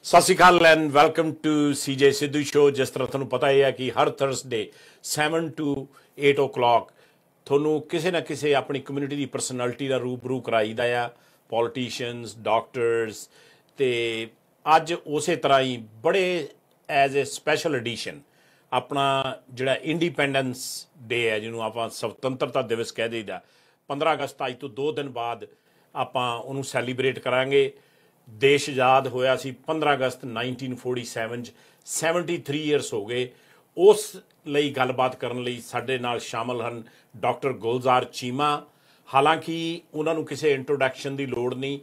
सत श्री अकाल and welcome to CJ Sidhu show. जिस तरह तुहानू पता है कि हर थर्सडे 7 to 8 o'clock तुहानू किसी ना किसी अपनी कम्यूनिटी की परसनैलिटी का रूबरू कराईदा आ, पॉलिटिशियंस, डॉक्टर्स। तो अज उस तरह ही बड़े एज ए स्पैशल एडिशन अपना जिहड़ा इंडिपेंडेंस डे है, जिन्होंने आप स्वतंत्रता दिवस कह दईदा, 15 अगस्त अज तो 2 दिन बाद आपां उहनू सैलीब्रेट करांगे। देश आज़ाद होया सी 15 अगस्त 1947 73 ईयर्स हो गए। उस लई गलबात करन लई साडे नाल शामिल हैं डॉक्टर गुलजार चीमा। हालांकि उन्होंने किसी इंट्रोडक्शन की लोड़ नहीं,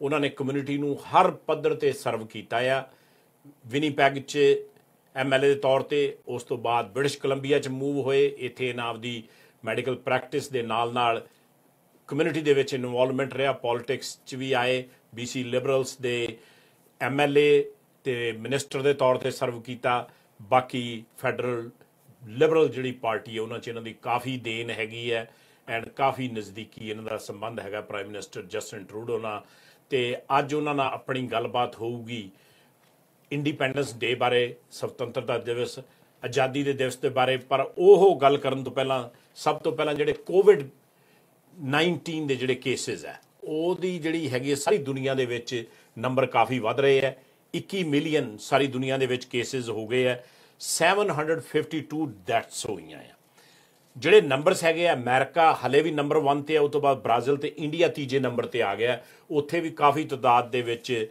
उन्होंने कम्यूनिटी नूं हर पद्धर ते सर्व किया आ। विनीपैग च MLA के तौर पर, उस तो बाद ब्रिटिश कोलंबिया च मूव होए, इत्थे इन्हां दी मैडिकल प्रैक्टिस के नाल कम्यूनिटी दे विच इनवॉल्वमेंट रहा, पॉलिटिक्स च भी आए, BC लिबरल्स के MLA ते मिनिस्टर के तौर पर सर्व किया। बाकी फैडरल लिबरल जी पार्टी है उन्होंने इन्हों की काफ़ी देन हैगी है एंड काफ़ी नज़दीकी इन्हों का संबंध है प्राइम मिनिस्टर जस्टिन ट्रूडो नाल। ते अज उन्होंने अपनी गलबात होगी इंडिपेंडेंस डे बारे, स्वतंत्रता दिवस, आज़ादी के दिवस के बारे। पर वो गल करन तो पहला सब तो पहला जिहड़े COVID-19 के जिहड़े केसिस है ਉਹਦੀ ਜਿਹੜੀ ਹੈਗੀ ਸਾਰੀ ਦੁਨੀਆ ਦੇ ਵਿੱਚ ਨੰਬਰ ਕਾਫੀ ਵੱਧ ਰਹੇ ਹੈ। 21 ਮਿਲੀਅਨ ਸਾਰੀ ਦੁਨੀਆ ਦੇ ਵਿੱਚ ਕੇਸਿਸ ਹੋ ਗਏ ਹੈ। 752 ਡੈਥਸ ਹੋਈਆਂ ਆ। ਜਿਹੜੇ ਨੰਬਰਸ ਹੈਗੇ ਆ, ਅਮਰੀਕਾ ਹਲੇ ਵੀ ਨੰਬਰ 1 ਤੇ ਆ, ਉਸ ਤੋਂ ਬਾਅਦ ਬ੍ਰਾਜ਼ੀਲ ਤੇ ਇੰਡੀਆ ਤੀਜੇ ਨੰਬਰ ਤੇ ਆ ਗਿਆ। ਉੱਥੇ ਵੀ ਕਾਫੀ ਤਾਦਾਦ ਦੇ ਵਿੱਚ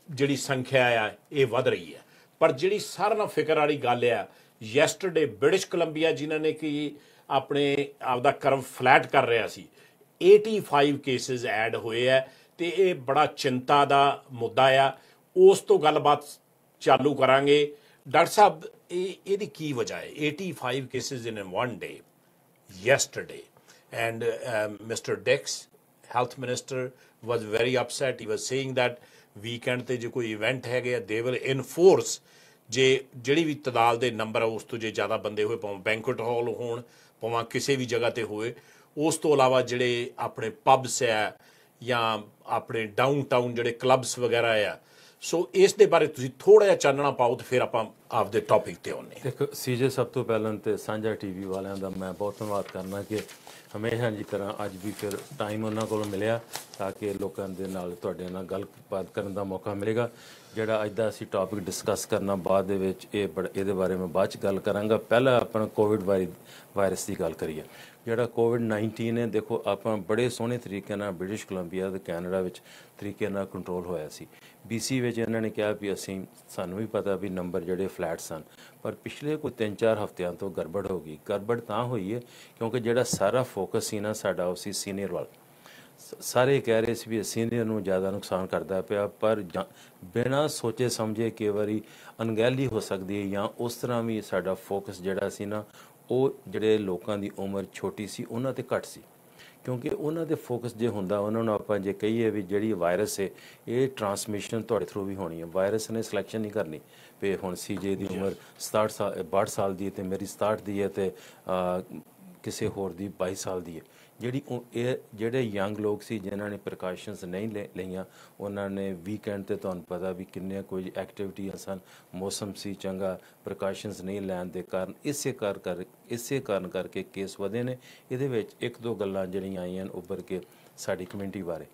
ਜਿਹੜੀ ਸੰਖਿਆ ਆ ਇਹ ਵੱਧ ਰਹੀ ਹੈ। ਪਰ ਜਿਹੜੀ ਸਾਰਿਆਂ ਨਾਲ ਫਿਕਰ ਵਾਲੀ ਗੱਲ ਆ, ਯੈਸਟਰਡੇ ਬ੍ਰਿਟਿਸ਼ ਕੋਲੰਬੀਆ ਜਿਨ੍ਹਾਂ ਨੇ ਕਿ ਆਪਣੇ ਆਪਦਾ ਕਰਵ ਫਲੈਟ ਕਰ ਰਿਹਾ ਸੀ, 85 केसिस ऐड होए है। तो ये बड़ा चिंता का मुद्दा आ। उस तो गलबात चालू करांगे। डॉक्टर साहब, ये की वजह है? 85 cases in one day yesterday and Mr. Dix, health minister, was very upset. He was saying that weekend ਤੇ ਜੇ ਕੋਈ ਇਵੈਂਟ ਹੈਗੇ they will enforce ਜੇ ਜਿਹੜੀ ਵੀ ਤਦਾਦ ਦੇ ਨੰਬਰ ਆ ਉਸ ਤੋਂ ਜੇ ਜ਼ਿਆਦਾ ਬੰਦੇ ਹੋਏ, ਭਾਵੇਂ ਬੈਂਕੁਏਟ ਹਾਲ ਹੋਣ, ਭਾਵੇਂ ਕਿਸੇ ਵੀ ਜਗ੍ਹਾ ਤੇ ਹੋਏ। ਉਸ ਤੋਂ ਇਲਾਵਾ ਜਿਹੜੇ ਆਪਣੇ ਪਬਸ ਆ ਜਾਂ ਆਪਣੇ ਡਾਊਨਟਾਊਨ ਜਿਹੜੇ ਕਲੱਬਸ ਵਗੈਰਾ ਆ। ਸੋ ਇਸ ਦੇ ਬਾਰੇ ਤੁਸੀਂ ਥੋੜਾ ਜਿਹਾ ਚਾਨਣਾ ਪਾਓ ਤੇ ਫਿਰ ਆਪਾਂ ਆਪਦੇ ਟੌਪਿਕ ਤੇ ਆਉਂਦੇ ਹਾਂ। ਦੇਖੋ CJ, ਸਭ ਤੋਂ ਪਹਿਲਾਂ ਤੇ ਸਾਂਝਾ TV ਵਾਲਿਆਂ ਦਾ ਮੈਂ ਬਹੁਤ ਧੰਨਵਾਦ ਕਰਨਾ ਕਿ ਹਮੇਸ਼ਾ ਦੀ ਤਰ੍ਹਾਂ ਅੱਜ ਵੀ ਫਿਰ ਟਾਈਮ ਉਹਨਾਂ ਕੋਲੋਂ ਮਿਲਿਆ ਤਾਂ ਕਿ ਲੋਕਾਂ ਦੇ ਨਾਲ ਤੁਹਾਡੇ ਨਾਲ ਗੱਲਬਾਤ ਕਰਨ ਦਾ ਮੌਕਾ ਮਿਲੇਗਾ। ਜਿਹੜਾ ਅੱਜ ਦਾ ਅਸੀਂ ਟੌਪਿਕ ਡਿਸਕਸ ਕਰਨਾ ਬਾਅਦ ਦੇ ਵਿੱਚ ਇਹਦੇ ਬਾਰੇ ਮੈਂ ਬਾਅਦ 'ਚ ਗੱਲ ਕਰਾਂਗਾ। ਪਹਿਲਾਂ ਆਪਾਂ ਕੋਵਿਡ ਵਾਇਰਸ ਦੀ ਗੱਲ ਕਰੀਏ। ਜਿਹੜਾ COVID-19 ਹੈ, ਦੇਖੋ ਆਪਾਂ ਬੜੇ ਸੋਹਣੇ ਤਰੀਕੇ ਨਾਲ ਬ੍ਰਿਟਿਸ਼ ਕੋਲੰਬੀਆ ਤੇ ਕੈਨੇਡਾ ਵਿੱਚ ਤਰੀਕੇ ਨਾਲ ਕੰਟਰੋਲ ਹੋਇਆ ਸੀ। BC ਵਿੱਚ ਇਹਨਾਂ ਨੇ ਕਿਹਾ ਵੀ ਸਾਨੂੰ ਵੀ ਪਤਾ ਵੀ ਨੰਬਰ ਜਿਹੜੇ ਫਲੈਟ ਸਨ, ਪਰ ਪਿਛਲੇ ਕੋਈ 3-4 ਹਫ਼ਤਿਆਂ ਤੋਂ ਗੜਬੜ ਹੋ ਗਈ। ਗੜਬੜ ਤਾਂ ਹੋਈ ਹੈ ਕਿਉਂਕਿ ਜਿਹੜਾ ਸਾਰਾ ਫੋਕਸ ਸੀ ਨਾ ਸਾਡਾ ਉਹ ਸੀ ਸੀਨੀਅਰ ਵੱਲ। ਸਾਰੇ ਕਹਿ ਰਹੇ ਸੀ ਵੀ ਸੀਨੀਅਰ ਨੂੰ ਜ਼ਿਆਦਾ ਨੁਕਸਾਨ ਕਰਦਾ ਪਿਆ, ਪਰ ਬਿਨਾਂ ਸੋਚੇ ਸਮਝੇ ਕਈ ਵਾਰੀ ਅਣਗਹਿਲੀ ਹੋ ਸਕਦੀ ਹੈ ਜਾਂ ਉਸ ਤਰ੍ਹਾਂ ਵੀ ਸਾਡਾ ਫੋਕਸ ਜਿਹੜਾ ਸੀ ਨਾ ਉਹ ਜਿਹੜੇ ਲੋਕਾਂ ਦੀ ਉਮਰ ਛੋਟੀ ਸੀ ਉਹਨਾਂ 'ਤੇ ਘੱਟ ਸੀ। ਕਿਉਂਕਿ ਉਹਨਾਂ ਦੇ ਫੋਕਸ ਜੇ ਹੁੰਦਾ, ਉਹਨਾਂ ਨੂੰ ਆਪਾਂ ਜੇ ਕਹੀਏ ਵੀ ਜਿਹੜੀ ਵਾਇਰਸ ਹੈ ਇਹ ਟਰਾਂਸਮਿਸ਼ਨ ਤੁਹਾਡੇ ਥਰੂ ਵੀ ਹੋਣੀ ਹੈ। ਵਾਇਰਸ ਨੇ ਸਿਲੈਕਸ਼ਨ ਨਹੀਂ ਕਰਨੀ ਵੀ ਹੁਣ CJ ਦੀ ਉਮਰ 62 ਸਾਲ ਦੀ ਹੈ ਅਤੇ ਮੇਰੀ 67 ਦੀ ਹੈ ਅਤੇ ਕਿਸੇ ਹੋਰ ਦੀ 22 ਸਾਲ ਦੀ ਹੈ। ਜਿਹੜੇ ਯੰਗ ਲੋਕ ਸੀ ਜਿਨ੍ਹਾਂ ਨੇ ਪ੍ਰੀਕਾਸ਼ਨਸ ਨਹੀਂ ਲਈਆਂ, ਉਹਨਾਂ ਨੇ ਵੀਕਐਂਡ 'ਤੇ ਤੁਹਾਨੂੰ ਪਤਾ ਵੀ ਕਿੰਨੀਆਂ ਕੋਈ ਐਕਟੀਵਿਟੀਆਂ ਸਨ, ਮੌਸਮ ਸੀ ਚੰਗਾ, ਪ੍ਰੀਕਾਸ਼ਨਸ ਨਹੀਂ ਲੈਣ ਦੇ ਕਾਰਨ ਇਸੇ ਕਾਰਨ ਕਰਕੇ ਕੇਸ ਵਧੇ ਨੇ। ਇਹਦੇ ਵਿੱਚ 1-2 ਗੱਲਾਂ ਜਿਹੜੀਆਂ ਆਈਆਂ ਉੱਭਰ ਕੇ ਸਾਡੀ ਕਮਿਊਨਿਟੀ ਬਾਰੇ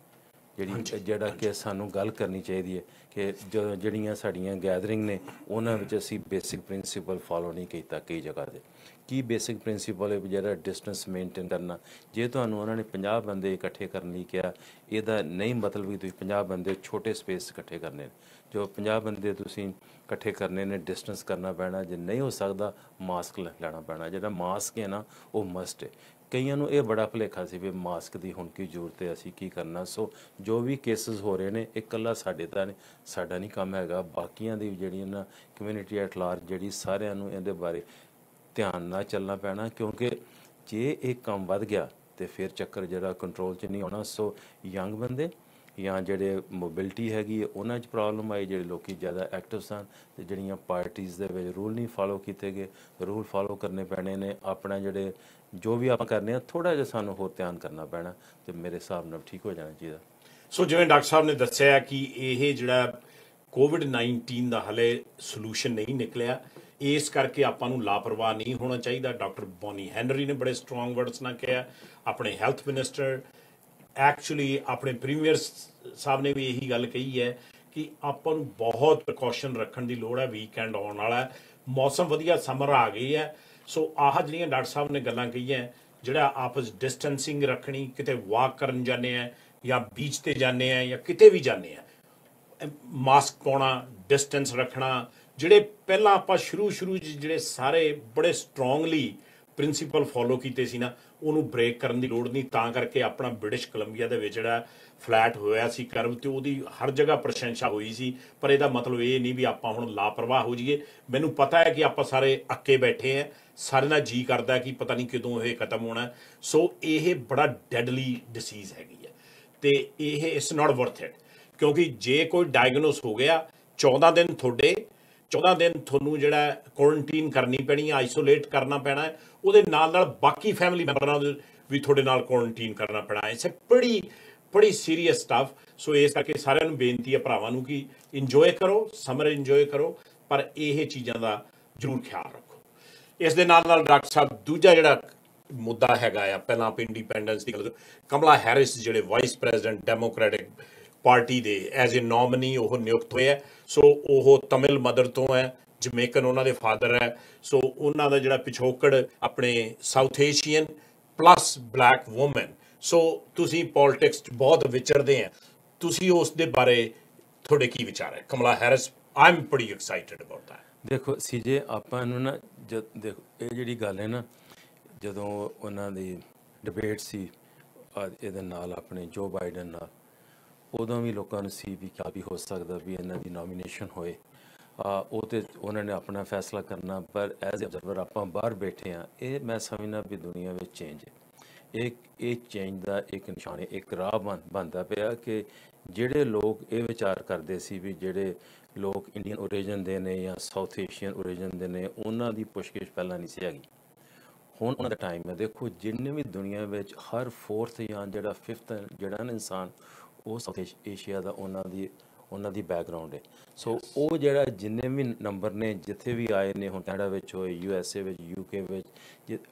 ਜਿਹੜਾ ਕਿ ਸਾਨੂੰ ਗੱਲ ਕਰਨੀ ਚਾਹੀਦੀ ਹੈ ਕਿ ਜਿਹੜੀਆਂ ਸਾਡੀਆਂ ਗੈਦਰਿੰਗ ਨੇ ਉਹਨਾਂ ਵਿੱਚ ਅਸੀਂ ਬੇਸਿਕ ਪ੍ਰਿੰਸੀਪਲ ਫੋਲੋ ਨਹੀਂ ਕੀਤਾ। ਕਈ ਜਗ੍ਹਾ 'ਤੇ ਕੀ ਬੇਸਿਕ ਪ੍ਰਿੰਸੀਪਲ ਹੈ ਜਿਹੜਾ ਡਿਸਟੈਂਸ ਮੇਨਟੇਨ ਕਰਨਾ। ਜੇ ਤੁਹਾਨੂੰ ਉਹਨਾਂ ਨੇ 50 ਬੰਦੇ ਇਕੱਠੇ ਕਰਨ ਲਈ ਕਿਹਾ, ਇਹਦਾ ਨਹੀਂ ਮਤਲਬ ਵੀ ਤੁਸੀਂ 50 ਬੰਦੇ ਛੋਟੇ ਸਪੇਸ ਇਕੱਠੇ ਕਰਨੇ ਨੇ। ਜੋ 50 ਬੰਦੇ ਤੁਸੀਂ ਇਕੱਠੇ ਕਰਨੇ ਨੇ, ਡਿਸਟੈਂਸ ਕਰਨਾ ਪੈਣਾ। ਜੇ ਨਹੀਂ ਹੋ ਸਕਦਾ ਮਾਸਕ ਲੈਣਾ ਪੈਣਾ। ਜਿਹੜਾ ਮਾਸਕ ਹੈ ਨਾ ਉਹ ਮਸਟ ਹੈ। ਕਈਆਂ ਨੂੰ ਇਹ ਬੜਾ ਭੁਲੇਖਾ ਸੀ ਵੀ ਮਾਸਕ ਦੀ ਹੁਣ ਕੀ ਜ਼ਰੂਰਤ ਹੈ, ਅਸੀਂ ਕੀ ਕਰਨਾ। ਸੋ ਜੋ ਵੀ ਕੇਸਿਸ ਹੋ ਰਹੇ ਨੇ ਇਹ ਇਕੱਲਾ ਸਾਡਾ ਨਹੀਂ ਕੰਮ ਹੈਗਾ, ਬਾਕੀਆਂ ਦੀ ਜਿਹੜੀ ਨਾ ਕਮਿਊਨਿਟੀ ਐਟ ਲਾਰਜ ਜਿਹੜੀ ਸਾਰਿਆਂ ਨੂੰ ਇਹਦੇ ਬਾਰੇ ਧਿਆਨ ਨਾਲ ਚੱਲਣਾ ਪੈਣਾ। ਕਿਉਂਕਿ ਜੇ ਇਹ ਕੰਮ ਵੱਧ ਗਿਆ ਤਾਂ ਫਿਰ ਚੱਕਰ ਜਿਹੜਾ ਕੰਟਰੋਲ 'ਚ ਨਹੀਂ ਆਉਣਾ। ਸੋ ਯੰਗ ਬੰਦੇ ਜਾਂ ਜਿਹੜੇ ਮੋਬਿਲਿਟੀ ਹੈਗੀ ਉਹਨਾਂ 'ਚ ਪ੍ਰੋਬਲਮ ਆਈ, ਜਿਹੜੇ ਲੋਕ ਜ਼ਿਆਦਾ ਐਕਟਿਵ ਸਨ ਅਤੇ ਜਿਹੜੀਆਂ ਪਾਰਟੀਜ਼ ਦੇ ਵਿੱਚ ਰੂਲ ਨਹੀਂ ਫੋਲੋ ਕੀਤੇ ਗਏ, ਰੂਲ ਫੋਲੋ ਕਰਨੇ ਪੈਣੇ ਨੇ। ਆਪਣਾ ਜਿਹੜੇ ਜੋ ਵੀ ਆਪਾਂ ਕਰਨੇ ਆ ਥੋੜ੍ਹਾ ਜਿਹਾ ਸਾਨੂੰ ਹੋਰ ਧਿਆਨ ਕਰਨਾ ਪੈਣਾ ਅਤੇ ਮੇਰੇ ਹਿਸਾਬ ਨਾਲ ਠੀਕ ਹੋ ਜਾਣਾ ਚਾਹੀਦਾ। ਸੋ ਜਿਵੇਂ ਡਾਕਟਰ ਸਾਹਿਬ ਨੇ ਦੱਸਿਆ ਕਿ ਇਹ ਜਿਹੜਾ कोविड-19 ਦਾ ਹਲੇ ਸੋਲੂਸ਼ਨ ਨਹੀਂ ਨਿਕਲਿਆ। ਇਸ ਕਰਕੇ ਆਪਾਂ ਨੂੰ ਲਾਪਰਵਾਹ ਨਹੀਂ ਹੋਣਾ ਚਾਹੀਦਾ। ਡਾਕਟਰ ਬੋਨੀ ਹੈਨਰੀ ਨੇ ਬੜੇ ਸਟਰੋਂਗ ਵਰਡਸ ਨਾਲ ਕਿਹਾ, ਆਪਣੇ ਹੈਲਥ ਮਿਨਿਸਟਰ, ਐਕਚੁਅਲੀ ਆਪਣੇ ਪ੍ਰੀਮੀਅਰ ਸਾਹਿਬ ਨੇ ਵੀ ਇਹੀ ਗੱਲ ਕਹੀ ਹੈ ਕਿ ਆਪਾਂ ਨੂੰ ਬਹੁਤ ਪ੍ਰੀਕਾਸ਼ਨ ਰੱਖਣ ਦੀ ਲੋੜ ਹੈ। ਵੀਕਐਂਡ ਆਉਣ ਵਾਲਾ, ਮੌਸਮ ਵਧੀਆ, ਸਮਰ ਆ ਗਈ ਹੈ। ਸੋ ਆਹ ਜਿਹੜੀਆਂ ਡਾਕਟਰ ਸਾਹਿਬ ਨੇ ਗੱਲਾਂ ਕਹੀਆਂ, ਜਿਹੜਾ ਆਪਸ ਡਿਸਟੈਂਸਿੰਗ ਰੱਖਣੀ, ਕਿਤੇ ਵਾਕ ਕਰਨ ਜਾਂਦੇ ਆ ਜਾਂ ਬੀਚ ਤੇ ਜਾਂਦੇ ਆ ਜਾਂ ਕਿਤੇ ਵੀ ਜਾਂਦੇ ਆ, ਮਾਸਕ ਪਾਉਣਾ, ਡਿਸਟੈਂਸ ਰੱਖਣਾ, ਜਿਹੜੇ ਪਹਿਲਾਂ ਆਪਾਂ ਸ਼ੁਰੂ 'ਚ ਜਿਹੜੇ ਸਾਰੇ ਬੜੇ ਸਟਰੋਂਗਲੀ ਪ੍ਰਿੰਸੀਪਲ ਫੋਲੋ ਕੀਤੇ ਸੀ ਨਾ, ਉਹਨੂੰ ਬ੍ਰੇਕ ਕਰਨ ਦੀ ਲੋੜ ਨਹੀਂ। ਤਾਂ ਕਰਕੇ ਆਪਣਾ ਬ੍ਰਿਟਿਸ਼ ਕੋਲੰਬੀਆ ਦੇ ਵਿੱਚ ਜਿਹੜਾ ਫਲੈਟ ਹੋਇਆ ਸੀ ਕਰਵ, ਤੇ ਉਹਦੀ ਹਰ ਜਗ੍ਹਾ ਪ੍ਰਸ਼ੰਸਾ ਹੋਈ ਸੀ। ਪਰ ਇਹਦਾ ਮਤਲਬ ਇਹ ਨਹੀਂ ਵੀ ਆਪਾਂ ਹੁਣ ਲਾਪਰਵਾਹ ਹੋ ਜਾਈਏ। ਮੈਨੂੰ ਪਤਾ ਹੈ ਕਿ ਆਪਾਂ ਸਾਰੇ ਅੱਕੇ ਬੈਠੇ ਆ, ਸਾਰੇ ਦਾ ਜੀ ਕਰਦਾ ਕਿ ਪਤਾ ਨਹੀਂ ਕਦੋਂ ਇਹ ਖਤਮ ਹੋਣਾ। ਸੋ ਇਹ ਬੜਾ ਡੈਡਲੀ ਡਿਸੀਜ਼ ਹੈਗੀ ਹੈ ਤੇ ਇਹ ਇਟਸ ਨਾਟ ਵਰਥ ਇਟ, ਕਿਉਂਕਿ ਜੇ ਕੋਈ ਡਾਇਗਨੋਸ ਹੋ ਗਿਆ 14 ਦਿਨ ਤੁਹਾਨੂੰ ਜਿਹੜਾ ਕੁਆਰੰਟੀਨ ਕਰਨੀ ਪੈਣੀ ਹੈ, ਆਈਸੋਲੇਟ ਕਰਨਾ ਪੈਣਾ ਹੈ। ਉਹਦੇ ਨਾਲ ਬਾਕੀ ਫੈਮਿਲੀ ਮੈਂਬਰਾਂ ਨੂੰ ਵੀ ਤੁਹਾਡੇ ਨਾਲ ਕੁਆਰੰਟੀਨ ਕਰਨਾ ਪੈਣਾ ਹੈ। ਇਟਸ ਬੜੀ ਸੀਰੀਅਸ ਸਟੱਫ। ਸੋ ਇਸ ਕਰਕੇ ਸਾਰਿਆਂ ਨੂੰ ਬੇਨਤੀ ਹੈ ਭਰਾਵਾਂ ਨੂੰ ਕਿ ਇੰਜੋਏ ਕਰੋ, ਸਮਰ ਇੰਜੋਏ ਕਰੋ, ਪਰ ਇਹ ਚੀਜ਼ਾਂ ਦਾ ਜ਼ਰੂਰ ਖਿਆਲ ਰੱਖੋ। ਇਸ ਦੇ ਨਾਲ ਡਾਕਟਰ ਸਾਹਿਬ ਦੂਜਾ ਜਿਹੜਾ ਮੁੱਦਾ ਹੈਗਾ ਆ, ਪਹਿਲਾਂ ਆਪਾਂ ਇੰਡੀਪੈਂਡੈਂਸ ਦੀ ਗੱਲ, ਕਮਲਾ ਹੈਰਿਸ ਜਿਹੜੇ ਵਾਈਸ ਪ੍ਰੈਜ਼ੀਡੈਂਟ ਡੈਮੋਕ੍ਰੈਟਿਕ ਪਾਰਟੀ ਦੇ ਐਜ਼ ਏ ਨੋਮਨੀ ਉਹ ਨਿਯੁਕਤ ਹੋਏ ਹੈ। ਸੋ ਉਹ ਤਮਿਲ ਮਦਰ ਤੋਂ ਹੈ, ਜਮੇਕਨ ਉਹਨਾਂ ਦੇ ਫਾਦਰ ਹੈ। ਸੋ ਉਹਨਾਂ ਦਾ ਜਿਹੜਾ ਪਿਛੋਕੜ ਆਪਣੇ South Asian plus black woman. So ਤੁਸੀਂ ਪੋਲਿਟਿਕਸ 'ਚ ਬਹੁਤ ਵਿਚਰਦੇ ਆ, ਤੁਸੀਂ ਉਸ ਦੇ ਬਾਰੇ ਤੁਹਾਡੇ ਕੀ ਵਿਚਾਰ ਹੈ? Kamala Harris, I am pretty excited about that. ਦੇਖੋ ਸੀਜੇ, ਆਪਾਂ ਨੂੰ ਨਾ ਦੇਖੋ ਇਹ ਜਿਹੜੀ ਗੱਲ ਹੈ ਨਾ, ਜਦੋਂ ਉਹਨਾਂ ਦੀ ਡਿਬੇਟ ਸੀ ਇਹਦੇ ਨਾਲ ਆਪਣੇ ਜੋ ਬਾਈਡਨ ਨਾਲ, ਉਦੋਂ ਵੀ ਲੋਕਾਂ ਨੂੰ ਸੀ ਵੀ ਕਿਆ ਵੀ ਹੋ ਸਕਦਾ ਵੀ ਇਹਨਾਂ ਦੀ ਨੋਮੀਨੇਸ਼ਨ ਹੋਏ। ਉਹ ਤਾਂ ਉਹਨਾਂ ਨੇ ਆਪਣਾ ਫੈਸਲਾ ਕਰਨਾ, ਪਰ ਐਜ਼ ਅਬਜ਼ਰਵਰ ਆਪਾਂ ਬਾਹਰ ਬੈਠੇ ਹਾਂ। ਇਹ ਮੈਂ ਸਮਝਦਾ ਵੀ ਦੁਨੀਆ ਵਿੱਚ ਚੇਂਜ ਹੈ। ਇਹ ਚੇਂਜ ਦਾ ਇੱਕ ਨਿਸ਼ਾਨ, ਇੱਕ ਰਾਹ ਬਣਦਾ ਪਿਆ ਕਿ ਜਿਹੜੇ ਲੋਕ ਇਹ ਵਿਚਾਰ ਕਰਦੇ ਸੀ ਵੀ ਜਿਹੜੇ ਲੋਕ ਇੰਡੀਅਨ ਓਰੀਜਨ ਦੇ ਨੇ ਜਾਂ ਸਾਊਥ ਏਸ਼ੀਅਨ ਓਰੀਜਨ ਦੇ ਨੇ, ਉਹਨਾਂ ਦੀ ਪੁੱਛਗਿੱਛ ਪਹਿਲਾਂ ਨਹੀਂ ਸੀ ਹੈਗੀ। ਹੁਣ ਉਹਨਾਂ ਦਾ ਟਾਈਮ ਹੈ। ਦੇਖੋ ਜਿੰਨੇ ਵੀ ਦੁਨੀਆ ਵਿੱਚ ਹਰ 4th ਜਾਂ ਜਿਹੜਾ 5th ਜਿਹੜਾ ਨਾ ਇਨਸਾਨ, ਉਹ ਸਾਊਥ ਏਸ਼ੀਆ ਦਾ ਉਹਨਾਂ ਦੀ ਬੈਕਗਰਾਉਂਡ ਹੈ। ਸੋ ਉਹ ਜਿਹੜਾ ਜਿੰਨੇ ਵੀ ਨੰਬਰ ਨੇ ਜਿੱਥੇ ਵੀ ਆਏ ਨੇ, ਹੁਣ ਕੈਨੇਡਾ ਵਿੱਚ ਹੋਏ, USA ਵਿੱਚ, UK ਵਿੱਚ,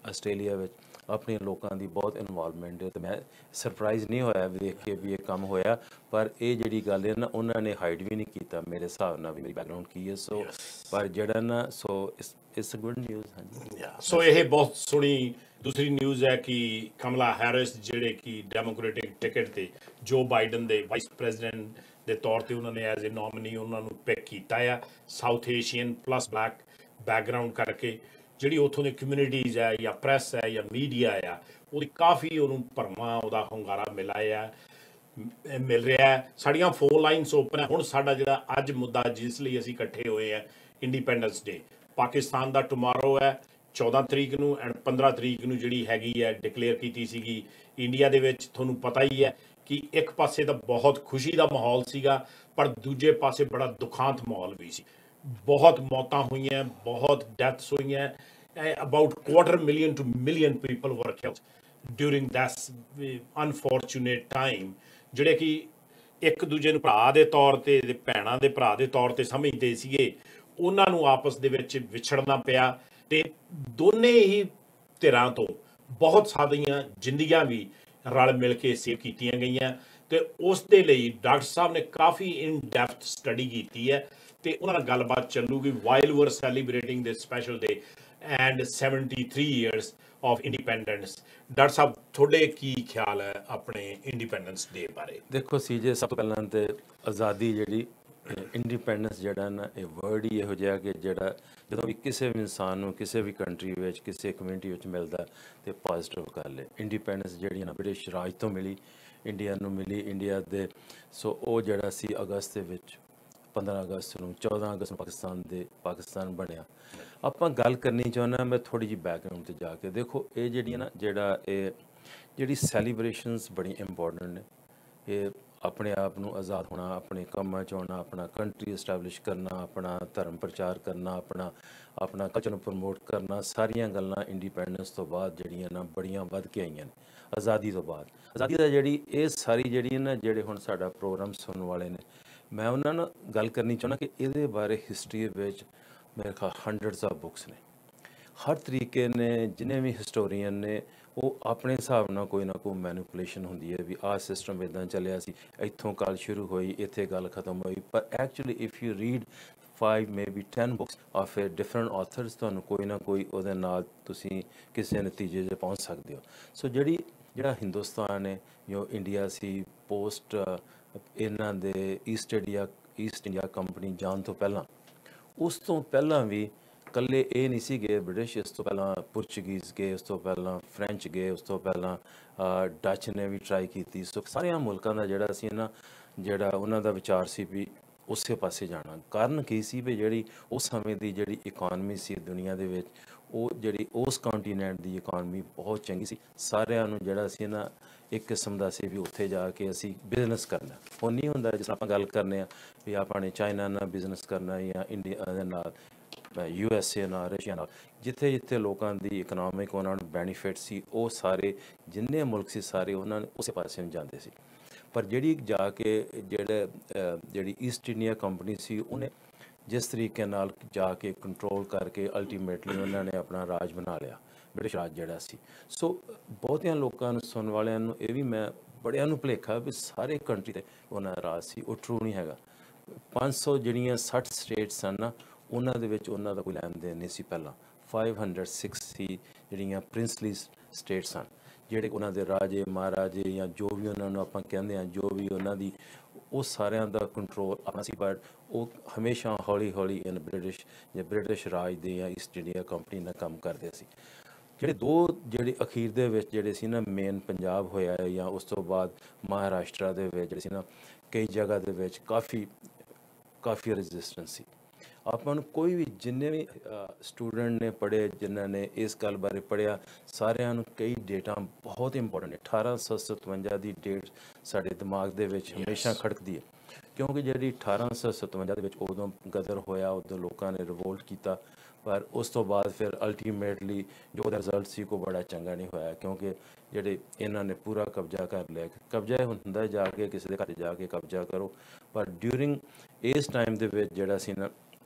ਆਸਟ੍ਰੇਲੀਆ ਵਿੱਚ, ਆਪਣੇ ਲੋਕਾਂ ਦੀ ਬਹੁਤ ਇਨਵੋਲਵਮੈਂਟ ਹੈ। ਤੇ ਮੈਂ ਸਰਪ੍ਰਾਈਜ਼ ਨਹੀਂ ਹੋਇਆ ਵੇਖ ਕੇ ਵੀ ਇਹ ਕੰਮ ਹੋਇਆ। ਪਰ ਇਹ ਜਿਹੜੀ ਗੱਲ ਹੈ ਨਾ, ਉਹਨਾਂ ਨੇ ਹਾਈਡ ਵੀ ਨਹੀਂ ਕੀਤਾ ਮੇਰੇ ਹਿਸਾਬ ਨਾਲ ਵੀ ਮੇਰੀ ਬੈਕਗਰਾਉਂਡ ਕੀ ਹੈ। ਸੋ ਪਰ ਜਿਹੜਾ ਨਾ, so it's a good news. ਹਾਂਜੀ, ਸੋ ਇਹ ਬਹੁਤ ਸੋਹਣੀ ਦੂਸਰੀ ਨਿਊਜ਼ ਹੈ ਕਿ ਕਮਲਾ ਹੈਰਿਸ ਜਿਹੜੇ ਕਿ ਡੈਮੋਕ੍ਰੈਟਿਕ ਟਿਕਟ ਤੇ ਜੋ ਬਾਈਡਨ ਦੇ ਵਾਈਸ ਪ੍ਰੈਜ਼ੀਡੈਂਟ ਦੇ ਤੌਰ ਤੇ ਉਹਨਾਂ ਨੇ ਐਜ਼ ਏ ਨੋਮਨੀ ਉਹਨਾਂ ਨੂੰ ਪਿਕ ਕੀਤਾ ਆ, south Asian plus black background ਕਰਕੇ। ਜਿਹੜੀ ਉੱਥੋਂ ਦੀ ਕਮਿਊਨਿਟੀਜ਼ ਹੈ ਜਾਂ ਪ੍ਰੈਸ ਹੈ ਜਾਂ ਮੀਡੀਆ ਆ, ਉਹਦੀ ਕਾਫੀ ਉਹਨੂੰ ਭਰਵਾਂ ਉਹਦਾ ਹੁੰਗਾਰਾ ਮਿਲ ਰਿਹਾ ਹੈ। ਸਾਡੀਆਂ ਫੋਨ ਲਾਈਨਸ ਓਪਨ ਹੈ। ਹੁਣ ਸਾਡਾ ਜਿਹੜਾ ਅੱਜ ਮੁੱਦਾ ਜਿਸ ਲਈ ਅਸੀਂ ਇਕੱਠੇ ਹੋਏ ਆ, ਇੰਡੀਪੈਂਡੈਂਸ ਡੇ, ਪਾਕਿਸਤਾਨ ਦਾ ਟੁਮਾਰੋ ਹੈ 14 ਤਰੀਕ ਨੂੰ, ਐਂਡ 15 ਤਰੀਕ ਨੂੰ ਜਿਹੜੀ ਹੈਗੀ ਹੈ ਡਿਕਲੇਅਰ ਕੀਤੀ ਸੀਗੀ। ਇੰਡੀਆ ਦੇ ਵਿੱਚ ਤੁਹਾਨੂੰ ਪਤਾ ਹੀ ਹੈ ਕਿ ਇੱਕ ਪਾਸੇ ਤਾਂ ਬਹੁਤ ਖੁਸ਼ੀ ਦਾ ਮਾਹੌਲ ਸੀਗਾ, ਪਰ ਦੂਜੇ ਪਾਸੇ ਬੜਾ ਦੁਖਾਂਤ ਮਾਹੌਲ ਵੀ ਸੀ। ਬਹੁਤ ਮੌਤਾਂ ਹੋਈਆਂ, ਬਹੁਤ ਡੈਥਸ ਹੋਈਆਂ। About 250,000 to 1 million people were killed during that unfortunate time, ਜਿਹੜੇ ਕਿ ਇੱਕ ਦੂਜੇ ਨੂੰ ਭਰਾ ਦੇ ਤੌਰ ਤੇ, ਭੈਣਾਂ ਦੇ ਭਰਾ ਦੇ ਤੌਰ ਤੇ ਸਮਝਦੇ ਸੀਗੇ, ਉਹਨਾਂ ਨੂੰ ਆਪਸ ਦੇ ਵਿੱਚ ਵਿਛੜਨਾ ਪਿਆ। ਤੇ ਦੋਨੇ ਹੀ ਧਿਰਾਂ ਤੋਂ ਬਹੁਤ ਸਾਰੀਆਂ ਜ਼ਿੰਦਗੀਆਂ ਵੀ ਰਲ ਮਿਲ ਕੇ ਸੇਵ ਕੀਤੀਆਂ ਗਈਆਂ। ਤੇ ਉਸ ਦੇ ਲਈ ਡਾਕਟਰ ਸਾਹਿਬ ਨੇ ਕਾਫੀ ਇਨ ਡੈਪਥ ਸਟੱਡੀ ਕੀਤੀ ਹੈ ਤੇ ਉਹਨਾਂ ਨਾਲ ਗੱਲਬਾਤ ਚੱਲੂਗੀ while we are celebrating this special day and 73 years of independence. Doctor sahib, ਤੁਹਾਡੇ ਕੀ ਖਿਆਲ ਹੈ ਆਪਣੇ ਇੰਡੀਪੈਂਡੈਂਸ ਡੇ ਬਾਰੇ? ਦੇਖੋ ਸੀਜੇ, ਸਭ ਤੋਂ ਪਹਿਲਾਂ ਤੇ ਆਜ਼ਾਦੀ ਜਿਹੜੀ ਇੰਡੀਪੈਂਡੈਂਸ ਜਿਹੜਾ ਨਾ, ਇਹ ਵਰਡ ਹੀ ਇਹੋ ਜਿਹਾ ਕਿ ਜਿਹੜਾ ਜਦੋਂ ਵੀ ਕਿਸੇ ਵੀ ਇਨਸਾਨ ਨੂੰ ਕਿਸੇ ਵੀ ਕੰਟਰੀ ਵਿੱਚ, ਕਿਸੇ ਕਮਿਊਨਿਟੀ ਵਿੱਚ ਮਿਲਦਾ ਤੇ ਪੋਜ਼ਿਟਿਵ ਗੱਲ ਹੈ। ਇੰਡੀਪੈਂਡੈਂਸ ਜਿਹੜੀ ਨਾ ਬ੍ਰਿਟਿਸ਼ ਰਾਜ ਤੋਂ ਮਿਲੀ, ਇੰਡੀਆ ਨੂੰ ਮਿਲੀ, ਇੰਡੀਆ ਦੇ। ਸੋ ਉਹ ਜਿਹੜਾ ਸੀ ਅਗਸਤ ਦੇ ਵਿੱਚ, 15 ਅਗਸਤ ਨੂੰ, 14 ਅਗਸਤ ਨੂੰ ਪਾਕਿਸਤਾਨ ਬਣਿਆ। ਆਪਾਂ ਗੱਲ ਕਰਨੀ ਚਾਹੁੰਦਾ ਮੈਂ ਥੋੜ੍ਹੀ ਜਿਹੀ ਬੈਕਗਰਾਊਂਡ 'ਤੇ ਜਾ ਕੇ। ਦੇਖੋ ਇਹ ਜਿਹੜੀਆਂ ਨਾ ਜਿਹੜੀ ਸੈਲੀਬ੍ਰੇਸ਼ਨਸ ਬੜੀ ਇੰਪੋਰਟੈਂਟ ਨੇ। ਇਹ ਆਪਣੇ ਆਪ ਨੂੰ ਆਜ਼ਾਦ ਹੋਣਾ, ਆਪਣੇ ਕੰਮਾਂ 'ਚ ਆਉਣਾ, ਆਪਣਾ ਕੰਟਰੀ ਇਸਟੈਬਲਿਸ਼ ਕਰਨਾ, ਆਪਣਾ ਧਰਮ ਪ੍ਰਚਾਰ ਕਰਨਾ, ਆਪਣਾ ਕਲਚਰ ਨੂੰ ਪ੍ਰਮੋਟ ਕਰਨਾ, ਸਾਰੀਆਂ ਗੱਲਾਂ ਇੰਡੀਪੈਂਡੈਂਸ ਤੋਂ ਬਾਅਦ ਜਿਹੜੀਆਂ ਨਾ ਬੜੀਆਂ ਵੱਧ ਕੇ ਆਈਆਂ ਨੇ। ਆਜ਼ਾਦੀ ਤੋਂ ਬਾਅਦ, ਆਜ਼ਾਦੀ ਦਾ ਜਿਹੜੀ ਇਹ ਸਾਰੀ ਜਿਹੜੀ ਨਾ, ਜਿਹੜੇ ਹੁਣ ਸਾਡਾ ਪ੍ਰੋਗਰਾਮ ਸੁਣਨ ਵਾਲੇ ਨੇ, मैं उन्होंने ਨਾਲ ਗੱਲ ਕਰਨੀ ਚਾਹੁੰਦਾ ਕਿ ਇਹਦੇ ਬਾਰੇ ਹਿਸਟਰੀ ਵਿੱਚ ਮੇਰੇ ਖਿਆਲ ਹੰਡਰਡਸ ਆਫ ਬੁੱਕਸ ਨੇ। ਹਰ ਤਰੀਕੇ ਨੇ ਜਿੰਨੇ ਵੀ ਹਿਸਟੋਰੀਅਨ ਨੇ ਉਹ ਆਪਣੇ ਹਿਸਾਬ ਨਾਲ ਕੋਈ ਨਾ ਕੋਈ ਮੈਨੀਪੂਲੇਸ਼ਨ ਹੁੰਦੀ ਹੈ ਵੀ ਆਹ ਸਿਸਟਮ ਇੱਦਾਂ ਚੱਲਿਆ ਸੀ, ਇੱਥੋਂ ਗੱਲ ਸ਼ੁਰੂ ਹੋਈ, ਇੱਥੇ ਗੱਲ ਖਤਮ ਹੋਈ। ਪਰ actually if you read 5 maybe 10 books of A different ਆਥਰਸ, ਤੁਹਾਨੂੰ ਕੋਈ ਨਾ ਕੋਈ ਉਹਦੇ ਨਾਲ ਤੁਸੀਂ ਕਿਸੇ ਨਤੀਜੇ 'ਚ ਪਹੁੰਚ ਸਕਦੇ ਹੋ। ਸੋ ਜਿਹੜਾ ਹਿੰਦੁਸਤਾਨ ਹੈ ਜੋ ਇੰਡੀਆ ਸੀ ਪੋਸਟ ਇਹਨਾਂ ਦੇ ਈਸਟ ਇੰਡੀਆ ਕੰਪਨੀ ਜਾਣ ਤੋਂ ਪਹਿਲਾਂ, ਉਸ ਤੋਂ ਪਹਿਲਾਂ ਵੀ ਇਕੱਲੇ ਇਹ ਨਹੀਂ ਸੀ ਗਏ ਬ੍ਰਿਟਿਸ਼, ਇਸ ਤੋਂ ਪਹਿਲਾਂ ਪੁਰਤਗੀਜ਼ ਗਏ, ਉਸ ਤੋਂ ਪਹਿਲਾਂ ਫਰੈਂਚ ਗਏ, ਉਸ ਤੋਂ ਪਹਿਲਾਂ ਡੱਚ ਨੇ ਵੀ ਟਰਾਈ ਕੀਤੀ। ਸੋ ਸਾਰਿਆਂ ਮੁਲਕਾਂ ਦਾ ਜਿਹੜਾ ਸੀ ਨਾ, ਜਿਹੜਾ ਉਹਨਾਂ ਦਾ ਵਿਚਾਰ ਸੀ ਵੀ ਉਸੇ ਪਾਸੇ ਜਾਣਾ। ਕਾਰਨ ਕੀ ਸੀ ਵੀ ਜਿਹੜੀ ਉਸ ਸਮੇਂ ਦੀ ਜਿਹੜੀ ਇਕੋਨਮੀ ਸੀ ਦੁਨੀਆ ਦੇ ਵਿੱਚ, ਉਹ ਜਿਹੜੀ ਉਸ ਕੰਟੀਨੈਂਟ ਦੀ ਇਕੋਨਮੀ ਬਹੁਤ ਚੰਗੀ ਸੀ। ਸਾਰਿਆਂ ਨੂੰ ਜਿਹੜਾ ਸੀ ਨਾ ਇੱਕ ਕਿਸਮ ਦਾ ਸੀ ਵੀ ਉੱਥੇ ਜਾ ਕੇ ਅਸੀਂ ਬਿਜ਼ਨਸ ਕਰਨਾ। ਉਹ ਨਹੀਂ ਹੁੰਦਾ ਜਿਸ ਆਪਾਂ ਗੱਲ ਕਰਨੇ ਆ ਵੀ ਆਪਾਂ ਨੇ ਚਾਈਨਾ ਨਾਲ ਬਿਜ਼ਨਸ ਕਰਨਾ ਜਾਂ ਇੰਡੀਆ ਦੇ ਨਾਲ, USA ਨਾਲ, ਰਸ਼ੀਆ ਨਾਲ। ਜਿੱਥੇ ਜਿੱਥੇ ਲੋਕਾਂ ਦੀ ਇਕਨੋਮਿਕ ਉਹਨਾਂ ਨੂੰ ਬੈਨੀਫਿਟ ਸੀ, ਉਹ ਸਾਰੇ ਜਿੰਨੇ ਮੁਲਕ ਸੀ ਸਾਰੇ ਉਹਨਾਂ ਨੇ ਉਸੇ ਪਾਸੇ ਨੂੰ ਜਾਂਦੇ ਸੀ। ਪਰ ਜਿਹੜੀ ਜਾ ਕੇ ਜਿਹੜੀ ਈਸਟ ਇੰਡੀਆ ਕੰਪਨੀ ਸੀ, ਉਹਨੇ ਜਿਸ ਤਰੀਕੇ ਨਾਲ ਜਾ ਕੇ ਕੰਟਰੋਲ ਕਰਕੇ ਅਲਟੀਮੇਟਲੀ ਉਹਨਾਂ ਨੇ ਆਪਣਾ ਰਾਜ ਬਣਾ ਲਿਆ, ਬ੍ਰਿਟਿਸ਼ ਰਾਜ ਜਿਹੜਾ ਸੀ। ਸੋ ਬਹੁਤਿਆਂ ਲੋਕਾਂ ਨੂੰ, ਸੁਣਨ ਵਾਲਿਆਂ ਨੂੰ ਇਹ ਵੀ ਮੈਂ ਬੜਿਆਂ ਨੂੰ ਭੁਲੇਖਾ ਵੀ ਸਾਰੇ ਕੰਟਰੀ 'ਤੇ ਉਹਨਾਂ ਦਾ ਰਾਜ ਸੀ, ਉਹ ਟਰੂ ਨਹੀਂ ਹੈਗਾ। 500 ਜਿਹੜੀਆਂ 60 ਸਟੇਟਸ ਸਨ ਨਾ, ਉਹਨਾਂ ਦੇ ਵਿੱਚ ਉਹਨਾਂ ਦਾ ਕੋਈ ਲੈਣ ਦੇਣ ਨਹੀਂ ਸੀ ਪਹਿਲਾਂ। 560 ਜਿਹੜੀਆਂ ਪ੍ਰਿੰਸਲੀ ਸਟੇਟਸ ਸਨ, ਜਿਹੜੇ ਉਹਨਾਂ ਦੇ ਰਾਜੇ ਮਹਾਰਾਜੇ ਜਾਂ ਜੋ ਵੀ ਉਹਨਾਂ ਨੂੰ ਆਪਾਂ ਕਹਿੰਦੇ ਹਾਂ, ਜੋ ਵੀ ਉਹਨਾਂ ਦੀ, ਉਹ ਸਾਰਿਆਂ ਦਾ ਕੰਟਰੋਲ ਆਪਣਾ ਸੀ। ਬਟ ਉਹ ਹਮੇਸ਼ਾ ਹੌਲੀ ਹੌਲੀ ਬ੍ਰਿਟਿਸ਼ ਰਾਜ ਦੇ ਜਾਂ ਈਸਟ ਇੰਡੀਆ ਕੰਪਨੀ ਨਾਲ ਕੰਮ ਕਰਦੇ ਸੀ। ਜਿਹੜੇ ਅਖੀਰ ਦੇ ਵਿੱਚ ਜਿਹੜੇ ਸੀ ਨਾ ਮੇਨ ਪੰਜਾਬ ਹੋਇਆ ਜਾਂ ਉਸ ਤੋਂ ਬਾਅਦ ਮਹਾਰਾਸ਼ਟਰ ਦੇ ਵਿੱਚ ਜਿਹੜੇ ਸੀ ਨਾ, ਕਈ ਜਗ੍ਹਾ ਦੇ ਵਿੱਚ ਕਾਫੀ ਰੈਜ਼ਿਸਟੈਂਸ ਸੀ। ਆਪਾਂ ਨੂੰ ਕੋਈ ਵੀ ਜਿੰਨੇ ਵੀ ਸਟੂਡੈਂਟ ਨੇ ਪੜ੍ਹੇ, ਜਿਨ੍ਹਾਂ ਨੇ ਇਸ ਗੱਲ ਬਾਰੇ ਪੜ੍ਹਿਆ, ਸਾਰਿਆਂ ਨੂੰ ਕਈ ਡੇਟਾ ਬਹੁਤ ਇੰਪੋਰਟੈਂਟ ਨੇ। 1857 ਦੀ ਡੇਟ ਸਾਡੇ ਦਿਮਾਗ ਦੇ ਵਿੱਚ ਹਮੇਸ਼ਾ ਖੜਕਦੀ ਹੈ, ਕਿਉਂਕਿ ਜਿਹੜੀ 1857 ਦੇ ਵਿੱਚ ਉਦੋਂ ਗਦਰ ਹੋਇਆ, ਉਦੋਂ ਲੋਕਾਂ ਨੇ ਰਿਵੋਲਟ ਕੀਤਾ। ਪਰ ਉਸ ਤੋਂ ਬਾਅਦ ਫਿਰ ਅਲਟੀਮੇਟਲੀ ਜੋ ਉਹਦਾ ਰਿਜ਼ਲਟ ਸੀ ਕੋਈ ਬੜਾ ਚੰਗਾ ਨਹੀਂ ਹੋਇਆ, ਕਿਉਂਕਿ ਜਿਹੜੇ ਇਹਨਾਂ ਨੇ ਪੂਰਾ ਕਬਜ਼ਾ ਕਰ ਲਿਆ। ਕਬਜ਼ਾ ਹੁੰਦਾ ਜਾ ਕੇ ਕਿਸੇ ਦੇ ਘਰ ਜਾ ਕੇ ਕਬਜ਼ਾ ਕਰੋ, ਪਰ ਡਿਊਰਿੰਗ ਇਸ ਟਾਈਮ ਦੇ ਵਿੱਚ ਜਿਹੜਾ ਸੀ ਨਾ,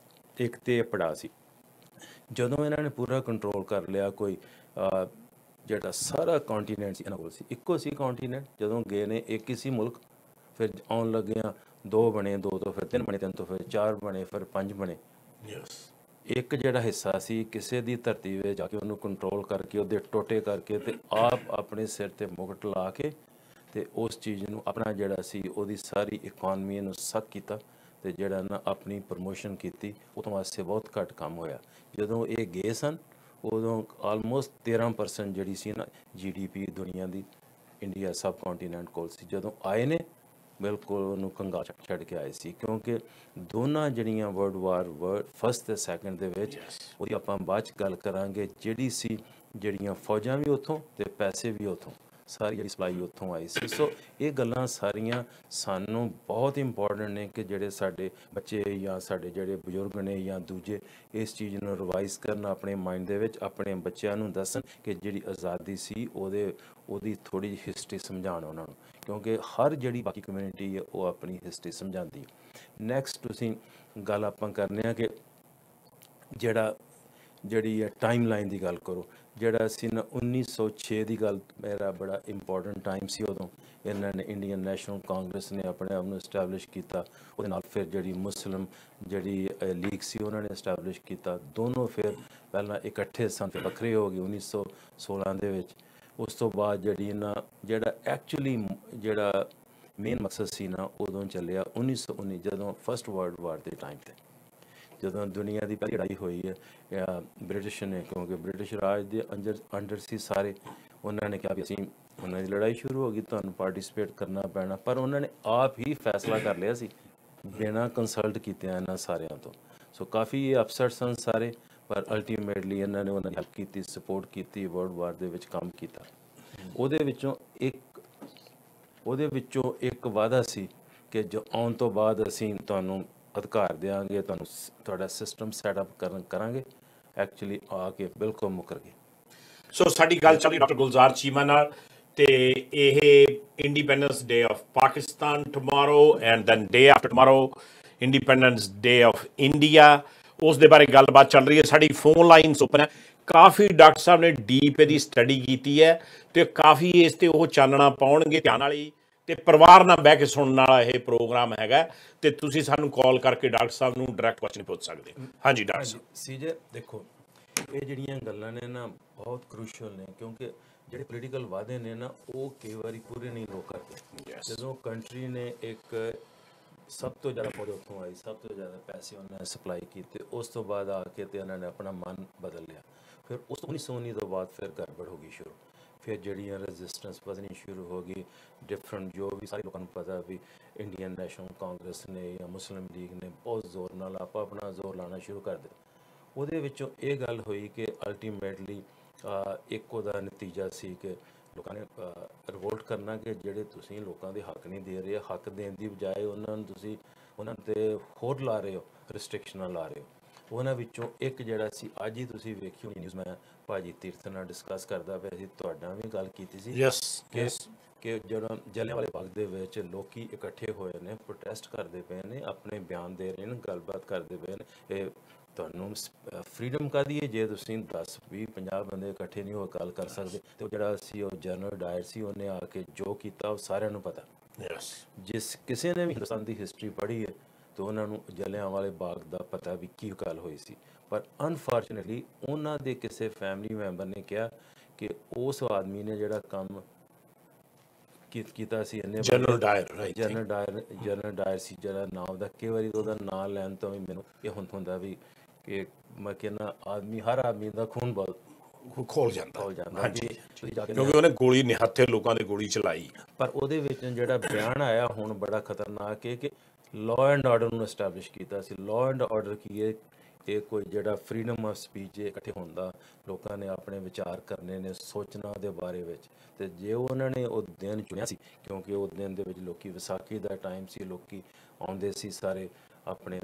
ਇੱਕ ਤੇ ਪੜਾਅ ਸੀ ਜਦੋਂ ਇਹਨਾਂ ਨੇ ਪੂਰਾ ਕੰਟਰੋਲ ਕਰ ਲਿਆ। ਕੋਈ ਜਿਹੜਾ ਸਾਰਾ ਕੰਟੀਨੈਂਟ ਸੀ ਇਹਨਾਂ ਕੋਲ ਸੀ, ਇੱਕੋ ਸੀ ਕੰਟੀਨੈਂਟ। ਜਦੋਂ ਗਏ ਨੇ ਇੱਕ ਹੀ ਸੀ ਮੁਲਕ, ਫਿਰ ਆਉਣ ਲੱਗਿਆਂ 2 ਬਣੇ, 2 ਤੋਂ ਫਿਰ 3 ਬਣੇ, 3 ਤੋਂ ਫਿਰ 4 ਬਣੇ, ਫਿਰ 5 ਬਣੇ। ਇੱਕ ਜਿਹੜਾ ਹਿੱਸਾ ਸੀ ਕਿਸੇ ਦੀ ਧਰਤੀ ਵਿੱਚ ਜਾ ਕੇ ਉਹਨੂੰ ਕੰਟਰੋਲ ਕਰਕੇ, ਉਹਦੇ ਟੋਟੇ ਕਰਕੇ, ਤੇ ਆਪ ਆਪਣੇ ਸਿਰ ਤੇ ਮੁਕਟ ਲਾ ਕੇ ਤੇ ਉਸ ਚੀਜ਼ ਨੂੰ ਆਪਣਾ ਜਿਹੜਾ ਸੀ ਉਹਦੀ ਸਾਰੀ ਇਕੋਨਮੀ ਨੂੰ ਸਕ ਕੀਤਾ ਤੇ ਜਿਹੜਾ ਨਾ ਆਪਣੀ ਪ੍ਰਮੋਸ਼ਨ ਕੀਤੀ। ਉਹ ਤੋਂ ਵਾਸਤੇ ਬਹੁਤ ਘੱਟ ਕੰਮ ਹੋਇਆ। ਜਦੋਂ ਇਹ ਗਏ ਸਨ ਉਦੋਂ ਆਲਮੋਸਟ 13% ਜਿਹੜੀ ਸੀ ਨਾ GDP ਦੁਨੀਆ ਦੀ ਇੰਡੀਆ ਸਬ ਕੰਟੀਨੈਂਟ ਕੋਲ ਸੀ। ਜਦੋਂ ਆਏ ਨੇ ਬਿਲਕੁਲ ਉਹਨੂੰ ਕੰਗਾਲ ਛੱਡ ਕੇ ਆਏ ਸੀ, ਕਿਉਂਕਿ ਦੋਨਾਂ ਜਿਹੜੀਆਂ ਵਰਲਡ ਵਾਰ ਫਸਟ ਤੇ ਸੈਕੰਡ ਦੇ ਵਿੱਚ, ਉਹਦੀ ਆਪਾਂ ਬਾਅਦ 'ਚ ਗੱਲ ਕਰਾਂਗੇ, ਜਿਹੜੀਆਂ ਫੌਜਾਂ ਵੀ ਉੱਥੋਂ ਤੇ ਪੈਸੇ ਵੀ ਉੱਥੋਂ, ਸਾਰੀ ਜਿਹੜੀ ਸਪਲਾਈ ਉੱਥੋਂ ਆਈ ਸੀ। ਸੋ ਇਹ ਗੱਲਾਂ ਸਾਰੀਆਂ ਸਾਨੂੰ ਬਹੁਤ ਇੰਪੋਰਟੈਂਟ ਨੇ ਕਿ ਜਿਹੜੇ ਸਾਡੇ ਬੱਚੇ ਜਾਂ ਸਾਡੇ ਜਿਹੜੇ ਬਜ਼ੁਰਗ ਨੇ ਜਾਂ ਦੂਜੇ ਇਸ ਚੀਜ਼ ਨੂੰ ਰਿਵਾਈਜ਼ ਕਰਨ ਆਪਣੇ ਮਾਈਂਡ ਦੇ ਵਿੱਚ, ਆਪਣੇ ਬੱਚਿਆਂ ਨੂੰ ਦੱਸਣ ਕਿ ਜਿਹੜੀ ਆਜ਼ਾਦੀ ਸੀ ਉਹਦੀ ਥੋੜ੍ਹੀ ਜਿਹੀ ਹਿਸਟਰੀ ਸਮਝਾਉਣ ਉਹਨਾਂ ਨੂੰ, ਕਿਉਂਕਿ ਹਰ ਜਿਹੜੀ ਬਾਕੀ ਕਮਿਊਨਿਟੀ ਹੈ ਉਹ ਆਪਣੀ ਹਿਸਟਰੀ ਸਮਝਾਉਂਦੀ ਹੈ। ਨੈਕਸਟ ਤੁਸੀਂ ਗੱਲ ਆਪਾਂ ਕਰਨੇ ਆ ਕਿ ਜਿਹੜੀ ਟਾਈਮ ਲਾਈਨ ਦੀ ਗੱਲ ਕਰੋ। ਜਿਹੜਾ ਸੀ ਨਾ 1906 ਦੀ ਗੱਲ, ਮੇਰਾ ਬੜਾ ਇੰਪੋਰਟੈਂਟ ਟਾਈਮ ਸੀ। ਉਦੋਂ ਇਹਨਾਂ ਨੇ ਇੰਡੀਅਨ ਨੈਸ਼ਨਲ ਕਾਂਗਰਸ ਨੇ ਆਪਣੇ ਆਪ ਨੂੰ ਇਸਟੈਬਲਿਸ਼ ਕੀਤਾ। ਉਹਦੇ ਨਾਲ ਫਿਰ ਜਿਹੜੀ ਮੁਸਲਿਮ ਜਿਹੜੀ ਲੀਗ ਸੀ ਉਹਨਾਂ ਨੇ ਇਸਟੈਬਲਿਸ਼ ਕੀਤਾ। ਦੋਨੋਂ ਫਿਰ ਪਹਿਲਾਂ ਇਕੱਠੇ ਸਨ, ਫਿਰ ਵੱਖਰੇ ਹੋ ਗਏ 1916 ਦੇ ਵਿੱਚ। ਉਸ ਤੋਂ ਬਾਅਦ ਜਿਹੜਾ ਐਕਚੁਅਲੀ ਜਿਹੜਾ ਮੇਨ ਮਕਸਦ ਸੀ ਨਾ, ਉਦੋਂ ਚੱਲਿਆ 1919 ਜਦੋਂ ਫਸਟ ਵਰਲਡ ਵਾਰ ਦੇ ਟਾਈਮ 'ਤੇ, ਜਦੋਂ ਦੁਨੀਆ ਦੀ ਪਹਿਲੀ ਲੜਾਈ ਹੋਈ ਹੈ ਬ੍ਰਿਟਿਸ਼ ਨੇ, ਕਿਉਂਕਿ ਬ੍ਰਿਟਿਸ਼ ਰਾਜ ਦੇ ਅੰਡਰ ਸੀ ਸਾਰੇ। ਉਹਨਾਂ ਨੇ ਕਿਹਾ ਵੀ ਅਸੀਂ, ਉਹਨਾਂ ਦੀ ਲੜਾਈ ਸ਼ੁਰੂ ਹੋ ਗਈ, ਤੁਹਾਨੂੰ ਪਾਰਟੀਸਪੇਟ ਕਰਨਾ ਪੈਣਾ। ਪਰ ਉਹਨਾਂ ਨੇ ਆਪ ਹੀ ਫੈਸਲਾ ਕਰ ਲਿਆ ਸੀ ਬਿਨਾਂ ਕੰਸਲਟ ਕੀਤਿਆਂ ਇਹਨਾਂ ਸਾਰਿਆਂ ਤੋਂ। ਸੋ ਕਾਫੀ ਅਪਸੈਟ ਸਨ ਸਾਰੇ, ਪਰ ਅਲਟੀਮੇਟਲੀ ਇਹਨਾਂ ਨੇ ਉਹਨਾਂ ਦੀ ਹੈਲਪ ਕੀਤੀ, ਸਪੋਰਟ ਕੀਤੀ, ਵਰਲਡ ਵਾਰ ਦੇ ਵਿੱਚ ਕੰਮ ਕੀਤਾ। ਉਹਦੇ ਵਿੱਚੋਂ ਇੱਕ ਵਾਅਦਾ ਸੀ ਕਿ ਜੋ ਆਉਣ ਤੋਂ ਬਾਅਦ ਅਸੀਂ ਤੁਹਾਨੂੰ ਅਧਿਕਾਰ ਦੇਵਾਂਗੇ, ਤੁਹਾਡਾ ਸਿਸਟਮ ਸੈਟਅਪ ਕਰਾਂਗੇ। ਐਕਚੁਅਲੀ ਆ ਕੇ ਬਿਲਕੁਲ ਮੁੱਕਰ ਗਏ। ਸੋ ਸਾਡੀ ਗੱਲ ਚੱਲੀ ਡਾਕਟਰ ਗੁਲਜ਼ਾਰ ਚੀਮਾ ਨਾਲ, ਤੇ ਇਹ independence day of Pakistan tomorrow and then day after tomorrow independence day of India, ਉਸ ਦੇ ਬਾਰੇ ਗੱਲਬਾਤ ਚੱਲ ਰਹੀ ਹੈ। ਸਾਡੀ ਫੋਨ ਲਾਈਨਸ ਓਪਨ ਹੈ। ਕਾਫੀ ਡਾਕਟਰ ਸਾਹਿਬ ਨੇ ਡੀਪ ਇਹਦੀ ਸਟੱਡੀ ਕੀਤੀ ਹੈ ਤੇ ਕਾਫੀ ਇਸ ਤੇ ਉਹ ਚਾਨਣਾ ਪਾਉਣਗੇ ਧਿਆਨ ਵਾਲੀ, ਤੇ ਪਰਿਵਾਰ ਨਾਲ ਬਹਿ ਕੇ ਸੁਣਨ ਵਾਲਾ ਇਹ ਪ੍ਰੋਗਰਾਮ ਹੈਗਾ। ਤੇ ਤੁਸੀਂ ਸਾਨੂੰ ਕਾਲ ਕਰਕੇ ਡਾਕਟਰ ਸਾਹਿਬ ਨੂੰ ਡਾਇਰੈਕਟ ਕੁਐਸਚਨ ਪੁੱਛ ਸਕਦੇ ਹੋ। ਹਾਂਜੀ ਡਾਕਟਰ ਸਾਹਿਬ। ਸੀਜੇ ਦੇਖੋ, ਇਹ ਜਿਹੜੀਆਂ ਗੱਲਾਂ ਨੇ ਨਾ ਬਹੁਤ ਕ੍ਰੂਸ਼ੀਅਲ ਨੇ, ਕਿਉਂਕਿ ਜਿਹੜੇ ਪੋਲੀਟੀਕਲ ਵਾਅਦੇ ਨੇ ਨਾ ਉਹ ਕਈ ਵਾਰੀ ਪੂਰੇ ਨਹੀਂ ਲੋਕ ਕਰਦੇ। ਜਦੋਂ ਕੰਟਰੀ ਨੇ ਇੱਕ ਸਭ ਤੋਂ ਜ਼ਿਆਦਾ ਪੌਦੇ ਉੱਥੋਂ ਆਈ, ਸਭ ਤੋਂ ਜ਼ਿਆਦਾ ਪੈਸੇ ਉਹਨਾਂ ਨੇ ਸਪਲਾਈ ਕੀਤੇ, ਉਸ ਤੋਂ ਬਾਅਦ ਆ ਕੇ ਤੇ ਉਹਨਾਂ ਨੇ ਆਪਣਾ ਮਨ ਬਦਲ ਲਿਆ। ਫਿਰ ਉਸ 1919 ਤੋਂ ਬਾਅਦ ਫਿਰ ਗੜਬੜ ਹੋ ਗਈ ਸ਼ੁਰੂ, ਫਿਰ ਜਿਹੜੀਆਂ ਰੈਜ਼ਿਸਟੈਂਸ ਵਧਣੀ ਸ਼ੁਰੂ ਹੋ ਗਈ। ਡਿਫਰੈਂਟ ਜੋ ਵੀ ਸਾਰੇ ਲੋਕਾਂ ਨੂੰ ਪਤਾ ਵੀ ਇੰਡੀਅਨ ਨੈਸ਼ਨਲ ਕਾਂਗਰਸ ਨੇ ਜਾਂ ਮੁਸਲਿਮ ਲੀਗ ਨੇ ਬਹੁਤ ਜ਼ੋਰ ਨਾਲ ਆਪਣਾ ਜ਼ੋਰ ਲਾਉਣਾ ਸ਼ੁਰੂ ਕਰ ਦਿੱਤਾ। ਉਹਦੇ ਵਿੱਚੋਂ ਇਹ ਗੱਲ ਹੋਈ ਕਿ ਅਲਟੀਮੇਟਲੀ ਇੱਕ ਉਹਦਾ ਨਤੀਜਾ ਸੀ ਕਿ ਲੋਕਾਂ ਨੇ ਰਿਵੋਲਟ ਕਰਨਾ ਕਿ ਜਿਹੜੇ ਤੁਸੀਂ ਲੋਕਾਂ ਦੇ ਹੱਕ ਨਹੀਂ ਦੇ ਰਹੇ, ਹੱਕ ਦੇਣ ਦੀ ਬਜਾਏ ਉਹਨਾਂ ਨੂੰ ਤੁਸੀਂ ਉਹਨਾਂ 'ਤੇ ਹੋਰ ਲਾ ਰਹੇ ਹੋ, ਰਿਸਟ੍ਰਿਕਸ਼ਨਾਂ ਲਾ ਰਹੇ ਹੋ। ਉਹਨਾਂ ਵਿੱਚੋਂ ਇੱਕ ਜਿਹੜਾ ਸੀ, ਅੱਜ ਹੀ ਤੁਸੀਂ ਵੇਖੀ ਹੋਣੀ ਨਿਊਜ਼, ਮੈਂ ਭਾਜੀ ਤੀਰਥ ਨਾਲ ਡਿਸਕਸ ਕਰਦਾ ਪਿਆ ਸੀ, ਤੁਹਾਡਾ ਵੀ ਗੱਲ ਕੀਤੀ ਸੀ ਕਿ ਜਿਹੜਾ ਜਲਿਆਂਵਾਲੇ ਬਾਗ ਦੇ ਵਿੱਚ ਲੋਕੀ ਇਕੱਠੇ ਹੋਏ ਨੇ, ਪ੍ਰੋਟੈਸਟ ਕਰਦੇ ਪਏ ਨੇ, ਆਪਣੇ ਬਿਆਨ ਦੇ ਰਹੇ ਨੇ, ਗੱਲਬਾਤ ਕਰਦੇ ਪਏ ਨੇ। ਇਹ ਤੁਹਾਨੂੰ ਫਰੀडम ਕਾਹਦੀ ਹੈ ਜੇ ਤੁਸੀਂ 10 20 50 ਬੰਦੇ ਇਕੱਠੇ ਨਹੀਂ ਹੋ ਗੱਲ ਕਰ ਸਕਦੇ। ਤੇ ਜਿਹੜਾ ਸੀ ਉਹ ਜਨਰਲ ਡਾਇਰ ਸੀ, ਉਹਨੇ ਆ ਕੇ ਜੋ ਕੀਤਾ ਉਹ ਸਾਰਿਆਂ ਨੂੰ ਪਤਾ। ਜਿਸ ਕਿਸੇ ਨੇ ਵੀ ਹਿੰਦੁਸਤਾਨ ਦੀ ਹਿਸਟਰੀ ਪੜ੍ਹੀ ਹੈ ਤਾਂ ਉਹਨਾਂ ਨੂੰ ਜਲਿਆਂਵਾਲੇ ਬਾਗ ਦਾ ਪਤਾ ਵੀ ਕੀ ਗੱਲ ਹੋਈ ਸੀ। ਪਰ ਅਨਫੋਰਚੂਨੇਟਲੀ ਉਹਨਾਂ ਦੇ ਕਿਸੇ ਫੈਮਿਲੀ ਮੈਂਬਰ ਨੇ ਕਿਹਾ ਕਿ ਉਸ ਆਦਮੀ ਨੇ ਜਿਹੜਾ ਕੰਮ ਕੀਤਾ ਸੀ, ਇਹਨੇ ਜਨਰਲ ਡਾਇਰ ਸੀ ਜਿਹੜਾ ਨਾਮ ਦਾ, ਕਈ ਵਾਰੀ ਉਹਦਾ ਨਾਂ ਲੈਣ ਤੋਂ ਵੀ ਮੈਨੂੰ ਇਹ ਹੁੰਦਾ ਵੀ ਕਿ ਮੈਂ ਕਹਿੰਦਾ ਆਦਮੀ, ਹਰ ਆਦਮੀ ਦਾ ਖੂਨ ਬਹੁਤ ਖੋਲ ਜਾਂਦਾ ਕਿਉਂਕਿ ਉਹਨੇ ਗੋਲੀ ਨਿਹੱਥੇ ਲੋਕਾਂ ਦੇ ਗੋਲੀ ਚਲਾਈ। ਪਰ ਉਹਦੇ ਵਿੱਚ ਜਿਹੜਾ ਬਿਆਨ ਆਇਆ ਹੁਣ ਬੜਾ ਖਤਰਨਾਕ ਹੈ ਕਿ ਲਾਅ ਐਂਡ ਆਰਡਰ ਨੂੰ ਐਸਟੈਬਲਿਸ਼ ਕੀਤਾ ਸੀ। ਲਾਅ ਐਂਡ ਆਰਡਰ ਕੀ ਹੈ? ਇਹ ਕੋਈ ਜਿਹੜਾ ਫਰੀडम ਆਫ ਸਪੀਚ ਇਕੱਠੇ ਹੁੰਦਾ, ਲੋਕਾਂ ਨੇ ਆਪਣੇ ਵਿਚਾਰ ਕਰਨੇ ਨੇ, ਸੋਚਣਾ ਦੇ ਬਾਰੇ ਵਿੱਚ। ਤੇ ਜੇ ਉਹਨਾਂ ਨੇ ਉਹ ਦਿਨ ਚੁਣਿਆ ਸੀ, ਕਿਉਂਕਿ ਉਹ ਦਿਨ ਦੇ ਵਿੱਚ ਲੋਕੀ ਵਿਸਾਖੀ ਦਾ ਟਾਈਮ ਸੀ, ਲੋਕੀ ਆਉਂਦੇ ਸੀ ਸਾਰੇ ਆਪਣੇ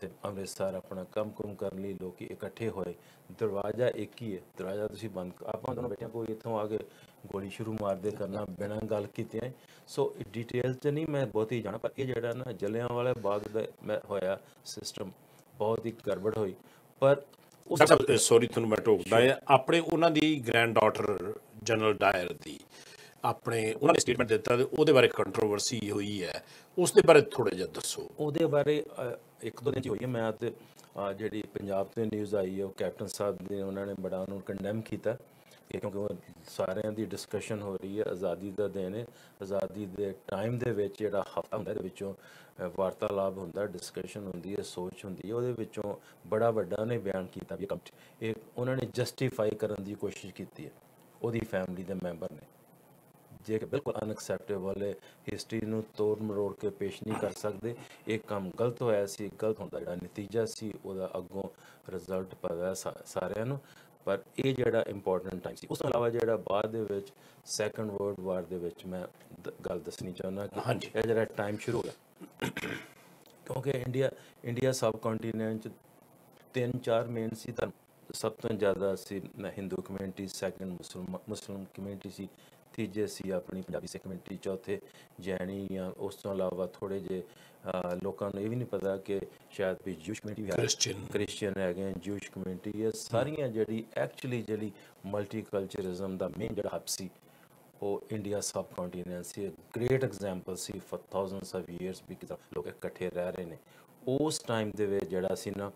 ਤੇ ਅੰਮ੍ਰਿਤਸਰ ਆਪਣਾ ਕੰਮ ਕਰਨ ਲਈ ਲੋਕੀ ਇਕੱਠੇ ਹੋਏ। ਦਰਵਾਜ਼ਾ ਇੱਕ ਹੀ ਹੈ, ਦਰਵਾਜ਼ਾ ਤੁਸੀਂ ਬੰਦ, ਆਪਾਂ ਦੋਨੋਂ ਬੈਠੇ ਕੋਈ ਇੱਥੋਂ ਆ ਕੇ ਗੋਲੀ ਸ਼ੁਰੂ ਮਾਰਦੇ ਕਰਨਾ ਬਿਨਾਂ ਗੱਲ ਕੀਤਿਆਂ। ਸੋ ਡਿਟੇਲ 'ਚ ਨਹੀਂ ਮੈਂ ਬਹੁਤੀ ਜਾਣਾ, ਪਰ ਇਹ ਜਿਹੜਾ ਨਾ ਜਲਿਆਂਵਾਲੇ ਬਾਗ ਦਾ ਹੋਇਆ ਸਿਸਟਮ ਬਹੁਤ ਹੀ ਗੜਬੜ ਹੋਈ। ਪਰ ਸੌਰੀ ਤੁਹਾਨੂੰ ਮੈਂ ਟੋਕਦਾ ਹਾਂ, ਆਪਣੇ ਉਹਨਾਂ ਦੀ ਗ੍ਰੈਂਡ ਡਾਟਰ ਜਨਰਲ ਡਾਇਰ ਦੀ ਆਪਣੇ ਉਹਨਾਂ ਨੇ ਸਟੇਟਮੈਂਟ ਦਿੱਤਾ ਤੇ ਉਹਦੇ ਬਾਰੇ ਕੰਟਰੋਵਰਸੀ ਹੋਈ ਹੈ, ਉਸ ਦੇ ਬਾਰੇ ਥੋੜ੍ਹਾ ਜਿਹਾ ਦੱਸੋ। ਉਹਦੇ ਬਾਰੇ ਇੱਕ ਦੋ ਦਿਨ 'ਚ ਹੋਈ ਹੈ। ਮੈਂ ਤੇ ਜਿਹੜੀ ਪੰਜਾਬ 'ਤੇ ਨਿਊਜ਼ ਆਈ ਹੈ ਉਹ ਕੈਪਟਨ ਸਾਹਿਬ ਨੇ ਉਹਨਾਂ ਨੇ ਬੜਾ ਉਹਨੂੰ ਕੰਡੈਮ ਕੀਤਾ, ਕਿਉਂਕਿ ਉਹ ਸਾਰਿਆਂ ਦੀ ਡਿਸਕਸ਼ਨ ਹੋ ਰਹੀ ਹੈ। ਆਜ਼ਾਦੀ ਦਾ ਦਿਨ ਹੈ, ਆਜ਼ਾਦੀ ਦੇ ਟਾਈਮ ਦੇ ਵਿੱਚ ਜਿਹੜਾ ਹਫ਼ਤਾ ਹੁੰਦਾ ਇਹਦੇ ਵਿੱਚੋਂ ਵਾਰਤਾਲਾਪ ਹੁੰਦਾ, ਡਿਸਕਸ਼ਨ ਹੁੰਦੀ ਹੈ, ਸੋਚ ਹੁੰਦੀ ਹੈ। ਉਹਦੇ ਵਿੱਚੋਂ ਬੜਾ ਵੱਡਾ ਨੇ ਬਿਆਨ ਕੀਤਾ ਵੀ ਇਹ ਉਹਨਾਂ ਨੇ ਜਸਟੀਫਾਈ ਕਰਨ ਦੀ ਕੋਸ਼ਿਸ਼ ਕੀਤੀ ਹੈ ਉਹਦੀ ਫੈਮਿਲੀ ਦੇ ਮੈਂਬਰ ਨੇ, ਜੇ ਕਿ ਬਿਲਕੁਲ ਅਨਐਕਸੈਪਟੇਬਲ ਹੈ। ਹਿਸਟਰੀ ਨੂੰ ਤੋੜ ਮਰੋੜ ਕੇ ਪੇਸ਼ ਨਹੀਂ ਕਰ ਸਕਦੇ। ਇਹ ਕੰਮ ਗਲਤ ਹੋਇਆ ਸੀ, ਗਲਤ ਹੁੰਦਾ ਜਿਹੜਾ ਨਤੀਜਾ ਸੀ ਉਹਦਾ ਅੱਗੋਂ ਰਿਜ਼ਲਟ ਪਤਾ ਸਾਰਿਆਂ ਨੂੰ। ਪਰ ਇਹ ਜਿਹੜਾ ਇੰਪੋਰਟੈਂਟ ਟਾਈਮ ਸੀ। ਉਸ ਤੋਂ ਇਲਾਵਾ ਜਿਹੜਾ ਬਾਅਦ ਦੇ ਵਿੱਚ ਸੈਕੰਡ ਵਰਲਡ ਵਾਰ ਦੇ ਵਿੱਚ ਮੈਂ ਗੱਲ ਦੱਸਣੀ ਚਾਹੁੰਦਾ ਕਿ ਇਹ ਜਿਹੜਾ ਟਾਈਮ ਸ਼ੁਰੂ ਹੋ ਗਿਆ, ਕਿਉਂਕਿ ਇੰਡੀਆ ਸਬ ਕੰਟੀਨੈਂਟ 'ਚ 3-4 ਮੇਨ ਸੀ ਧਰਮ। ਸਭ ਤੋਂ ਜ਼ਿਆਦਾ ਸੀ ਹਿੰਦੂ ਕਮਿਊਨਿਟੀ, ਸੈਕਿੰਡ ਮੁਸਲਿਮ ਕਮਿਊਨਿਟੀ ਸੀ, ਤੀਜੇ ਸੀ ਆਪਣੀ ਪੰਜਾਬੀ ਸਿੱਖ ਕਮਿਊਨਿਟੀ, ਚੌਥੇ ਜੈਨੀ। ਜਾਂ ਉਸ ਤੋਂ ਇਲਾਵਾ ਥੋੜ੍ਹੇ ਜਿਹੇ ਲੋਕਾਂ ਨੂੰ ਇਹ ਵੀ ਨਹੀਂ ਪਤਾ ਕਿ ਸ਼ਾਇਦ ਵੀ ਜੂਸ਼ ਕਮਿਊਨਿਟੀ ਵੀ ਹੈ, ਕ੍ਰਿਸਚੀਅਨ ਹੈਗੇ, ਜੂਸ਼ ਕਮਿਊਨਿਟੀ ਹੈ। ਸਾਰੀਆਂ ਜਿਹੜੀ ਐਕਚੁਅਲੀ ਜਿਹੜੀ ਮਲਟੀਕਲਚਰਿਜ਼ਮ ਦਾ ਮੇਨ ਜਿਹੜਾ ਹੱਬ ਸੀ ਉਹ ਇੰਡੀਆ ਸਬ ਕੰਟੀਨੈਂਟ ਸੀ। ਗ੍ਰੇਟ ਐਗਜ਼ਾਮਪਲ ਸੀ ਫॉर ਥਾਊਜ਼ੈਂਡਸ ਆਫ ਈਅਰਸ ਵੀ ਕਿੱਦਾਂ ਲੋਕ ਇਕੱਠੇ ਰਹਿ ਰਹੇ ਨੇ। ਉਸ ਟਾਈਮ ਦੇ ਵਿੱਚ ਜਿਹੜਾ ਸੀ ਨਾ,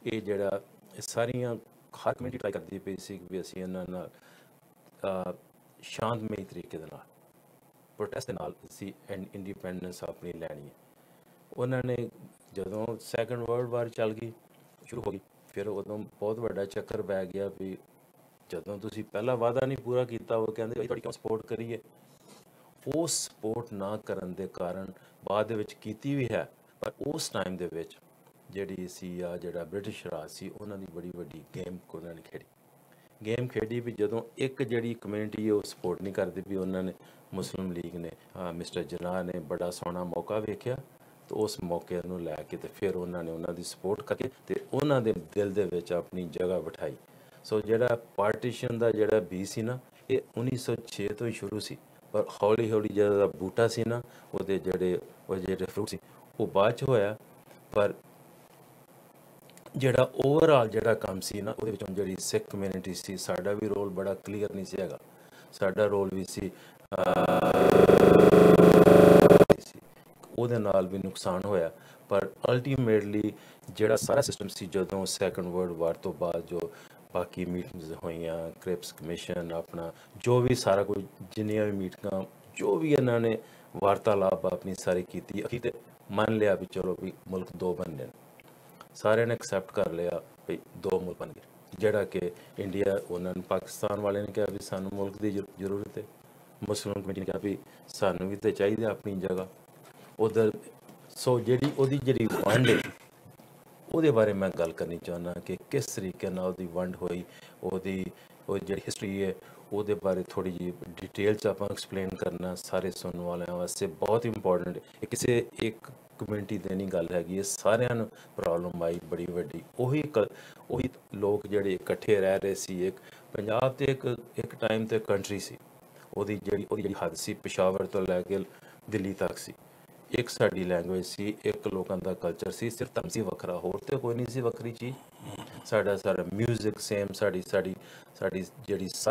ਇਹ ਜਿਹੜਾ ਸਾਰੀਆਂ ਹਰ ਕਮਿਊਨਿਟੀ ਟਰਾਈ ਕਰਦੀ ਪਈ ਸੀ ਵੀ ਅਸੀਂ ਇਹਨਾਂ ਨਾਲ ਸ਼ਾਂਤਮਈ ਤਰੀਕੇ ਦੇ ਨਾਲ ਪ੍ਰੋਟੈਸਟ ਦੇ ਨਾਲ ਅਸੀਂ ਇੰਡੀਪੈਂਡੈਂਸ ਆਪਣੀ ਲੈਣੀ ਹੈ। ਉਹਨਾਂ ਨੇ ਜਦੋਂ ਸੈਕੰਡ ਵਰਲਡ ਵਾਰ ਚੱਲ ਗਈ, ਸ਼ੁਰੂ ਹੋ ਗਈ, ਫਿਰ ਉਦੋਂ ਬਹੁਤ ਵੱਡਾ ਚੱਕਰ ਪੈ ਗਿਆ ਵੀ ਜਦੋਂ ਤੁਸੀਂ ਪਹਿਲਾ ਵਾਅਦਾ ਨਹੀਂ ਪੂਰਾ ਕੀਤਾ, ਉਹ ਕਹਿੰਦੇ ਤੁਹਾਡੀ ਕਿਉਂ ਸਪੋਰਟ ਕਰੀਏ। ਉਹ ਸਪੋਰਟ ਨਾ ਕਰਨ ਦੇ ਕਾਰਨ ਬਾਅਦ ਦੇ ਵਿੱਚ ਕੀਤੀ ਵੀ ਹੈ, ਪਰ ਉਸ ਟਾਈਮ ਦੇ ਵਿੱਚ ਜਿਹੜੀ ਸੀ ਆ ਜਿਹੜਾ ਬ੍ਰਿਟਿਸ਼ ਰਾਜ ਸੀ ਉਹਨਾਂ ਦੀ ਬੜੀ ਵੱਡੀ ਗੇਮ ਉਹਨਾਂ ਨੇ ਖੇਡੀ ਵੀ ਜਦੋਂ ਇੱਕ ਜਿਹੜੀ ਕਮਿਊਨਿਟੀ ਉਹ ਸਪੋਰਟ ਨਹੀਂ ਕਰਦੀ ਵੀ, ਉਹਨਾਂ ਨੇ ਮੁਸਲਿਮ ਲੀਗ ਨੇ ਮਿਸਟਰ ਜਿਨਾਹ ਨੇ ਬੜਾ ਸੋਹਣਾ ਮੌਕਾ ਵੇਖਿਆ ਤੇ ਉਸ ਮੌਕੇ ਨੂੰ ਲੈ ਕੇ ਤੇ ਫਿਰ ਉਹਨਾਂ ਨੇ ਉਹਨਾਂ ਦੀ ਸਪੋਰਟ ਕਰਕੇ ਤੇ ਉਹਨਾਂ ਦੇ ਦਿਲ ਦੇ ਵਿੱਚ ਆਪਣੀ ਜਗ੍ਹਾ ਬਿਠਾਈ। ਸੋ ਜਿਹੜਾ ਪਾਰਟੀਸ਼ਨ ਦਾ ਜਿਹੜਾ ਬੀ ਸੀ ਨਾ, ਇਹ 1906 ਤੋਂ ਹੀ ਸ਼ੁਰੂ ਸੀ, ਪਰ ਹੌਲੀ ਹੌਲੀ ਜਿਹੜਾ ਬੂਟਾ ਸੀ ਨਾ, ਉਹਦੇ ਜਿਹੜੇ ਫਰੂਟ ਸੀ ਉਹ ਬਾਅਦ 'ਚ ਹੋਇਆ। ਪਰ ਜਿਹੜਾ ਓਵਰਆਲ ਜਿਹੜਾ ਕੰਮ ਸੀ ਨਾ, ਉਹਦੇ ਵਿੱਚੋਂ ਜਿਹੜੀ ਸਿੱਖ ਕਮਿਊਨਿਟੀ ਸੀ, ਸਾਡਾ ਵੀ ਰੋਲ ਬੜਾ ਕਲੀਅਰ ਨਹੀਂ ਸੀ ਹੈਗਾ। ਸਾਡਾ ਰੋਲ ਵੀ ਸੀ, ਉਹਦੇ ਨਾਲ ਵੀ ਨੁਕਸਾਨ ਹੋਇਆ। ਪਰ ਅਲਟੀਮੇਟਲੀ ਜਿਹੜਾ ਸਾਰਾ ਸਿਸਟਮ ਸੀ, ਜਦੋਂ ਸੈਕੰਡ ਵਰਲਡ ਵਾਰ ਤੋਂ ਬਾਅਦ ਜੋ ਬਾਕੀ ਮੀਟਿੰਗਸ ਹੋਈਆਂ, ਕ੍ਰਿਪਸ ਕਮਿਸ਼ਨ, ਆਪਣਾ ਜੋ ਵੀ ਸਾਰਾ ਕੁਝ, ਜਿੰਨੀਆਂ ਵੀ ਮੀਟਿੰਗਾਂ, ਜੋ ਵੀ ਇਹਨਾਂ ਨੇ ਵਾਰਤਾਲਾਪ ਆਪਣੀ ਸਾਰੀ ਕੀਤੀ, ਅਖੀਰ ਤੇ ਮੰਨ ਲਿਆ ਵੀ ਚਲੋ ਵੀ ਮੁਲਕ ਦੋ ਬਣਨੇ ਨੇ। ਸਾਰਿਆਂ ਨੇ ਐਕਸੈਪਟ ਕਰ ਲਿਆ ਵੀ ਦੋ ਮੁਲਕ ਬਣ ਗਏ, ਜਿਹੜਾ ਕਿ ਇੰਡੀਆ, ਉਹਨਾਂ ਨੂੰ ਪਾਕਿਸਤਾਨ ਵਾਲਿਆਂ ਨੇ ਕਿਹਾ ਵੀ ਸਾਨੂੰ ਮੁਲਕ ਦੀ ਜ਼ਰੂਰਤ ਹੈ, ਮੁਸਲਿਮ ਕਮੇਟੀ ਨੇ ਕਿਹਾ ਵੀ ਸਾਨੂੰ ਵੀ ਤਾਂ ਚਾਹੀਦੀ ਆਪਣੀ ਜਗ੍ਹਾ ਉਧਰ। ਸੋ ਜਿਹੜੀ ਵੰਡ ਹੈ, ਉਹਦੇ ਬਾਰੇ ਮੈਂ ਗੱਲ ਕਰਨੀ ਚਾਹੁੰਦਾ ਕਿ ਕਿਸ ਤਰੀਕੇ ਨਾਲ ਉਹਦੀ ਵੰਡ ਹੋਈ, ਉਹ ਜਿਹੜੀ ਹਿਸਟਰੀ ਹੈ ਉਹਦੇ ਬਾਰੇ ਥੋੜ੍ਹੀ ਜਿਹੀ ਡਿਟੇਲ 'ਚ ਆਪਾਂ ਐਕਸਪਲੇਨ ਕਰਨਾ ਸਾਰੇ ਸੁਣਨ ਵਾਲਿਆਂ ਵਾਸਤੇ ਬਹੁਤ ਇੰਪੋਰਟੈਂਟ ਹੈ। ਇਹ ਕਿਸੇ ਇੱਕ ਕਮਿਊਨਿਟੀ ਦੀ ਨਹੀਂ ਗੱਲ ਹੈਗੀ, ਇਹ ਸਾਰਿਆਂ ਨੂੰ ਪ੍ਰੋਬਲਮ ਆਈ ਬੜੀ ਵੱਡੀ। ਉਹੀ ਲੋਕ ਜਿਹੜੇ ਇਕੱਠੇ ਰਹਿ ਰਹੇ ਸੀ। ਇੱਕ ਪੰਜਾਬ ਤੇ ਇੱਕ ਟਾਈਮ ਤੇ ਕੰਟਰੀ ਸੀ, ਉਹਦੀ ਜਿਹੜੀ ਹੱਦ ਸੀ ਪਿਸ਼ਾਵਰ ਤੋਂ ਲੈ ਕੇ ਦਿੱਲੀ ਤੱਕ ਸੀ। ਇੱਕ ਸਾਡੀ ਲੈਂਗੁਏਜ ਸੀ, ਇੱਕ ਲੋਕਾਂ ਦਾ ਕਲਚਰ ਸੀ, ਸਿਰਫ ਧਰਮ ਸੀ ਵੱਖਰਾ, ਹੋਰ ਤੇ ਕੋਈ ਨਹੀਂ ਸੀ ਵੱਖਰੀ ਚੀਜ਼। ਸਾਡਾ ਮਿਊਜ਼ਿਕ ਸੇਮ, ਸਾਡੀ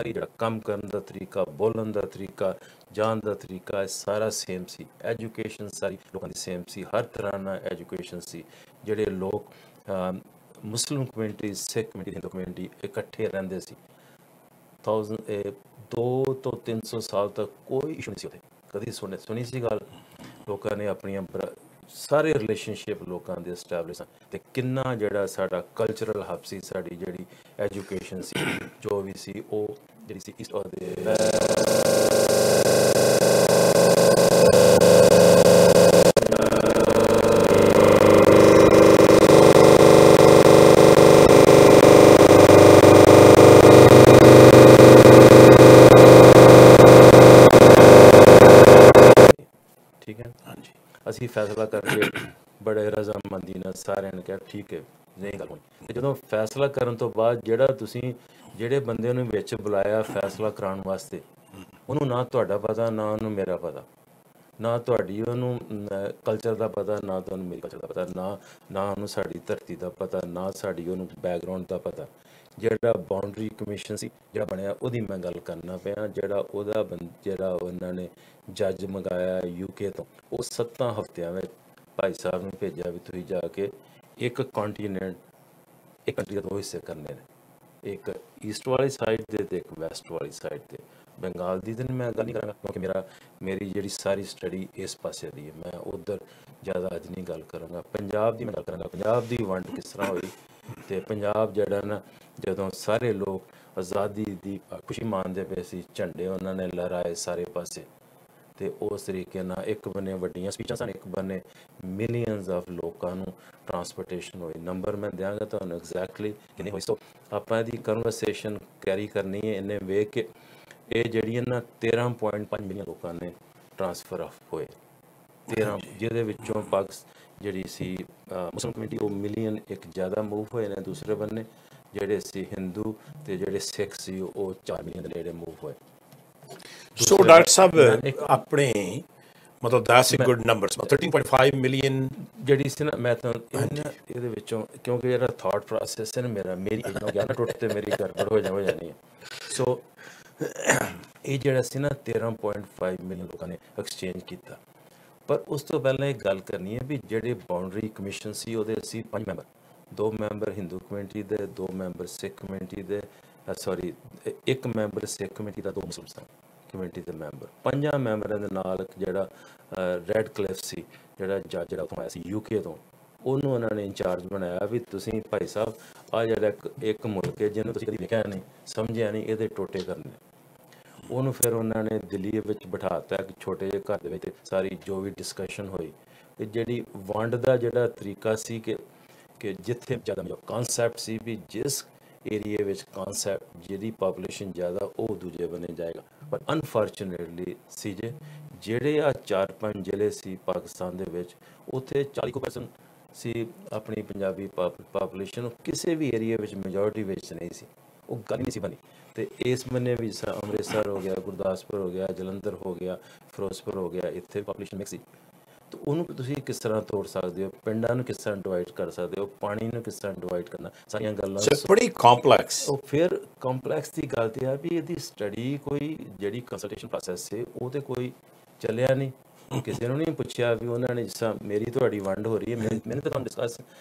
ਜਿਹੜਾ ਕੰਮ ਕਰਨ ਦਾ ਤਰੀਕਾ, ਬੋਲਣ ਦਾ ਤਰੀਕਾ, ਜਾਣ ਦਾ ਤਰੀਕਾ, ਸਾਰਾ ਸੇਮ ਸੀ। ਐਜੂਕੇਸ਼ਨ ਸਾਰੀ ਲੋਕਾਂ ਦੀ ਸੇਮ ਸੀ, ਹਰ ਤਰ੍ਹਾਂ ਨਾਲ ਐਜੂਕੇਸ਼ਨ ਸੀ। ਜਿਹੜੇ ਲੋਕ ਮੁਸਲਿਮ ਕਮਿਊਨਿਟੀ, ਸਿੱਖ ਕਮਿਊਨਿਟੀ, ਹਿੰਦੂ ਕਮਿਊਨਿਟੀ ਇਕੱਠੇ ਰਹਿੰਦੇ ਸੀ। 200 ਤੋਂ 300 ਸਾਲ ਤੱਕ ਕੋਈ ਇਸ਼ੂ ਨਹੀਂ ਸੀ ਉੱਥੇ, ਕਦੀ ਸੁਣੀ ਸੀ ਗੱਲ। ਲੋਕਾਂ ਨੇ ਆਪਣੀਆਂ ਸਾਰੇ ਰਿਲੇਸ਼ਨਸ਼ਿਪ ਲੋਕਾਂ ਦੇ ਐਸਟੈਬਲਿਸ਼, ਅਤੇ ਕਿੰਨਾ ਜਿਹੜਾ ਸਾਡਾ ਕਲਚਰਲ ਹੱਬ ਸੀ, ਸਾਡੀ ਜਿਹੜੀ ਐਜੂਕੇਸ਼ਨ ਸੀ, ਜੋ ਵੀ ਸੀ, ਉਹ ਜਿਹੜੀ ਸੀ ਈਸਟ ਔਰ ਦੇ ਠੀਕ ਹੈ। ਹਾਂਜੀ, ਅਸੀਂ ਫੈਸਲਾ ਕਰਕੇ ਬੜੇ ਰਜ਼ਾਮੰਦੀ ਨਾਲ ਸਾਰਿਆਂ ਨੇ ਕਿਹਾ ਠੀਕ ਹੈ, ਨਹੀਂ ਗੱਲ ਹੋਣੀ। ਅਤੇ ਜਦੋਂ ਫੈਸਲਾ ਕਰਨ ਤੋਂ ਬਾਅਦ ਜਿਹੜੇ ਬੰਦੇ ਨੂੰ ਵਿੱਚ ਬੁਲਾਇਆ ਫੈਸਲਾ ਕਰਾਉਣ ਵਾਸਤੇ, ਉਹਨੂੰ ਨਾ ਤੁਹਾਡਾ ਪਤਾ, ਨਾ ਉਹਨੂੰ ਮੇਰਾ ਪਤਾ, ਨਾ ਤੁਹਾਡੀ ਉਹਨੂੰ ਕਲਚਰ ਦਾ ਪਤਾ, ਨਾ ਤੁਹਾਨੂੰ ਮੇਰੇ ਕਲਚਰ ਦਾ ਪਤਾ, ਨਾ ਉਹਨੂੰ ਸਾਡੀ ਧਰਤੀ ਦਾ ਪਤਾ, ਨਾ ਸਾਡੀ ਉਹਨੂੰ ਬੈਕਗਰਾਊਂਡ ਦਾ ਪਤਾ। ਜਿਹੜਾ ਬਾਉਂਡਰੀ ਕਮਿਸ਼ਨ ਸੀ ਜਿਹੜਾ ਬਣਿਆ, ਉਹਦੀ ਮੈਂ ਗੱਲ ਕਰਨਾ ਪਿਆ। ਜਿਹੜਾ ਉਹਨਾਂ ਨੇ ਜੱਜ ਮੰਗਾਇਆ UK ਤੋਂ, ਉਹ 7 ਹਫ਼ਤਿਆਂ ਵਿੱਚ ਭਾਈ ਸਾਹਿਬ ਨੂੰ ਭੇਜਿਆ ਵੀ ਤੁਸੀਂ ਜਾ ਕੇ ਇੱਕ ਕੰਟੀਨੈਂਟ, ਇੱਕ ਕੰਟਰੀ ਦੇ 2 ਹਿੱਸੇ ਕਰਨੇ ਨੇ, ਇੱਕ ਈਸਟ ਵਾਲੀ ਸਾਈਡ ਦੇ ਅਤੇ ਇੱਕ ਵੈਸਟ ਵਾਲੀ ਸਾਈਡ 'ਤੇ। ਬੰਗਾਲ ਦੀ ਤਾਂ ਮੈਂ ਗੱਲ ਨਹੀਂ ਕਰਾਂਗਾ, ਕਿਉਂਕਿ ਮੇਰੀ ਜਿਹੜੀ ਸਾਰੀ ਸਟੱਡੀ ਇਸ ਪਾਸੇ ਦੀ ਹੈ, ਮੈਂ ਉੱਧਰ ਜ਼ਿਆਦਾ ਅੱਜ ਨਹੀਂ ਗੱਲ ਕਰਾਂਗਾ। ਪੰਜਾਬ ਦੀ ਮੈਂ ਗੱਲ ਕਰਾਂਗਾ, ਪੰਜਾਬ ਦੀ ਵੰਡ ਕਿਸ ਤਰ੍ਹਾਂ ਹੋਈ। ਅਤੇ ਪੰਜਾਬ ਜਿਹੜਾ ਨਾ, ਜਦੋਂ ਸਾਰੇ ਲੋਕ ਆਜ਼ਾਦੀ ਦੀ ਖੁਸ਼ੀ ਮਾਣਦੇ ਪਏ ਸੀ, ਝੰਡੇ ਉਹਨਾਂ ਨੇ ਲਹਿਰਾਏ ਸਾਰੇ ਪਾਸੇ, ਅਤੇ ਉਸ ਤਰੀਕੇ ਨਾਲ ਇੱਕ ਬੰਨੇ ਵੱਡੀਆਂ ਸਪੀਚਾਂ ਸਨ, ਇੱਕ ਬੰਨੇ ਮਿਲੀਅਨਸ ਆਫ ਲੋਕਾਂ ਨੂੰ ਟਰਾਂਸਪੋਰਟੇਸ਼ਨ ਹੋਈ। ਨੰਬਰ ਮੈਂ ਦਿਆਂਗਾ ਤੁਹਾਨੂੰ ਐਗਜ਼ੈਕਟਲੀ ਕਿੰਨੀ ਹੋਈ। ਸੋ ਆਪਾਂ ਇਹਦੀ ਕਨਵਰਸੇਸ਼ਨ ਕੈਰੀ ਕਰਨੀ ਹੈ। ਇਹਨੇ ਵੇਖ ਕੇ ਇਹ ਜਿਹੜੀਆਂ ਨਾ 13.5 ਮਿਲੀਅਨ ਲੋਕਾਂ ਨੇ ਟਰਾਂਸਫਰ ਹੋਏ, 13, ਜਿਹਦੇ ਵਿੱਚੋਂ ਜਿਹੜੀ ਸੀ ਮੁਸਲਿਮ ਕਮਿਊਨਿਟੀ, ਉਹ ਮਿਲੀਅਨ ਇੱਕ ਜ਼ਿਆਦਾ ਮੂਵ ਹੋਏ ਨੇ। ਦੂਸਰੇ ਬੰਨੇ ਜਿਹੜੇ ਸੀ ਹਿੰਦੂ ਅਤੇ ਜਿਹੜੇ ਸਿੱਖ ਸੀ, ਉਹ 4 ਮਿਲੀਅਨ ਦੇ ਨੇੜੇ ਮੂਵ ਹੋਏ। ਸੋ ਡਾਕਟਰ ਸਾਹਿਬ, ਆਪਣੇ ਮਤਲਬ that's a good number, 13.5 million ਜਿਹੜੀ ਸੀ ਨਾ, ਮੈਂ ਤਾਂ ਇਹਦੇ ਵਿੱਚੋਂ, ਕਿਉਂਕਿ ਜਿਹੜਾ ਥਾਟ ਪ੍ਰੋਸੈਸ ਹੈ ਨਾ ਮੇਰੀ ਗਿਆਨ ਟੁੱਟ ਤੇ ਮੇਰੀ ਗੜਬੜ ਹੋ ਜਾਣੀ ਹੈ। ਸੋ ਇਹ ਜਿਹੜਾ ਸੀ ਨਾ 13.5 ਮਿਲੀਅਨ ਲੋਕਾਂ ਨੇ ਐਕਸਚੇਂਜ ਕੀਤਾ। ਪਰ ਉਸ ਤੋਂ ਪਹਿਲਾਂ ਇੱਕ ਗੱਲ ਕਰਨੀ ਹੈ ਵੀ ਜਿਹੜੇ ਬਾਉਂਡਰੀ ਕਮਿਸ਼ਨ ਸੀ, ਉਹਦੇ ਅਸੀਂ 5 ਮੈਂਬਰ, 2 ਮੈਂਬਰ ਹਿੰਦੂ ਕਮਿਊਨਿਟੀ ਦੇ, 2 ਮੈਂਬਰ ਸਿੱਖ ਕਮਿਊਨਿਟੀ ਦੇ, 1 ਮੈਂਬਰ ਸਿੱਖ ਕਮਿਊਨਿਟੀ ਦਾ, 2 ਮੁਸਲਿਮ ਕਮਿਊਨਿਟੀ ਦੇ ਮੈਂਬਰ। 5 ਮੈਂਬਰਾਂ ਦੇ ਨਾਲ ਜਿਹੜਾ ਰੈਡ ਕਲਿਫ ਸੀ, ਜਿਹੜਾ ਜੱਜ ਜਿਹੜਾ ਉੱਥੋਂ ਆਇਆ ਸੀ UK ਤੋਂ, ਉਹਨੂੰ ਉਹਨਾਂ ਨੇ ਇੰਚਾਰਜ ਬਣਾਇਆ ਵੀ ਤੁਸੀਂ ਭਾਈ ਸਾਹਿਬ ਆਹ ਜਿਹੜਾ ਇੱਕ ਮੁਲਕ ਹੈ ਜਿਹਨੂੰ ਤੁਸੀਂ ਕਦੀ ਵੇਖਿਆ ਨਹੀਂ, ਸਮਝਿਆ ਨਹੀਂ, ਇਹਦੇ ਟੋਟੇ ਕਰਨੇ। ਉਹਨੂੰ ਫਿਰ ਉਹਨਾਂ ਨੇ ਦਿੱਲੀ ਵਿੱਚ ਬਿਠਾ ਦਿੱਤਾ ਇੱਕ ਛੋਟੇ ਜਿਹੇ ਘਰ ਦੇ ਵਿੱਚ। ਸਾਰੀ ਜੋ ਵੀ ਡਿਸਕਸ਼ਨ ਹੋਈ, ਅਤੇ ਜਿਹੜੀ ਵੰਡ ਦਾ ਜਿਹੜਾ ਤਰੀਕਾ ਸੀ ਕਿ ਜਿੱਥੇ ਜ਼ਿਆਦਾ ਕਨਸੈਪਟ ਸੀ ਵੀ ਜਿਸ ਏਰੀਏ ਵਿੱਚ ਕਨਸੈਪਟ ਜਿਹਦੀ ਪਾਪੂਲੇਸ਼ਨ ਜ਼ਿਆਦਾ, ਉਹ ਦੂਜੇ ਬੰਨੇ ਜਾਏਗਾ। ਪਰ ਅਨਫੋਰਚੂਨੇਟਲੀ ਸੀ ਜਿਹੜੇ ਆ 4-5 ਜ਼ਿਲ੍ਹੇ ਸੀ ਪਾਕਿਸਤਾਨ ਦੇ ਵਿੱਚ, ਉੱਥੇ 40% ਸੀ ਆਪਣੀ ਪੰਜਾਬੀ ਪਾਪੂਲੇਸ਼ਨ, ਕਿਸੇ ਵੀ ਏਰੀਏ ਵਿੱਚ ਮੈਜੋਰਿਟੀ ਵਿੱਚ ਨਹੀਂ ਸੀ। ਉਹ ਗੱਲ ਨਹੀਂ ਸੀ ਬਣੀ। ਤੇ ਇਸ ਬੰਨੇ ਵੀ ਅੰਮ੍ਰਿਤਸਰ ਹੋ ਗਿਆ, ਗੁਰਦਾਸਪੁਰ ਹੋ ਗਿਆ, ਜਲੰਧਰ ਹੋ ਗਿਆ, ਫਿਰੋਜ਼ਪੁਰ ਹੋ ਗਿਆ, ਇੱਥੇ ਪਾਪੂਲੇਸ਼ਨ ਮਿਕਸ ਸੀ। ਤਾਂ ਉਹਨੂੰ ਤੁਸੀਂ ਕਿਸ ਤਰ੍ਹਾਂ ਤੋੜ ਸਕਦੇ ਹੋ, ਪਿੰਡਾਂ ਨੂੰ ਕਿਸ ਤਰ੍ਹਾਂ ਡਿਵਾਈਡ ਕਰ ਸਕਦੇ ਹੋ, ਪਾਣੀ ਨੂੰ ਕਿਸ ਤਰ੍ਹਾਂ ਡਿਵਾਈਡ ਕਰਨਾ, ਸਾਰੀਆਂ ਗੱਲਾਂ ਬੜੀ ਕੰਪਲੈਕਸ। ਉਹ ਫਿਰ ਕੰਪਲੈਕਸ ਦੀ ਗੱਲ ਤੇ ਆ ਵੀ ਇਹਦੀ ਸਟੱਡੀ ਕੋਈ ਜਿਹੜੀ ਕੰਸਲਟੇਸ਼ਨ ਪ੍ਰੋਸੈਸ ਸੀ ਉਹ ਤੇ ਕੋਈ ਚੱਲਿਆ ਨਹੀਂ। ਕਿਸੇ ਨੂੰ ਨਹੀਂ ਪੁੱਛਿਆ ਵੀ ਉਹਨਾਂ ਨੇ, ਜਿਸ ਤਰ੍ਹਾਂ ਮੇਰੀ ਤੁਹਾਡੀ ਵੰਡ ਹੋ ਰਹੀ ਹੈ, ਮੈंने ਤਾਂ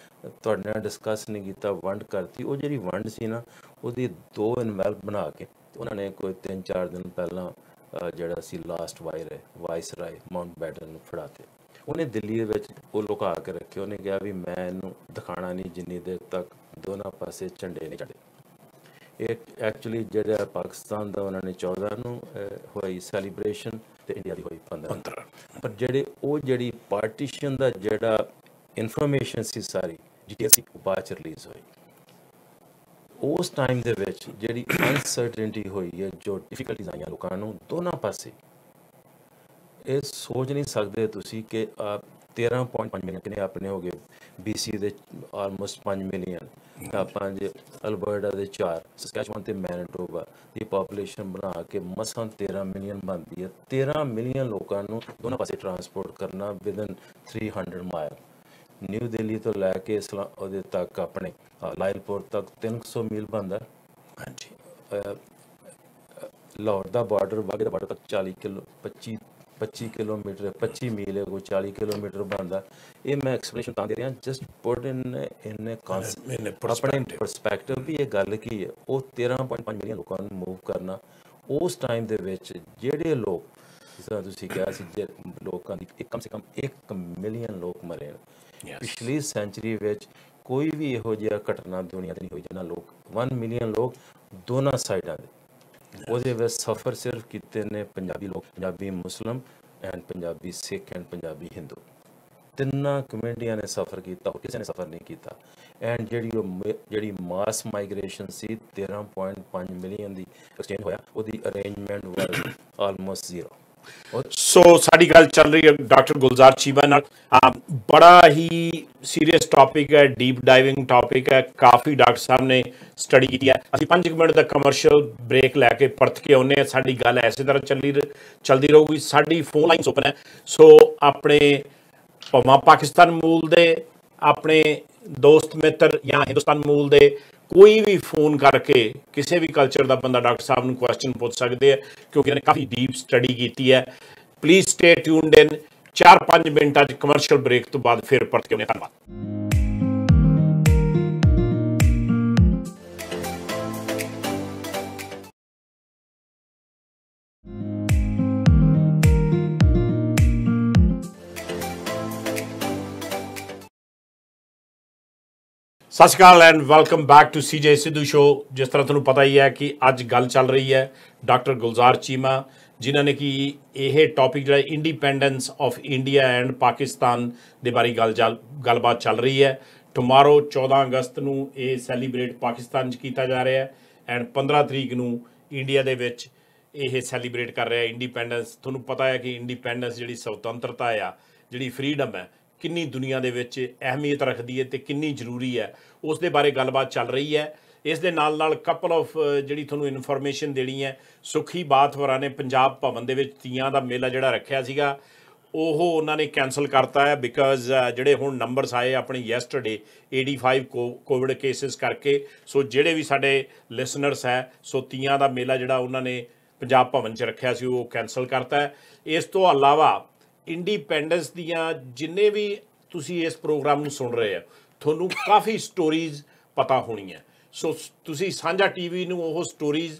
ਤੁਹਾਡੇ ਨਾਲ ਡਿਸਕਸ ਨਹੀਂ ਕੀਤਾ, ਵੰਡ ਕਰਤੀ। ਉਹ ਜਿਹੜੀ ਵੰਡ ਸੀ ਨਾ, ਉਹਦੀ 2 ਇਨਵੈਲਪ ਬਣਾ ਕੇ ਉਹਨਾਂ ਨੇ ਕੋਈ 3-4 ਦਿਨ ਪਹਿਲਾਂ ਜਿਹੜਾ ਸੀ ਲਾਸਟ ਵਾਇਸਰਾਏ ਮਾਊਂਟ ਬੈਟਨ ਨੂੰ ਫੜਾਤੇ। ਉਹਨੇ ਦਿੱਲੀ ਦੇ ਵਿੱਚ ਉਹ ਲੁਕਾ ਕੇ ਰੱਖੇ। ਉਹਨੇ ਕਿਹਾ ਵੀ ਮੈਂ ਇਹਨੂੰ ਦਿਖਾਣਾ ਨਹੀਂ ਜਿੰਨੀ ਦੇਰ ਤੱਕ ਦੋਨਾਂ ਪਾਸੇ ਝੰਡੇ ਨਹੀਂ ਚੜ੍ਹੇ। ਇਹ ਐਕਚੁਅਲੀ ਜਿਹੜਾ ਪਾਕਿਸਤਾਨ ਦਾ ਉਹਨਾਂ ਨੇ 14 ਨੂੰ ਹੋਈ ਸੈਲੀਬ੍ਰੇਸ਼ਨ ਤੇ ਇੰਡੀਆ ਦੀ ਹੋਈ 15। ਪਰ ਜਿਹੜੀ ਪਾਰਟੀਸ਼ਨ ਦਾ ਜਿਹੜਾ ਇਨਫੋਰਮੇਸ਼ਨ ਸੀ ਸਾਰੀ GTS ਬਾਅਦ 'ਚ ਰਿਲੀਜ਼ ਹੋਈ। ਉਸ ਟਾਈਮ ਦੇ ਵਿੱਚ ਜਿਹੜੀ ਅਨਸਰਟਨਟੀ ਹੋਈ ਹੈ, ਜੋ ਡਿਫਿਕਲਟੀਜ਼ ਆਈਆਂ ਲੋਕਾਂ ਨੂੰ ਦੋਨਾਂ ਪਾਸੇ, ਇਹ ਸੋਚ ਨਹੀਂ ਸਕਦੇ ਤੁਸੀਂ ਕਿ 13.5 ਮਿਲੀਅਨ ਕਿੰਨੇ ਆਪਣੇ ਹੋ ਗਏ, BC ਦੇ ਆਲਮੋਸਟ 5 ਮਿਲੀਅਨ, ਆਪਾਂ ਜੇ ਅਲਬਰਟਾ ਦੇ 4, ਸਸਕੈਚੁਅਨ ਤੇ ਮੈਨੀਟੋਬਾ ਦੀ ਪਾਪੂਲੇਸ਼ਨ ਬਣਾ ਕੇ ਮਸਾਂ 13 ਮਿਲੀਅਨ ਬਣਦੀ ਹੈ। 13 ਮਿਲੀਅਨ ਲੋਕਾਂ ਨੂੰ ਦੋਨਾਂ ਪਾਸੇ ਟਰਾਂਸਪੋਰਟ ਕਰਨਾ ਵਿਦਨ 300 ਮਾਈਲ, ਨਿਊ ਦਿੱਲੀ ਤੋਂ ਲੈ ਕੇ ਉਹਦੇ ਤੱਕ ਆਪਣੇ ਲਾਇਲਪੁਰ ਤੱਕ 300 ਮੀਲ ਬਣਦਾ। ਹਾਂਜੀ, ਲਾਹੌਰ ਦਾ ਬਾਰਡਰ, ਵਾਘੇ ਦਾ ਬਾਰਡਰ ਤੱਕ 25 ਕਿਲੋਮੀਟਰ 25 ਮੀਲ ਹੈ, ਕੋਈ 40 ਕਿਲੋਮੀਟਰ ਬਣਦਾ। ਇਹ ਮੈਂ ਐਕਸਪਲੇਨੇਸ਼ਨ ਤਾਂ ਦੇ ਰਿਹਾ, ਜਸਟ ਪੁੱਟ ਇਨ ਆਪਣੇ ਪਰਸਪੈਕਟਿਵ ਵੀ ਇਹ ਗੱਲ ਕੀ ਹੈ। ਉਹ 13.5 ਮਿਲੀਅਨ ਲੋਕਾਂ ਨੂੰ ਮੂਵ ਕਰਨਾ ਉਸ ਟਾਈਮ ਦੇ ਵਿੱਚ, ਜਿਹੜੇ ਲੋਕ ਜਿਸ ਤਰ੍ਹਾਂ ਤੁਸੀਂ ਕਿਹਾ ਸੀ, ਜੇ ਲੋਕਾਂ ਦੀ ਕਮ ਸੇ ਕਮ 1 ਮਿਲੀਅਨ ਲੋਕ ਮਰੇ ਪਿਛਲੀ ਸੈਂਚੁਰੀ ਵਿੱਚ, ਕੋਈ ਵੀ ਇਹੋ ਜਿਹਾ ਘਟਨਾ ਦੁਨੀਆ 'ਤੇ ਨਹੀਂ ਹੋਈ ਜਿਹਨਾਂ ਲੋਕ 1 ਮਿਲੀਅਨ ਲੋਕ ਦੋਨਾਂ ਸਾਈਡਾਂ ਦੇ ਉਹਦੇ ਵਿੱਚ ਸਫ਼ਰ ਸਿਰਫ ਕੀਤੇ ਨੇ ਪੰਜਾਬੀ ਲੋਕ, Punjabi Muslim and Punjabi Sikh and Punjabi Hindu, ਤਿੰਨਾਂ ਕਮਿਊਨਿਟੀਆਂ ਨੇ ਸਫ਼ਰ ਕੀਤਾ, ਹੋਰ ਕਿਸੇ ਨੇ ਸਫ਼ਰ ਨਹੀਂ ਕੀਤਾ। ਐਂਡ ਜਿਹੜੀ ਮਾਸ ਮਾਈਗ੍ਰੇਸ਼ਨ ਸੀ 13.5 ਮਿਲੀਅਨ ਦੀ ਐਕਸਚੇਂਜ ਹੋਇਆ, ਉਹਦੀ ਅਰੇਂਜਮੈਂਟ ਵਾਜ਼ ਆਲਮੋਸਟ 0। ਸੋ ਸਾਡੀ ਗੱਲ ਚੱਲ ਰਹੀ ਹੈ ਡਾਕਟਰ ਗੁਲਜ਼ਾਰ ਚੀਮਾ ਨਾਲ। ਬੜਾ ਹੀ ਸੀਰੀਅਸ ਟੌਪਿਕ ਹੈ, ਡੀਪ ਡਾਈਵਿੰਗ ਟੌਪਿਕ ਹੈ, ਕਾਫੀ ਡਾਕਟਰ ਸਾਹਿਬ ਨੇ ਸਟੱਡੀ ਕੀਤੀ ਹੈ। ਅਸੀਂ 5 ਮਿੰਟ ਦਾ ਕਮਰਸ਼ੀਅਲ ਬ੍ਰੇਕ ਲੈ ਕੇ ਪਰਤ ਕੇ ਆਉਂਦੇ ਹਾਂ। ਸਾਡੀ ਗੱਲ ਐਸੇ ਤਰ੍ਹਾਂ ਚੱਲਦੀ ਰਹੂਗੀ। ਸਾਡੀ ਫੋਨ ਲਾਈਨਸ ਓਪਨ ਹੈ, ਸੋ ਆਪਣੇ ਭਾਵੇਂ ਪਾਕਿਸਤਾਨ ਮੂਲ ਦੇ ਆਪਣੇ ਦੋਸਤ ਮਿੱਤਰ ਜਾਂ ਹਿੰਦੁਸਤਾਨ ਮੂਲ ਦੇ ਕੋਈ ਵੀ ਫੋਨ ਕਰਕੇ ਕਿਸੇ ਵੀ ਕਲਚਰ ਦਾ ਬੰਦਾ ਡਾਕਟਰ ਸਾਹਿਬ ਨੂੰ ਕੁਐਸਚਨ ਪੁੱਛ ਸਕਦੇ ਆ, ਕਿਉਂਕਿ ਇਹਨੇ ਕਾਫੀ ਡੀਪ ਸਟੱਡੀ ਕੀਤੀ ਹੈ। ਪਲੀਜ਼ ਸਟੇ ਟਿਊਨਡ ਇਨ। 4-5 ਮਿੰਟਾਂ 'ਚ ਕਮਰਸ਼ੀਅਲ ਬ੍ਰੇਕ ਤੋਂ ਬਾਅਦ ਫਿਰ ਪਰਤ ਕੇ ਆਉਂਦੇ। ਧੰਨਵਾਦ। Sat Shri Akal and welcome back to CJ Sidhu show. ਜਿਸ ਤਰ੍ਹਾਂ ਤੁਹਾਨੂੰ ਪਤਾ ਹੀ ਹੈ ਕਿ ਅੱਜ ਗੱਲ ਚੱਲ ਰਹੀ ਹੈ ਡਾਕਟਰ ਗੁਲਜ਼ਾਰ ਚੀਮਾ, ਜਿਨ੍ਹਾਂ ਨੇ ਕਿ ਇਹ ਟੌਪਿਕ ਜਿਹੜਾ independence of India and Pakistan ਦੇ ਬਾਰੇ ਗੱਲਬਾਤ ਚੱਲ ਰਹੀ ਹੈ। ਟੁਮਾਰੋ 14 ਅਗਸਤ ਨੂੰ ਇਹ ਸੈਲੀਬ੍ਰੇਟ ਪਾਕਿਸਤਾਨ 'ਚ ਕੀਤਾ ਜਾ ਰਿਹਾ ਹੈ ਐਂਡ 15 ਤਰੀਕ ਨੂੰ ਇੰਡੀਆ ਦੇ ਵਿੱਚ ਇਹ ਸੈਲੀਬ੍ਰੇਟ ਕਰ ਰਿਹਾ ਇੰਡੀਪੈਂਡੈਂਸ। ਤੁਹਾਨੂੰ ਪਤਾ ਹੈ ਕਿ ਇੰਡੀਪੈਂਡੈਂਸ ਜਿਹੜੀ ਸੁਤੰਤਰਤਾ ਆ, ਜਿਹੜੀ ਫਰੀडम ਹੈ, ਕਿੰਨੀ ਦੁਨੀਆ ਦੇ ਵਿੱਚ ਅਹਿਮੀਅਤ ਰੱਖਦੀ ਹੈ ਅਤੇ ਕਿੰਨੀ ਜ਼ਰੂਰੀ ਹੈ, ਉਸ ਦੇ ਬਾਰੇ ਗੱਲਬਾਤ ਚੱਲ ਰਹੀ ਹੈ। ਇਸ ਦੇ ਨਾਲ ਕਪਲ ਆਫ ਜਿਹੜੀ ਤੁਹਾਨੂੰ ਇਨਫੋਰਮੇਸ਼ਨ ਦੇਣੀ ਹੈ, ਸੁਖੀ ਬਾਥਵਰਾ ਨੇ ਪੰਜਾਬ ਭਵਨ ਦੇ ਵਿੱਚ ਤੀਆਂ ਦਾ ਮੇਲਾ ਜਿਹੜਾ ਰੱਖਿਆ ਸੀਗਾ, ਉਹ ਉਹਨਾਂ ਨੇ ਕੈਂਸਲ ਕਰਤਾ ਹੈ ਬਿਕਾਜ਼ ਜਿਹੜੇ ਹੁਣ ਨੰਬਰਸ ਆਏ ਆਪਣੇ ਯੈਸਟਰਡੇ 85 ਕੋਵਿਡ ਕੇਸਿਸ ਕਰਕੇ। ਸੋ ਜਿਹੜੇ ਵੀ ਸਾਡੇ ਲਿਸਨਰਸ ਹੈ, ਸੋ ਤੀਆਂ ਦਾ ਮੇਲਾ ਜਿਹੜਾ ਉਹਨਾਂ ਨੇ ਪੰਜਾਬ ਭਵਨ 'ਚ ਰੱਖਿਆ ਸੀ ਉਹ ਕੈਂਸਲ ਕਰਤਾ ਹੈ। ਇਸ ਤੋਂ ਇਲਾਵਾ ਇੰਡੀਪੈਂਡੈਂਸ ਦੀਆਂ ਜਿੰਨੇ ਵੀ ਤੁਸੀਂ ਇਸ ਪ੍ਰੋਗਰਾਮ ਨੂੰ ਸੁਣ ਰਹੇ ਹੋ, ਤੁਹਾਨੂੰ ਕਾਫੀ ਸਟੋਰੀਜ਼ ਪਤਾ ਹੋਣੀਆਂ। ਸੋ ਤੁਸੀਂ ਸਾਂਝਾ TV ਨੂੰ ਉਹ ਸਟੋਰੀਜ਼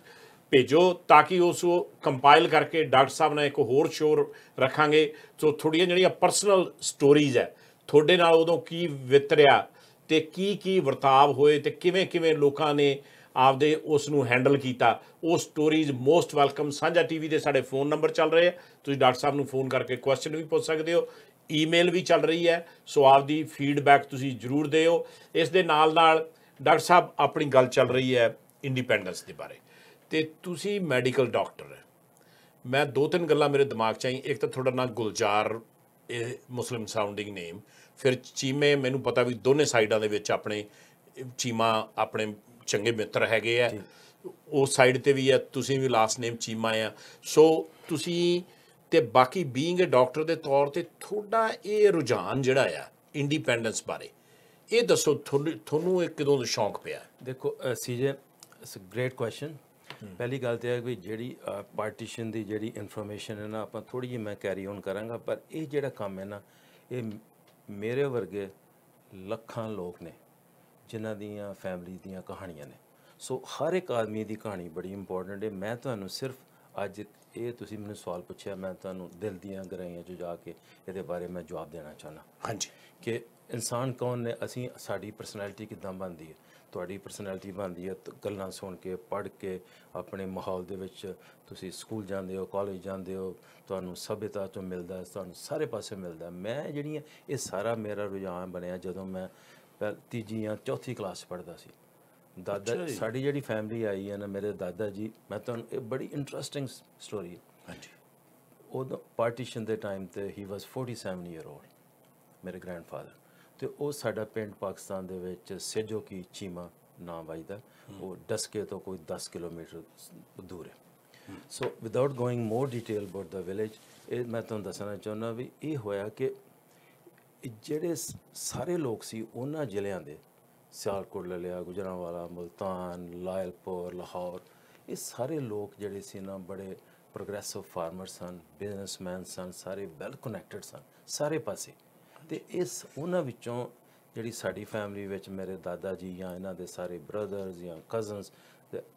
ਭੇਜੋ ਤਾਂ ਕਿ ਉਸ ਨੂੰ ਕੰਪਾਈਲ ਕਰਕੇ ਡਾਕਟਰ ਸਾਹਿਬ ਨਾਲ ਇੱਕ ਹੋਰ ਸ਼ੋਅ ਰੱਖਾਂਗੇ। ਸੋ ਥੋੜ੍ਹੀਆਂ ਜਿਹੜੀਆਂ ਪਰਸਨਲ ਸਟੋਰੀਜ਼ ਹੈ, ਤੁਹਾਡੇ ਨਾਲ ਉਦੋਂ ਕੀ ਵਿਤਰਿਆ ਅਤੇ ਕੀ ਵਰਤਾਵ ਹੋਏ ਅਤੇ ਕਿਵੇਂ ਲੋਕਾਂ ਨੇ ਆਪਦੇ ਉਸ ਨੂੰ ਹੈਂਡਲ ਕੀਤਾ, ਉਹ ਸਟੋਰੀਜ਼ ਮੋਸਟ ਵੈਲਕਮ। ਸਾਂਝਾ TV ਦੇ ਸਾਡੇ ਫ਼ੋਨ ਨੰਬਰ ਚੱਲ ਰਹੇ ਆ, ਤੁਸੀਂ ਡਾਕਟਰ ਸਾਹਿਬ ਨੂੰ ਫ਼ੋਨ ਕਰਕੇ ਕੁਐਸਚਨ ਵੀ ਪੁੱਛ ਸਕਦੇ ਹੋ। ਈਮੇਲ ਵੀ ਚੱਲ ਰਹੀ ਹੈ, ਸੋ ਆਪਦੀ ਫੀਡਬੈਕ ਤੁਸੀਂ ਜ਼ਰੂਰ ਦਿਓ। ਇਸ ਦੇ ਨਾਲ ਡਾਕਟਰ ਸਾਹਿਬ ਆਪਣੀ ਗੱਲ ਚੱਲ ਰਹੀ ਹੈ ਇੰਡੀਪੈਂਡੈਂਸ ਦੇ ਬਾਰੇ, ਅਤੇ ਤੁਸੀਂ ਮੈਡੀਕਲ ਡਾਕਟਰ ਹੈ। ਮੈਂ 2-3 ਗੱਲਾਂ ਮੇਰੇ ਦਿਮਾਗ 'ਚ ਆਈ। ਇੱਕ ਤਾਂ ਤੁਹਾਡਾ ਨਾਂ ਗੁਲਜ਼ਾਰ, ਇਹ ਮੁਸਲਿਮ ਸਾਊਂਡਿੰਗ ਨੇਮ। ਫਿਰ ਚੀਮੇ, ਮੈਨੂੰ ਪਤਾ ਵੀ ਦੋਨੇ ਸਾਈਡਾਂ ਦੇ ਵਿੱਚ ਆਪਣੇ ਚੀਮਾ ਆਪਣੇ ਚੰਗੇ ਮਿੱਤਰ ਹੈਗੇ ਆ, ਉਸ ਸਾਈਡ ਤੇ ਵੀ ਆ, ਤੁਸੀਂ ਵੀ ਲਾਸਟ ਨੇਮ ਚੀਮਾ ਆ, ਸੋ ਤੁਸੀਂ ਤੇ ਬਾਕੀ ਬੀਇੰਗ ਅ ਡਾਕਟਰ ਦੇ ਤੌਰ ਤੇ ਤੁਹਾਡਾ ਇਹ ਰੁਝਾਨ ਜਿਹੜਾ ਆ ਇੰਡੀਪੈਂਡੈਂਸ ਬਾਰੇ, ਇਹ ਦੱਸੋ ਤੁਹਾਨੂੰ ਇਹ ਕਦੋਂ ਦਾ ਸ਼ੌਂਕ ਪਿਆ? ਦੇਖੋ CJ, it's a great question. ਪਹਿਲੀ ਗੱਲ ਤਾਂ ਹੈ ਵੀ ਜਿਹੜੀ ਪਾਰਟੀਸ਼ਨ ਦੀ ਜਿਹੜੀ ਇਨਫੋਰਮੇਸ਼ਨ ਹੈ ਨਾ, ਆਪਾਂ ਥੋੜ੍ਹੀ ਜਿਹੀ ਮੈਂ ਕੈਰੀ ਔਨ ਕਰਾਂਗਾ, ਪਰ ਇਹ ਜਿਹੜਾ ਕੰਮ ਹੈ ਨਾ, ਇਹ ਮੇਰੇ ਵਰਗੇ ਲੱਖਾਂ ਲੋਕ ਨੇ ਜਿਨ੍ਹਾਂ ਦੀਆਂ ਫੈਮਿਲੀ ਦੀਆਂ ਕਹਾਣੀਆਂ ਨੇ। ਸੋ ਹਰ ਇੱਕ ਆਦਮੀ ਦੀ ਕਹਾਣੀ ਬੜੀ ਇੰਪੋਰਟੈਂਟ ਹੈ। ਮੈਂ ਤੁਹਾਨੂੰ ਸਿਰਫ ਅੱਜ ਇਹ ਤੁਸੀਂ ਮੈਨੂੰ ਸਵਾਲ ਪੁੱਛਿਆ, ਮੈਂ ਤੁਹਾਨੂੰ ਦਿਲ ਦੀਆਂ ਗਹਿਰਾਈਆਂ 'ਚ ਜਾ ਕੇ ਇਹਦੇ ਬਾਰੇ ਮੈਂ ਜਵਾਬ ਦੇਣਾ ਚਾਹੁੰਦਾ। ਹਾਂਜੀ, ਕਿ ਇਨਸਾਨ ਕੌਣ ਨੇ, ਅਸੀਂ, ਸਾਡੀ ਪਰਸਨੈਲਿਟੀ ਕਿੱਦਾਂ ਬਣਦੀ ਹੈ। ਤੁਹਾਡੀ ਪਰਸਨੈਲਿਟੀ ਬਣਦੀ ਹੈ ਗੱਲਾਂ ਸੁਣ ਕੇ, ਪੜ੍ਹ ਕੇ, ਆਪਣੇ ਮਾਹੌਲ ਦੇ ਵਿੱਚ ਤੁਸੀਂ ਸਕੂਲ ਜਾਂਦੇ ਹੋ, ਕਾਲਜ ਜਾਂਦੇ ਹੋ, ਤੁਹਾਨੂੰ ਸਭਿਅਤਾ ਤੋਂ ਮਿਲਦਾ, ਤੁਹਾਨੂੰ ਸਾਰੇ ਪਾਸੇ ਮਿਲਦਾ। ਮੈਂ ਜਿਹੜੀਆਂ ਇਹ ਸਾਰਾ ਮੇਰਾ ਰੁਝਾਨ ਬਣਿਆ ਜਦੋਂ ਮੈਂ ਤੀਜੀ ਜਾਂ ਚੌਥੀ ਕਲਾਸ ਪੜ੍ਹਦਾ ਸੀ। ਦਾਦਾ, ਸਾਡੀ ਜਿਹੜੀ ਫੈਮਿਲੀ ਆਈ ਹੈ ਨਾ, ਮੇਰੇ ਦਾਦਾ ਜੀ, ਮੈਂ ਤੁਹਾਨੂੰ ਇਹ ਬੜੀ ਇੰਟਰਸਟਿੰਗ ਸਟੋਰੀ ਹੈ। ਹਾਂਜੀ, ਉਦੋਂ ਪਾਰਟੀਸ਼ਨ ਦੇ ਟਾਈਮ ਤੇ ਹੀ ਵਾਸ 47 ਈਅਰ ਓਲਡ, ਮੇਰੇ ਗ੍ਰੈਂਡਫਾਦਰ। ਤੇ ਉਹ ਸਾਡਾ ਪਿੰਡ ਪਾਕਿਸਤਾਨ ਦੇ ਵਿੱਚ ਸੇਜੋ ਕੀ ਚੀਮਾ ਨਾਮ ਵੱਜਦਾ, ਉਹ ਡਸਕੇ ਤੋਂ ਕੋਈ 10 ਕਿਲੋਮੀਟਰ ਦੂਰ ਹੈ। So without going more detail about the village, ਇਹ ਮੈਂ ਤੁਹਾਨੂੰ ਦੱਸਣਾ ਚਾਹੁੰਦਾ ਵੀ ਇਹ ਹੋਇਆ ਕਿ ਜਿਹੜੇ ਸਾਰੇ ਲੋਕ ਸੀ ਉਹਨਾਂ ਜ਼ਿਲ੍ਹਿਆਂ ਦੇ, ਸਿਆਲਕੋਟ ਲੈ ਲਿਆ, ਗੁਜਰਾਂਵਾਲਾ, ਮੁਲਤਾਨ, ਲਾਇਲਪੁਰ, ਲਾਹੌਰ, ਇਹ ਸਾਰੇ ਲੋਕ ਜਿਹੜੇ ਸੀ ਨਾ ਬੜੇ ਪ੍ਰੋਗਰੈਸਿਵ ਫਾਰਮਰ ਸਨ, ਬਿਜ਼ਨਸਮੈਨ ਸਨ, ਸਾਰੇ ਵੈਲ ਕਨੈਕਟਡ ਸਨ ਸਾਰੇ ਪਾਸੇ। ਅਤੇ ਉਹਨਾਂ ਵਿੱਚੋਂ ਜਿਹੜੀ ਸਾਡੀ ਫੈਮਿਲੀ ਵਿੱਚ ਮੇਰੇ ਦਾਦਾ ਜੀ ਜਾਂ ਇਹਨਾਂ ਦੇ ਸਾਰੇ ਬ੍ਰਦਰਸ ਜਾਂ ਕਜ਼ਨਸ,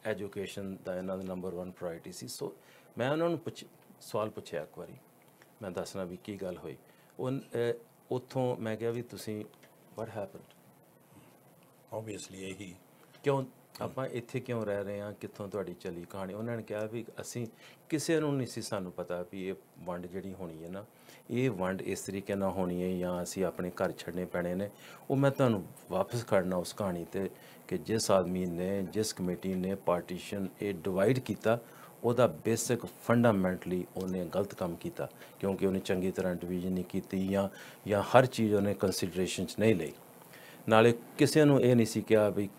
ਐਜੂਕੇਸ਼ਨ ਦਾ ਇਹਨਾਂ ਦਾ ਨੰਬਰ 1 ਪ੍ਰਾਇਰਟੀ ਸੀ। ਸੋ ਮੈਂ ਉਹਨਾਂ ਨੂੰ ਸਵਾਲ ਪੁੱਛਿਆ ਇੱਕ ਵਾਰੀ, ਮੈਂ ਦੱਸਣਾ ਵੀ ਕੀ ਗੱਲ ਹੋਈ। ਉੱਥੋਂ ਮੈਂ ਕਿਹਾ ਵੀ ਤੁਸੀਂ ਵਾਟ ਹੈਪਨਡ, ਓਬਵੀਅਸਲੀ ਇਹੀ ਕਿਉਂ ਆਪਾਂ ਇੱਥੇ ਕਿਉਂ ਰਹਿ ਰਹੇ ਹਾਂ, ਕਿੱਥੋਂ ਤੁਹਾਡੀ ਚੱਲੀ ਕਹਾਣੀ। ਉਹਨਾਂ ਨੇ ਕਿਹਾ ਵੀ ਅਸੀਂ ਕਿਸੇ ਨੂੰ ਨਹੀਂ ਸੀ ਸਾਨੂੰ ਪਤਾ ਵੀ ਇਹ ਵੰਡ ਜਿਹੜੀ ਹੋਣੀ ਹੈ ਨਾ, ਇਹ ਵੰਡ ਇਸ ਤਰੀਕੇ ਨਾਲ ਹੋਣੀ ਹੈ ਜਾਂ ਅਸੀਂ ਆਪਣੇ ਘਰ ਛੱਡਣੇ ਪੈਣੇ ਨੇ। ਉਹ ਮੈਂ ਤੁਹਾਨੂੰ ਵਾਪਸ ਖੜਨਾ ਉਸ ਕਹਾਣੀ 'ਤੇ ਕਿ ਜਿਸ ਆਦਮੀ ਨੇ, ਜਿਸ ਕਮੇਟੀ ਨੇ ਪਾਰਟੀਸ਼ਨ ਇਹ ਡਿਵਾਈਡ ਕੀਤਾ, ਉਹਦਾ ਬੇਸਿਕ ਫੰਡਾਮੈਂਟਲੀ ਉਹਨੇ ਗਲਤ ਕੰਮ ਕੀਤਾ, ਕਿਉਂਕਿ ਉਹਨੇ ਚੰਗੀ ਤਰ੍ਹਾਂ ਡਿਵੀਜ਼ਨ ਨਹੀਂ ਕੀਤੀ ਜਾਂ ਹਰ ਚੀਜ਼ ਉਹਨੇ ਕੰਸੀਡਰੇਸ਼ਨ 'ਚ ਨਹੀਂ ਲਈ। ਨਾਲੇ ਕਿਸੇ ਨੂੰ ਇਹ ਨਹੀਂ ਸੀ ਕਿਹਾ ਵੀ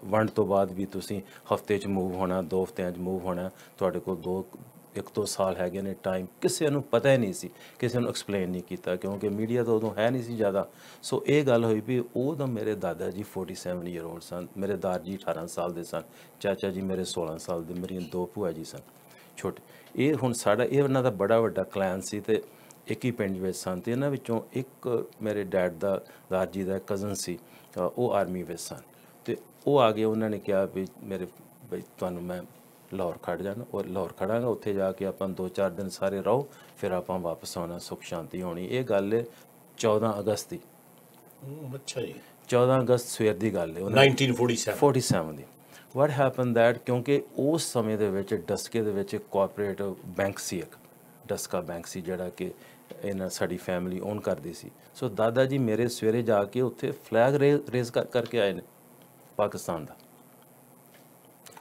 ਵੰਡ ਤੋਂ ਬਾਅਦ ਵੀ ਤੁਸੀਂ ਹਫਤੇ 'ਚ ਮੂਵ ਹੋਣਾ, 2 ਹਫ਼ਤਿਆਂ 'ਚ ਮੂਵ ਹੋਣਾ, ਤੁਹਾਡੇ ਕੋਲ 1-2 ਸਾਲ ਹੈਗੇ ਨੇ ਟਾਈਮ। ਕਿਸੇ ਨੂੰ ਪਤਾ ਹੀ ਨਹੀਂ ਸੀ, ਕਿਸੇ ਨੂੰ ਐਕਸਪਲੇਨ ਨਹੀਂ ਕੀਤਾ, ਕਿਉਂਕਿ ਮੀਡੀਆ ਤਾਂ ਉਦੋਂ ਹੈ ਨਹੀਂ ਸੀ ਜ਼ਿਆਦਾ। ਸੋ ਇਹ ਗੱਲ ਹੋਈ ਵੀ ਉਹ ਤਾਂ ਮੇਰੇ ਦਾਦਾ ਜੀ 47 ਈਅਰ ਓਲਡ ਸਨ, ਮੇਰੇ ਦਾਰ ਜੀ 18 ਸਾਲ ਦੇ ਸਨ, ਚਾਚਾ ਜੀ ਮੇਰੇ 16 ਸਾਲ ਦੇ, ਮੇਰੀਆਂ 2 ਭੂਆ ਜੀ ਸਨ ਛੋਟੇ। ਇਹ ਹੁਣ ਸਾਡਾ ਇਹ ਉਹਨਾਂ ਦਾ ਬੜਾ ਵੱਡਾ ਕਲੈਨ ਸੀ ਅਤੇ ਇੱਕ ਹੀ ਪਿੰਡ ਵਿੱਚ ਸਨ। ਅਤੇ ਇਹਨਾਂ ਵਿੱਚੋਂ ਇੱਕ ਮੇਰੇ ਡੈਡ ਦਾ, ਦਾਰ ਜੀ ਦਾ ਕਜ਼ਨ ਸੀ, ਉਹ ਆਰਮੀ ਵਿੱਚ ਸਨ। ਅਤੇ ਉਹ ਆ ਗਏ, ਉਹਨਾਂ ਨੇ ਕਿਹਾ ਵੀ ਮੇਰੇ ਬਈ ਤੁਹਾਨੂੰ ਮੈਂ ਲਾਹੌਰ ਖੜ੍ਹ ਜਾਣਾ, ਔਰ ਲਾਹੌਰ ਖੜਾਂਗਾ, ਉੱਥੇ ਜਾ ਕੇ ਆਪਾਂ 2-4 ਦਿਨ ਸਾਰੇ ਰਹੋ, ਫਿਰ ਆਪਾਂ ਵਾਪਸ ਆਉਣਾ, ਸੁੱਖ ਸ਼ਾਂਤੀ ਹੋਣੀ। ਇਹ ਗੱਲ ਹੈ 14 ਅਗਸਤ ਦੀ। ਅੱਛਾ ਜੀ, 14 ਅਗਸਤ ਸਵੇਰ ਦੀ ਗੱਲ ਹੈ 1947 ਦੀ। ਵਾਟ ਹੈਪਨ ਦੈਟ, ਕਿਉਂਕਿ ਉਸ ਸਮੇਂ ਦੇ ਵਿੱਚ ਡਸਕੇ ਦੇ ਵਿੱਚ ਕੋਆਪਰੇਟਿਵ ਬੈਂਕ ਸੀ, ਇੱਕ ਡਸਕਾ ਬੈਂਕ ਸੀ ਜਿਹੜਾ ਕਿ ਇਹਨਾਂ ਸਾਡੀ ਫੈਮਿਲੀ ਓਨ ਕਰਦੀ ਸੀ। ਸੋ ਦਾਦਾ ਜੀ ਮੇਰੇ ਸਵੇਰੇ ਜਾ ਕੇ ਉੱਥੇ ਫਲੈਗ ਰੇਜ਼ ਕਰਕੇ ਆਏ ਨੇ ਪਾਕਿਸਤਾਨ ਦਾ।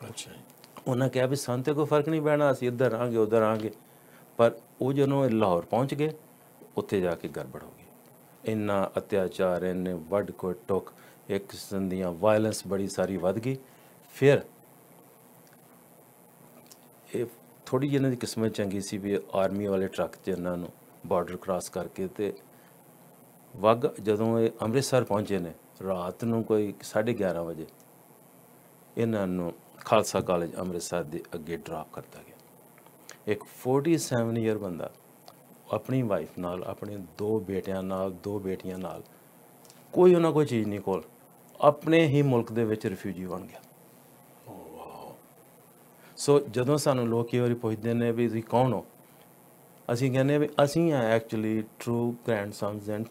ਅੱਛਾ, ਉਹਨਾਂ ਕਿਹਾ ਵੀ ਸਾਨੂੰ ਤਾਂ ਕੋਈ ਫਰਕ ਨਹੀਂ ਪੈਣਾ, ਅਸੀਂ ਇੱਧਰ ਆਂਗੇ ਉੱਧਰ ਆਂਗੇ। ਪਰ ਉਹ ਜਦੋਂ ਲਾਹੌਰ ਪਹੁੰਚ ਗਏ, ਉੱਥੇ ਜਾ ਕੇ ਗੜਬੜ ਹੋ ਗਈ। ਇੰਨਾ ਅਤਿਆਚਾਰ, ਇੰਨੇ ਵੱਢ ਕੋਈ ਟੁੱਕ, ਇੱਕ ਕਿਸਮ ਦੀਆਂ ਵਾਇਲੈਂਸ ਬੜੀ ਸਾਰੀ ਵੱਧ ਗਈ। ਫਿਰ ਇਹ ਥੋੜ੍ਹੀ ਜਿਹੀ ਇਹਨਾਂ ਦੀ ਕਿਸਮਤ ਚੰਗੀ ਸੀ ਵੀ ਆਰਮੀ ਵਾਲੇ ਟਰੱਕ 'ਚ ਇਹਨਾਂ ਨੂੰ ਬਾਰਡਰ ਕ੍ਰਾਸ ਕਰਕੇ ਅਤੇ ਜਦੋਂ ਇਹ ਅੰਮ੍ਰਿਤਸਰ ਪਹੁੰਚੇ ਨੇ ਰਾਤ ਨੂੰ ਕੋਈ 11:30 ਵਜੇ, ਇਹਨਾਂ ਨੂੰ ਖਾਲਸਾ ਕਾਲਜ ਅੰਮ੍ਰਿਤਸਰ ਦੇ ਅੱਗੇ ਡਰਾਪ ਕਰਤਾ ਗਿਆ। ਇੱਕ 47 ਈਅਰ ਬੰਦਾ ਆਪਣੀ ਵਾਈਫ ਨਾਲ, ਆਪਣੇ 2 ਬੇਟਿਆਂ ਨਾਲ, 2 ਬੇਟੀਆਂ ਨਾਲ, ਕੋਈ ਉਹਨਾਂ ਕੋਈ ਚੀਜ਼ ਨਹੀਂ ਕੋਲ, ਆਪਣੇ ਹੀ ਮੁਲਕ ਦੇ ਵਿੱਚ ਰਿਫਿਊਜੀ ਬਣ ਗਿਆ। ਸੋ ਜਦੋਂ ਸਾਨੂੰ ਲੋਕ ਕਈ ਵਾਰੀ ਪੁੱਛਦੇ ਨੇ ਵੀ ਤੁਸੀਂ ਕੌਣ ਹੋ, ਅਸੀਂ ਕਹਿੰਦੇ ਵੀ ਅਸੀਂ ਆ actually true grandsons and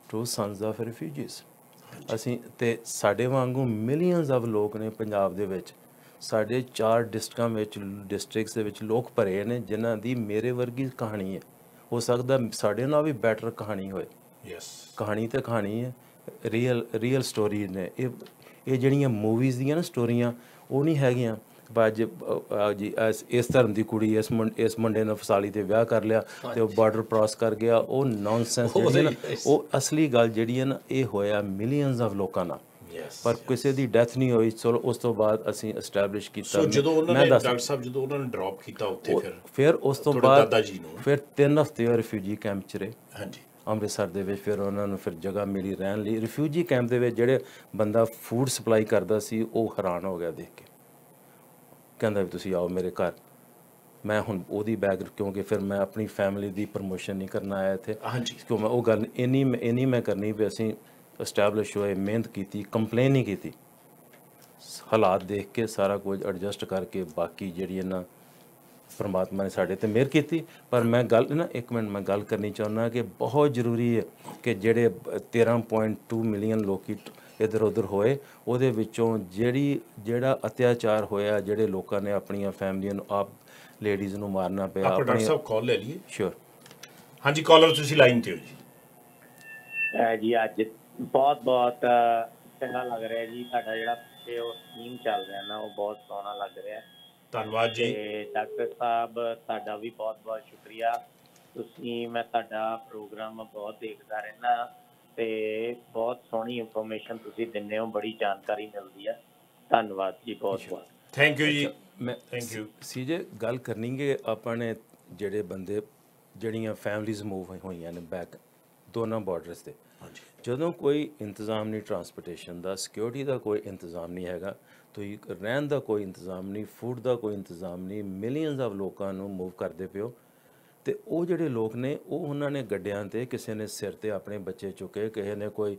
true sons of refugees. ਅਸੀਂ ਅਤੇ ਸਾਡੇ ਵਾਂਗੂ ਮਿਲੀਅਨਸ ਆਫ ਲੋਕ ਨੇ ਪੰਜਾਬ ਦੇ ਵਿੱਚ, ਸਾਡੇ 4 ਡਿਸਟ੍ਰਿਕਟਸ ਦੇ ਵਿੱਚ ਲੋਕ ਭਰੇ ਨੇ ਜਿਨ੍ਹਾਂ ਦੀ ਮੇਰੇ ਵਰਗੀ ਕਹਾਣੀ ਹੈ। ਹੋ ਸਕਦਾ ਸਾਡੇ ਨਾਲ ਵੀ ਬੈਟਰ ਕਹਾਣੀ ਹੋਏ। ਕਹਾਣੀ ਤਾਂ ਕਹਾਣੀ ਹੈ, ਰੀਅਲ ਸਟੋਰੀ ਨੇ। ਇਹ ਜਿਹੜੀਆਂ ਮੂਵੀਜ਼ ਦੀਆਂ ਨਾ ਸਟੋਰੀਆਂ ਉਹ ਨਹੀਂ ਹੈਗੀਆਂ ਅੱਜ ਜੀ ਇਸ ਧਰਮ ਦੀ ਕੁੜੀ ਇਸ ਮੁੰਡੇ ਨੇ ਫਸਾਲੀ 'ਤੇ ਵਿਆਹ ਕਰ ਲਿਆ ਅਤੇ ਉਹ ਬਾਰਡਰ ਕ੍ਰਾਸ ਕਰ ਗਿਆ। ਉਹ ਨੌਨਸੈਂਸ ਜਿਹੜੀ ਹੈ ਨਾ, ਉਹ ਅਸਲੀ ਗੱਲ ਜਿਹੜੀ ਹੈ ਨਾ, ਇਹ ਹੋਇਆ ਮਿਲੀਅਨਸ ਆਫ ਲੋਕਾਂ ਨਾਲ। ਪਰ ਕਿਸੇ ਦੀ ਡੈਥ ਨਹੀਂ ਹੋਈ। ਚਲੋ ਉਸ ਤੋਂ ਬਾਅਦ ਅਸੀਂ ਐਸਟੈਬਲਿਸ਼ ਕੀਤਾ। ਸੋ ਜਦੋਂ ਉਹਨਾਂ ਨੇ ਡਾਕਟਰ ਸਾਹਿਬ ਜਦੋਂ ਉਹਨਾਂ ਨੇ ਡ੍ਰੌਪ ਕੀਤਾ ਉੱਥੇ ਫਿਰ ਉਸ ਤੋਂ ਬਾਅਦ ਫਿਰ 3 ਹਫ਼ਤੇ ਉਹ ਰਿਫਿਊਜੀ ਕੈਂਪ 'ਚ ਰਹੇ। ਹਾਂਜੀ, ਅੰਮ੍ਰਿਤਸਰ ਦੇ ਵਿੱਚ। ਫਿਰ ਉਹਨਾਂ ਨੂੰ ਫਿਰ ਜਗ੍ਹਾ ਮਿਲੀ ਰਹਿਣ ਲਈ। ਰਿਫਿਊਜੀ ਕੈਂਪ ਦੇ ਵਿੱਚ ਜਿਹੜੇ ਬੰਦਾ ਫੂਡ ਸਪਲਾਈ ਕਰਦਾ ਸੀ ਉਹ ਹੈਰਾਨ ਹੋ ਗਿਆ ਦੇਖ ਕੇ, ਕਹਿੰਦਾ ਵੀ ਤੁਸੀਂ ਆਓ ਮੇਰੇ ਘਰ। ਮੈਂ ਹੁਣ ਉਹਦੀ ਬੈਗ, ਕਿਉਂਕਿ ਫਿਰ ਮੈਂ ਆਪਣੀ ਫੈਮਿਲੀ ਦੀ ਪ੍ਰਮੋਸ਼ਨ ਨਹੀਂ ਕਰਨਾ ਆਇਆ ਇੱਥੇ। ਹਾਂਜੀ, ਕਿਉਂ ਮੈਂ ਉਹ ਗੱਲ ਇੰਨੀ ਮੈਂ ਕਰਨੀ ਵੀ ਅਸੀਂ ਐਸਟੈਬਲਿਸ਼ ਹੋਏ, ਮਿਹਨਤ ਕੀਤੀ, ਕੰਪਲੇਨ ਨਹੀਂ ਕੀਤੀ, ਹਾਲਾਤ ਦੇਖ ਕੇ ਸਾਰਾ ਕੁਝ ਐਡਜਸਟ ਕਰਕੇ। ਬਾਕੀ ਜਿਹੜੀ ਇਹਨਾਂ ਪਰਮਾਤਮਾ ਨੇ ਸਾਡੇ 'ਤੇ ਮਿਹਰ ਕੀਤੀ। ਪਰ ਮੈਂ ਗੱਲ ਨਾ, ਇੱਕ ਮਿੰਟ ਮੈਂ ਗੱਲ ਕਰਨੀ ਚਾਹੁੰਦਾ ਕਿ ਬਹੁਤ ਜ਼ਰੂਰੀ ਹੈ ਕਿ ਜਿਹੜੇ 13.2 ਮਿਲੀਅਨ ਲੋਕੀ ਇੱਧਰ ਉੱਧਰ ਹੋਏ, ਉਹਦੇ ਵਿੱਚੋਂ ਜਿਹੜਾ ਅਤਿਆਚਾਰ ਹੋਇਆ, ਜਿਹੜੇ ਲੋਕਾਂ ਨੇ ਆਪਣੀਆਂ ਫੈਮਲੀਆਂ ਨੂੰ, ਆਪ ਲੇਡੀਜ਼ ਨੂੰ ਮਾਰਨਾ ਪਿਆ। ਆਪਾਂ ਡਾਕਟਰ ਸਾਹਿਬ ਕਾਲ ਲੈ ਲਈਏ। ਸ਼ੋਰ। ਹਾਂਜੀ ਕਾਲਰ, ਤੁਸੀਂ ਲਾਈਨ ਤੇ ਹੋ ਜੀ। ਅੱਜ ਬਹੁਤ ਚੰਗਾ ਲੱਗ ਰਿਹਾ ਜੀ। ਤੁਹਾਡਾ ਜਿਹੜਾ ਉਹ ਸਕੀਮ ਚੱਲ ਰਿਹਾ ਨਾ, ਉਹ ਬਹੁਤ ਸੋਹਣਾ ਲੱਗ ਰਿਹਾ। ਧੰਨਵਾਦ ਜੀ। ਤੇ ਡਾਕਟਰ ਸਾਹਿਬ ਤੁਹਾਡਾ ਵੀ ਬਹੁਤ ਸ਼ੁਕਰੀਆ। ਮੈਂ ਤੁਹਾਡਾ ਪ੍ਰੋਗਰਾਮ ਬਹੁਤ ਦੇਖਦਾ ਰਹਿਣਾ ਤੇ ਬਹੁਤ ਸੋਹਣੀ ਇਨਫੋਰਮੇਸ਼ਨ ਤੁਸੀਂ ਦਿੰਦੇ ਹੋ, ਬੜੀ ਜਾਣਕਾਰੀ ਮਿਲਦੀ ਹੈ। ਧੰਨਵਾਦ ਜੀ, ਬਹੁਤ ਥੈਂਕ ਯੂ ਜੀ। ਮੈਂ ਥੈਂਕ ਯੂ। ਸੀਜੇ ਗੱਲ ਕਰਨੀ ਕਿ ਆਪਾਂ ਨੇ ਜਿਹੜੇ ਬੰਦੇ, ਜਿਹੜੀਆਂ ਫੈਮਲੀਜ਼ ਮੂਵ ਹੋਈਆਂ ਨੇ ਬੈਕ ਦੋਨਾਂ ਬਾਰਡਰਸ 'ਤੇ, ਜਦੋਂ ਕੋਈ ਇੰਤਜ਼ਾਮ ਨਹੀਂ ਟਰਾਂਸਪੋਰਟੇਸ਼ਨ ਦਾ, ਸਿਕਿਉਰਿਟੀ ਦਾ ਕੋਈ ਇੰਤਜ਼ਾਮ ਨਹੀਂ ਹੈਗਾ, ਤੁਸੀਂ ਰਹਿਣ ਦਾ ਕੋਈ ਇੰਤਜ਼ਾਮ ਨਹੀਂ, ਫੂਡ ਦਾ ਕੋਈ ਇੰਤਜ਼ਾਮ ਨਹੀਂ, ਮਿਲੀਅਨਸ ਆਫ ਲੋਕਾਂ ਨੂੰ ਮੂਵ ਕਰਦੇ ਪਿਓ। ਤੇ ਉਹ ਜਿਹੜੇ ਲੋਕ ਨੇ ਉਹ ਉਹਨਾਂ ਨੇ ਗੱਡਿਆਂ 'ਤੇ, ਕਿਸੇ ਨੇ ਸਿਰ 'ਤੇ ਆਪਣੇ ਬੱਚੇ ਚੁੱਕੇ, ਕਿਸੇ ਨੇ ਕੋਈ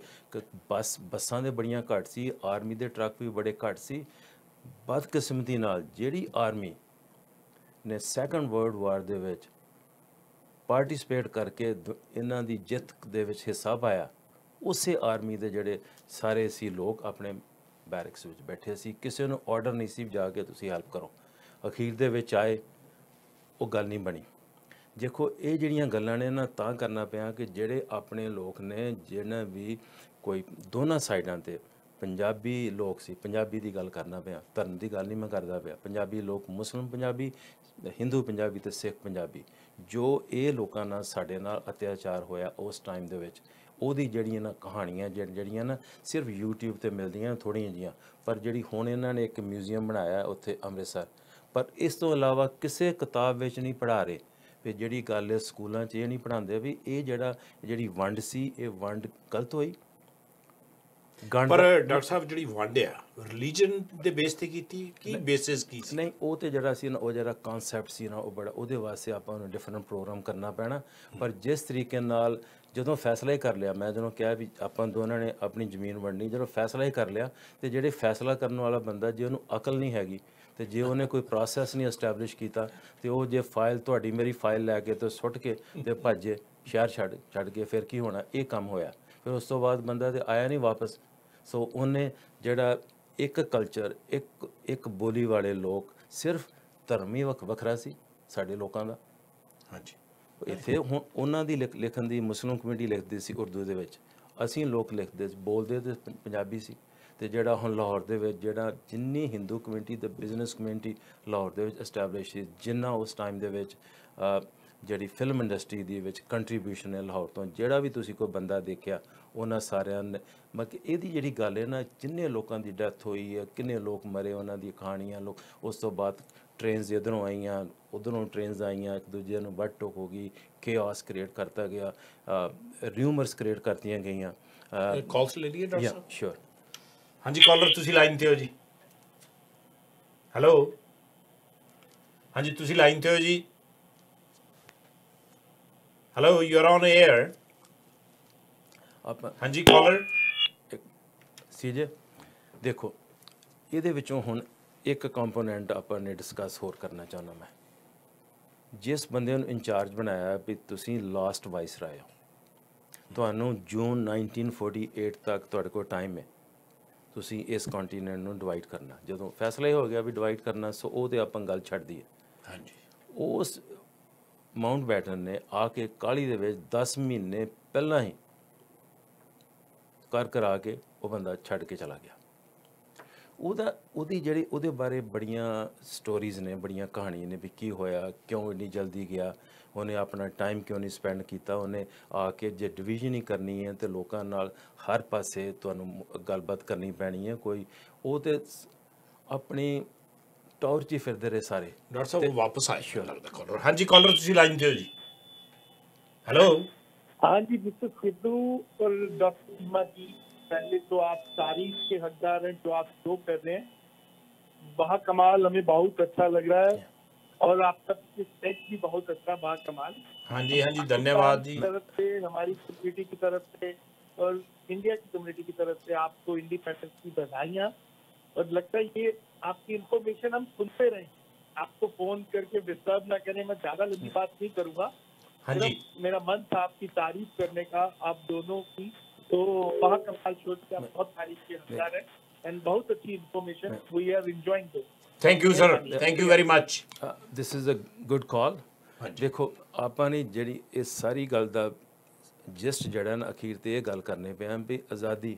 ਬੱਸਾਂ ਦੇ ਬੜੀਆਂ ਘੱਟ ਸੀ, ਆਰਮੀ ਦੇ ਟਰੱਕ ਵੀ ਬੜੇ ਘੱਟ ਸੀ। ਬਦਕਿਸਮਤੀ ਨਾਲ ਜਿਹੜੀ ਆਰਮੀ ਨੇ ਸੈਕੰਡ ਵਰਲਡ ਵਾਰ ਦੇ ਵਿੱਚ ਪਾਰਟੀਸਪੇਟ ਕਰਕੇ ਇਹਨਾਂ ਦੀ ਜਿੱਤ ਦੇ ਵਿੱਚ ਹਿੱਸਾ ਪਾਇਆ, ਉਸੇ ਆਰਮੀ ਦੇ ਜਿਹੜੇ ਸਾਰੇ ਸੀ ਲੋਕ ਆਪਣੇ ਬੈਰਕਸ ਵਿੱਚ ਬੈਠੇ ਸੀ। ਕਿਸੇ ਨੂੰ ਆਰਡਰ ਨਹੀਂ ਸੀ ਜਾ ਕੇ ਤੁਸੀਂ ਹੈਲਪ ਕਰੋ। ਅਖੀਰ ਦੇ ਵਿੱਚ ਆਏ, ਉਹ ਗੱਲ ਨਹੀਂ ਬਣੀ। ਦੇਖੋ ਇਹ ਜਿਹੜੀਆਂ ਗੱਲਾਂ ਨੇ ਨਾ ਤਾਂ ਕਰਨਾ ਪਿਆ ਕਿ ਜਿਹੜੇ ਆਪਣੇ ਲੋਕ ਨੇ, ਜਿਹਨਾਂ ਵੀ ਕੋਈ ਦੋਨਾਂ ਸਾਈਡਾਂ 'ਤੇ ਪੰਜਾਬੀ ਲੋਕ ਸੀ, ਪੰਜਾਬੀ ਦੀ ਗੱਲ ਕਰਨਾ ਪਿਆ, ਧਰਮ ਦੀ ਗੱਲ ਨਹੀਂ ਮੈਂ ਕਰਦਾ ਪਿਆ। ਪੰਜਾਬੀ ਲੋਕ, ਮੁਸਲਿਮ ਪੰਜਾਬੀ, ਹਿੰਦੂ ਪੰਜਾਬੀ ਅਤੇ ਸਿੱਖ ਪੰਜਾਬੀ, ਜੋ ਇਹ ਲੋਕਾਂ ਨਾਲ ਸਾਡੇ ਨਾਲ ਅਤਿਆਚਾਰ ਹੋਇਆ ਉਸ ਟਾਈਮ ਦੇ ਵਿੱਚ, ਉਹਦੀ ਜਿਹੜੀਆਂ ਨਾ ਕਹਾਣੀਆਂ ਜਿਹੜੀਆਂ ਨਾ ਸਿਰਫ YouTube 'ਤੇ ਮਿਲਦੀਆਂ ਥੋੜ੍ਹੀਆਂ ਜਿਹੀਆਂ, ਪਰ ਜਿਹੜੀ ਹੁਣ ਇਹਨਾਂ ਨੇ ਇੱਕ ਮਿਊਜ਼ੀਅਮ ਬਣਾਇਆ ਉੱਥੇ ਅੰਮ੍ਰਿਤਸਰ, ਪਰ ਇਸ ਤੋਂ ਇਲਾਵਾ ਕਿਸੇ ਕਿਤਾਬ ਵਿੱਚ ਨਹੀਂ ਪੜ੍ਹਾ ਰਹੇ। ਵੀ ਜਿਹੜੀ ਗੱਲ ਸਕੂਲਾਂ 'ਚ ਇਹ ਨਹੀਂ ਪੜ੍ਹਾਉਂਦੇ ਵੀ ਇਹ ਜਿਹੜੀ ਵੰਡ ਸੀ, ਇਹ ਵੰਡ ਗਲਤ ਹੋਈ। ਪਰ ਡਾਕਟਰ ਸਾਹਿਬ ਜਿਹੜੀ ਵੰਡ ਆ ਰਿਲੀਜਨ ਦੇ ਬੇਸ ਤੇ ਕੀਤੀ, ਕੀ ਬੇਸਿਸ ਕੀ ਸੀ? ਨਹੀਂ, ਉਹ ਤੇ ਜਿਹੜਾ ਸੀ ਨਾ, ਉਹ ਜਿਹੜਾ ਕਨਸੈਪਟ ਸੀ ਨਾ, ਉਹ ਬੜਾ, ਉਹਦੇ ਵਾਸਤੇ ਆਪਾਂ ਨੂੰ ਡਿਫਰੈਂਟ ਪ੍ਰੋਗਰਾਮ ਕਰਨਾ ਪੈਣਾ। ਪਰ ਜਿਸ ਤਰੀਕੇ ਨਾਲ ਜਦੋਂ ਫੈਸਲਾ ਹੀ ਕਰ ਲਿਆ, ਮੈਂ ਜਦੋਂ ਕਿਹਾ ਵੀ ਆਪਾਂ ਦੋਨਾਂ ਨੇ ਆਪਣੀ ਜ਼ਮੀਨ ਵੰਡਣੀ, ਜਦੋਂ ਫੈਸਲਾ ਹੀ ਕਰ ਲਿਆ, ਤੇ ਜਿਹੜੇ ਫੈਸਲਾ ਕਰਨ ਵਾਲਾ ਬੰਦਾ, ਜੇ ਉਹਨੂੰ ਅਕਲ ਨਹੀਂ ਹੈਗੀ ਤੇ ਜੇ ਉਹਨੇ ਕੋਈ ਪ੍ਰੋਸੈਸ ਨਹੀਂ ਐਸਟੈਬਲਿਸ਼ ਕੀਤਾ, ਤੇ ਉਹ ਜੇ ਫਾਈਲ, ਤੁਹਾਡੀ ਮੇਰੀ ਫਾਈਲ ਲੈ ਕੇ ਤੇ ਸੁੱਟ ਕੇ ਤੇ ਭੱਜੇ ਸ਼ਹਿਰ ਛੱਡ ਕੇ, ਫਿਰ ਕੀ ਹੋਣਾ? ਇਹ ਕੰਮ ਹੋਇਆ। ਫਿਰ ਉਸ ਤੋਂ ਬਾਅਦ ਬੰਦਾ ਤੇ ਆਇਆ ਨਹੀਂ ਵਾਪਸ। ਸੋ ਉਹਨੇ ਜਿਹੜਾ ਇੱਕ ਕਲਚਰ, ਇੱਕ ਬੋਲੀ ਵਾਲੇ ਲੋਕ, ਸਿਰਫ ਧਰਮ ਹੀ ਵੱਖਰਾ ਸੀ ਸਾਡੇ ਲੋਕਾਂ ਦਾ। ਹਾਂਜੀ, ਇੱਥੇ ਹੁਣ ਉਹਨਾਂ ਦੀ ਲਿਖਣ ਦੀ, ਮੁਸਲਿਮ ਕਮਿਊਨਿਟੀ ਲਿਖਦੀ ਸੀ ਉਰਦੂ ਦੇ ਵਿੱਚ, ਅਸੀਂ ਲੋਕ ਲਿਖਦੇ ਬੋਲਦੇ ਤੇ ਪੰਜਾਬੀ ਸੀ। ਤੇ ਜਿਹੜਾ ਹੁਣ ਲਾਹੌਰ ਦੇ ਵਿੱਚ ਜਿਹੜਾ ਜਿੰਨੀ ਹਿੰਦੂ ਕਮਿਊਨਿਟੀ ਤੇ ਬਿਜ਼ਨਸ ਕਮਿਊਨਿਟੀ ਲਾਹੌਰ ਦੇ ਵਿੱਚ ਐਸਟੈਬਲਿਸ਼ ਸੀ, ਜਿੰਨਾ ਉਸ ਟਾਈਮ ਦੇ ਵਿੱਚ ਜਿਹੜੀ ਫਿਲਮ ਇੰਡਸਟਰੀ ਦੇ ਵਿੱਚ ਕੰਟਰੀਬਿਊਸ਼ਨ ਹੈ ਲਾਹੌਰ ਤੋਂ, ਜਿਹੜਾ ਵੀ ਤੁਸੀਂ ਕੋਈ ਬੰਦਾ ਦੇਖਿਆ, ਉਹਨਾਂ ਸਾਰਿਆਂ ਨੇ, ਮਤਲਬ ਇਹਦੀ ਜਿਹੜੀ ਗੱਲ ਹੈ ਨਾ, ਜਿੰਨੇ ਲੋਕਾਂ ਦੀ ਡੈਥ ਹੋਈ ਹੈ, ਕਿੰਨੇ ਲੋਕ ਮਰੇ, ਉਹਨਾਂ ਦੀ ਕਹਾਣੀਆਂ ਲੋਕ। ਉਸ ਤੋਂ ਬਾਅਦ ਟ੍ਰੇਨਸ ਇੱਧਰੋਂ ਆਈਆਂ, ਉੱਧਰੋਂ ਟ੍ਰੇਨਸ ਆਈਆਂ, ਇੱਕ ਦੂਜੇ ਨੂੰ ਵੱਢ ਟੋਕ ਹੋ ਗਈ, ਕੇਓਸ ਕ੍ਰੀਏਟ ਕਰਤਾ ਗਿਆ, ਰਿਊਮਰਸ ਕ੍ਰੀਏਟ ਕਰਤੀਆਂ ਗਈਆਂ। ਕਾਲਸ ਲੈ ਲਈਏ ਡਾਕਟਰ ਸਾਹਿਬ? ਸ਼ੋਰ। ਹਾਂਜੀ ਕਾਲਰ, ਤੁਸੀਂ ਲਾਈਨ ਤੇ ਹੋ ਜੀ। ਹੈਲੋ, ਹਾਂਜੀ ਤੁਸੀਂ ਲਾਈਨ ਤੇ ਹੋ ਜੀ। Hello, you are on air. ਹਾਂਜੀ ਕਾਲਰ। ਸੀਜੇ ਦੇਖੋ, ਇਹਦੇ ਵਿੱਚੋਂ ਹੁਣ ਇੱਕ ਕੰਪੋਨੈਂਟ ਆਪਾਂ ਨੇ ਡਿਸਕਸ ਹੋਰ ਕਰਨਾ ਚਾਹੁੰਦਾ ਮੈਂ। ਜਿਸ ਬੰਦੇ ਨੂੰ ਇੰਚਾਰਜ ਬਣਾਇਆ ਵੀ ਤੁਸੀਂ ਲਾਸਟ ਵਾਇਸਰਾਏ ਹੋ, ਤੁਹਾਨੂੰ ਜੂਨ 1948 ਤੱਕ ਤੁਹਾਡੇ ਕੋਲ ਟਾਈਮ ਹੈ, ਤੁਸੀਂ ਇਸ ਕੰਟੀਨੈਂਟ ਨੂੰ ਡਿਵਾਈਡ ਕਰਨਾ। ਜਦੋਂ ਫੈਸਲਾ ਹੀ ਹੋ ਗਿਆ ਵੀ ਡਿਵਾਈਡ ਕਰਨਾ, ਸੋ ਉਹ 'ਤੇ ਆਪਾਂ ਗੱਲ ਛੱਡ ਦਈਏ। ਹਾਂਜੀ, ਉਸ ਮਾਊਂਟ ਬੈਟਨ ਨੇ ਆ ਕੇ ਕਾਹਲੀ ਦੇ ਵਿੱਚ 10 ਮਹੀਨੇ ਪਹਿਲਾਂ ਹੀ ਕਰਾ ਕੇ ਉਹ ਬੰਦਾ ਛੱਡ ਕੇ ਚਲਾ ਗਿਆ। ਉਹਦੀ ਜਿਹੜੀ ਉਹਦੇ ਬਾਰੇ ਬੜੀਆਂ ਸਟੋਰੀਜ਼ ਨੇ, ਬੜੀਆਂ ਕਹਾਣੀਆਂ ਨੇ ਵੀ ਕੀ ਹੋਇਆ, ਕਿਉਂ ਇੰਨੀ ਜਲਦੀ ਗਿਆ, ਉਹਨੇ ਆਪਣਾ ਟਾਈਮ ਕਿਉਂ ਨਹੀਂ ਸਪੈਂਡ ਕੀਤਾ, ਉਹਨੇ ਆ ਕੇ ਜੇ ਡਿਵੀਜ਼ਨ ਹੀ ਕਰਨੀ ਹੈ ਤੇ ਲੋਕਾਂ ਨਾਲ ਹਰ ਪਾਸੇ ਤੁਹਾਨੂੰ ਗੱਲਬਾਤ ਕਰਨੀ ਪੈਣੀ ਹੈ। ਕੋਈ ਉਹ ਤੇ ਆਪਣੀ ਟੌਰ 'ਚ ਹੀ ਫਿਰਦੇ ਰਹੇ ਸਾਰੇ। ਡਾਕਟਰ ਸਾਹਿਬ ਉਹ ਵਾਪਸ ਆਏ ਲੱਗਦਾ ਕਾਲਰ। ਹਾਂਜੀ ਕਾਲਰ ਤੁਸੀਂ ਲਾਈਨ ਤੇ ਹੋ ਜੀ। हेलो। हाँ जी मिस्टर सिद्धू और डॉक्टर सीमा जी, पहले तो आप तारीफ के हकदार हैं जो आप शो कर रहे हैं, बहा कमाल, हमें बहुत अच्छा लग रहा है और आपका स्टेज भी बहुत अच्छा, बहा कमाल। हाँ जी धन्यवाद जी। तरफ से, हमारी कम्युनिटी की तरफ से और इंडिया की कम्युनिटी की तरफ से आपको इंडिपेंडेंस की बधाइयाँ। और लगता है ये आपकी इंफॉर्मेशन हम सुनते रहें, आपको फोन करके डिस्टर्ब ना करें। मैं ज्यादा लंबी बात नहीं करूँगा। हाँ जी, मेरा मन था आपकी तारीफ करने का, आप दोनों की, तो वहाँ कमाल शो से आप बहुत तारीफ के हकदार हैं एंड बहुत अच्छी information, we are enjoying this. Thank you sir, thank you very much. This is a good call. ਦੇਖੋ ਆਪਾਂ ਨੇ ਜਿਹੜੀ ਇਹ ਸਾਰੀ ਗੱਲ ਦਾ ਜਸਟ ਜਿਹੜਾ ਨਾ ਅਖੀਰ ਤੇ ਇਹ ਗੱਲ ਕਰਨੇ ਪਿਆ ਵੀ ਆਜ਼ਾਦੀ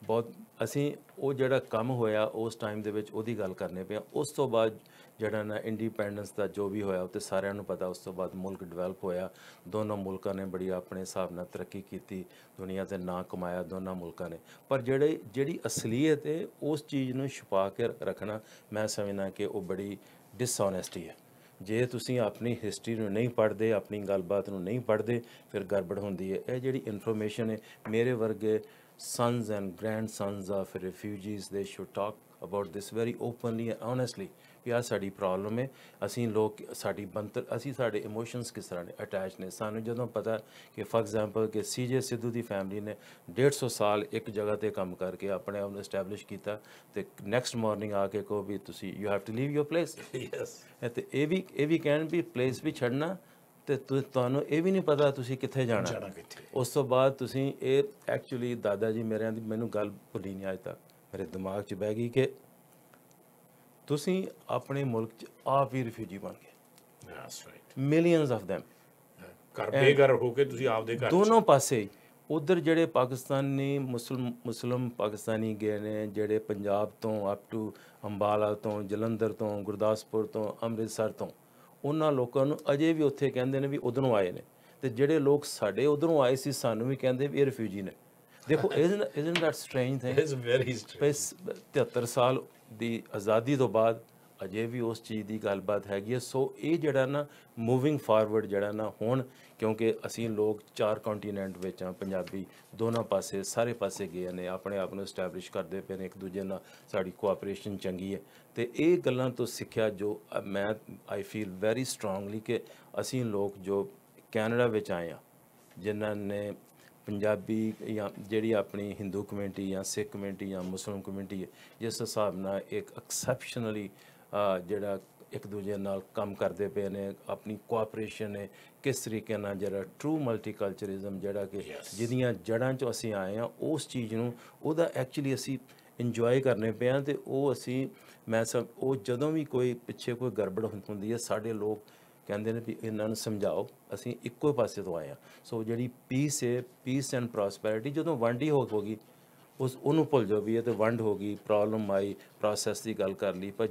ਬਹੁਤ, ਅਸੀਂ ਉਹ ਜਿਹੜਾ ਕੰਮ ਹੋਇਆ ਉਸ ਟਾਈਮ ਦੇ ਵਿੱਚ ਉਹਦੀ ਗੱਲ ਕਰਨੇ ਪਿਆ। ਉਸ ਤੋਂ ਬਾਅਦ ਜਿਹੜਾ ਨਾ ਇੰਡੀਪੈਂਡੈਂਸ ਦਾ ਜੋ ਵੀ ਹੋਇਆ ਉਹ ਤੇ ਸਾਰਿਆਂ ਨੂੰ ਪਤਾ। ਉਸ ਤੋਂ ਬਾਅਦ ਮੁਲਕ ਡਿਵੈਲਪ ਹੋਇਆ, ਦੋਨੋਂ ਮੁਲਕਾਂ ਨੇ ਬੜੀ ਆਪਣੇ ਹਿਸਾਬ ਨਾਲ ਤਰੱਕੀ ਕੀਤੀ, ਦੁਨੀਆ 'ਤੇ ਨਾਂ ਕਮਾਇਆ ਦੋਨਾਂ ਮੁਲਕਾਂ ਨੇ। ਪਰ ਜਿਹੜੀ ਅਸਲੀਅਤ ਹੈ ਉਸ ਚੀਜ਼ ਨੂੰ ਛੁਪਾ ਕੇ ਰੱਖਣਾ, ਮੈਂ ਸਮਝਦਾ ਕਿ ਉਹ ਬੜੀ ਡਿਸਓਨੈਸਟੀ ਹੈ। ਜੇ ਤੁਸੀਂ ਆਪਣੀ ਹਿਸਟਰੀ ਨੂੰ ਨਹੀਂ ਪੜ੍ਹਦੇ, ਆਪਣੀ ਗੱਲਬਾਤ ਨੂੰ ਨਹੀਂ ਪੜ੍ਹਦੇ, ਫਿਰ ਗੜਬੜ ਹੁੰਦੀ ਹੈ। ਇਹ ਜਿਹੜੀ ਇਨਫੋਰਮੇਸ਼ਨ ਹੈ, ਮੇਰੇ ਵਰਗੇ sons and grandsons of refugees, they should talk about this very openly and honestly ਵੀ ਆਹ ਸਾਡੀ ਪ੍ਰੋਬਲਮ ਹੈ। ਅਸੀਂ ਲੋਕ ਸਾਡੀ ਬੰਤਰ, ਅਸੀਂ ਸਾਡੇ ਇਮੋਸ਼ਨਸ ਕਿਸ ਤਰ੍ਹਾਂ ਨੇ ਅਟੈਚ ਨੇ। ਸਾਨੂੰ ਜਦੋਂ ਪਤਾ ਕਿ ਫॉर ਐਗਜ਼ਾਮਪਲ ਕਿ CJ ਸਿੱਧੂ ਦੀ ਫੈਮਿਲੀ ਨੇ 150 ਸਾਲ ਇੱਕ ਜਗ੍ਹਾ ਤੇ ਕੰਮ ਕਰਕੇ ਆਪਣੇ ਆਪ ਨੂੰ ਐਸਟੈਬਲਿਸ਼ ਕੀਤਾ ਤੇ ਨੈਕਸਟ ਮਾਰਨਿੰਗ ਆ ਕੇ ਕਹੋ ਵੀ ਤੁਸੀਂ you have to leave your place. ਤੇ ਇਹ ਵੀ ਕਹਿਣ ਵੀ ਪਲੇਸ ਵੀ ਛੱਡਣਾ ਤੇ ਤੁਹਾਨੂੰ ਇਹ ਵੀ ਨਹੀਂ ਪਤਾ ਤੁਸੀਂ ਕਿੱਥੇ ਜਾਣਾ। ਉਸ ਤੋਂ ਬਾਅਦ ਤੁਸੀਂ ਇਹ ਐਕਚੁਅਲੀ ਦਾਦਾ ਜੀ ਮੇਰਿਆਂ ਦੀ ਮੈਨੂੰ ਗੱਲ ਭੁੱਲੀ ਨਹੀਂ ਅੱਜ ਤੱਕ, ਮੇਰੇ ਦਿਮਾਗ 'ਚ ਬਹਿ ਗਈ ਕਿ ਤੁਸੀਂ ਆਪਣੇ ਮੁਲਕ 'ਚ ਆਪ ਹੀ ਰਿਫਿਊਜੀ ਬਣ ਗਏ। ਮਿਲੀਅਨਸ ਆਫ ਦੈਮ ਘਰ ਬੇਘਰ ਹੋ ਕੇ ਤੁਸੀਂ ਆਪਦੇ ਘਰ ਦੋਨੋਂ ਪਾਸੇ। ਉਧਰ ਜਿਹੜੇ ਪਾਕਿਸਤਾਨੀ ਮੁਸਲਮ ਪਾਕਿਸਤਾਨੀ ਗਏ ਨੇ, ਜਿਹੜੇ ਪੰਜਾਬ ਤੋਂ ਅਪ ਟੂ ਅੰਬਾਲਾ ਤੋਂ, ਜਲੰਧਰ ਤੋਂ, ਗੁਰਦਾਸਪੁਰ ਤੋਂ, ਅੰਮ੍ਰਿਤਸਰ ਤੋਂ, ਉਹਨਾਂ ਲੋਕਾਂ ਨੂੰ ਅਜੇ ਵੀ ਉੱਥੇ ਕਹਿੰਦੇ ਨੇ ਵੀ ਉਧਰੋਂ ਆਏ ਨੇ। ਤੇ ਜਿਹੜੇ ਲੋਕ ਸਾਡੇ ਉਧਰੋਂ ਆਏ ਸੀ ਸਾਨੂੰ ਵੀ ਕਹਿੰਦੇ ਵੀ ਇਹ ਰਿਫਿਊਜੀ ਨੇ। ਦੇਖੋ isn't that strange thing? It's very strange। 73 ਸਾਲ ਦੀ ਆਜ਼ਾਦੀ ਤੋਂ ਬਾਅਦ ਅਜੇ ਵੀ ਉਸ ਚੀਜ਼ ਦੀ ਗੱਲਬਾਤ ਹੈਗੀ ਹੈ। ਸੋ ਇਹ ਜਿਹੜਾ ਨਾ ਮੂਵਿੰਗ ਫਾਰਵਰਡ ਜਿਹੜਾ ਨਾ ਹੁਣ, ਕਿਉਂਕਿ ਅਸੀਂ ਲੋਕ 4 ਕੰਟੀਨੈਂਟ ਵਿੱਚ ਆ, ਪੰਜਾਬੀ ਦੋਨਾਂ ਪਾਸੇ ਸਾਰੇ ਪਾਸੇ ਗਏ ਨੇ, ਆਪਣੇ ਆਪ ਨੂੰ ਐਸਟੈਬਲਿਸ਼ ਕਰਦੇ ਪਏ ਨੇ, ਇੱਕ ਦੂਜੇ ਨਾਲ ਸਾਡੀ ਕੋਆਪਰੇਸ਼ਨ ਚੰਗੀ ਹੈ। ਤੇ ਇਹ ਗੱਲਾਂ ਤੋਂ ਸਿੱਖਿਆ ਜੋ ਮੈਂ ਆਈ ਫੀਲ ਵੈਰੀ ਸਟਰੋਂਗਲੀ ਕਿ ਅਸੀਂ ਲੋਕ ਜੋ ਕੈਨੇਡਾ ਵਿੱਚ ਆਏ ਆ, ਜਿਨ੍ਹਾਂ ਨੇ ਪੰਜਾਬੀ ਜਾਂ ਜਿਹੜੀ ਆਪਣੀ ਹਿੰਦੂ ਕਮਿਊਨਿਟੀ ਜਾਂ ਸਿੱਖ ਕਮਿਊਨਿਟੀ ਜਾਂ ਮੁਸਲਿਮ ਕਮਿਊਨਿਟੀ ਹੈ, ਜਿਸ ਹਿਸਾਬ ਨਾਲ ਇੱਕ ਐਕਸੈਪਸ਼ਨਲੀ ਜਿਹੜਾ ਇੱਕ ਦੂਜੇ ਨਾਲ ਕੰਮ ਕਰਦੇ ਪਏ ਨੇ, ਆਪਣੀ ਕੋਆਪਰੇਸ਼ਨ ਹੈ, ਕਿਸ ਤਰੀਕੇ ਨਾਲ ਜਿਹੜਾ ਟਰੂ ਮਲਟੀਕਲਚਰਿਜ਼ਮ ਜਿਹੜਾ ਕਿ ਜਿਹਦੀਆਂ ਜੜ੍ਹਾਂ 'ਚੋਂ ਅਸੀਂ ਆਏ ਹਾਂ, ਉਸ ਚੀਜ਼ ਨੂੰ ਉਹਦਾ ਐਕਚੁਅਲੀ ਅਸੀਂ ਇੰਜੋਏ ਕਰਨੇ ਪਏ ਹਾਂ। ਅਤੇ ਉਹ ਅਸੀਂ ਉਹ ਜਦੋਂ ਵੀ ਕੋਈ ਪਿੱਛੇ ਕੋਈ ਗੜਬੜ ਹੁੰਦੀ ਹੈ, ਸਾਡੇ ਲੋਕ ਕਹਿੰਦੇ ਨੇ ਵੀ ਇਹਨਾਂ ਨੂੰ ਸਮਝਾਓ, ਅਸੀਂ ਇੱਕੋ ਪਾਸੇ ਤੋਂ ਆਏ ਹਾਂ। ਸੋ ਜਿਹੜੀ ਪੀਸ ਹੈ, ਪੀਸ ਐਂਡ ਪ੍ਰੋਸਪੈਰਿਟੀ, ਜਦੋਂ ਵੰਡ ਹੀ ਹੋ ਗਈ ਉਹਨੂੰ ਭੁੱਲ ਜਾਓ ਵੀ ਇਹ ਤਾਂ ਵੰਡ ਹੋ ਗਈ, ਪ੍ਰੋਬਲਮ ਆਈ, ਪ੍ਰੋਸੈਸ ਦੀ ਗੱਲ ਕਰ ਲਈ। ਪਰ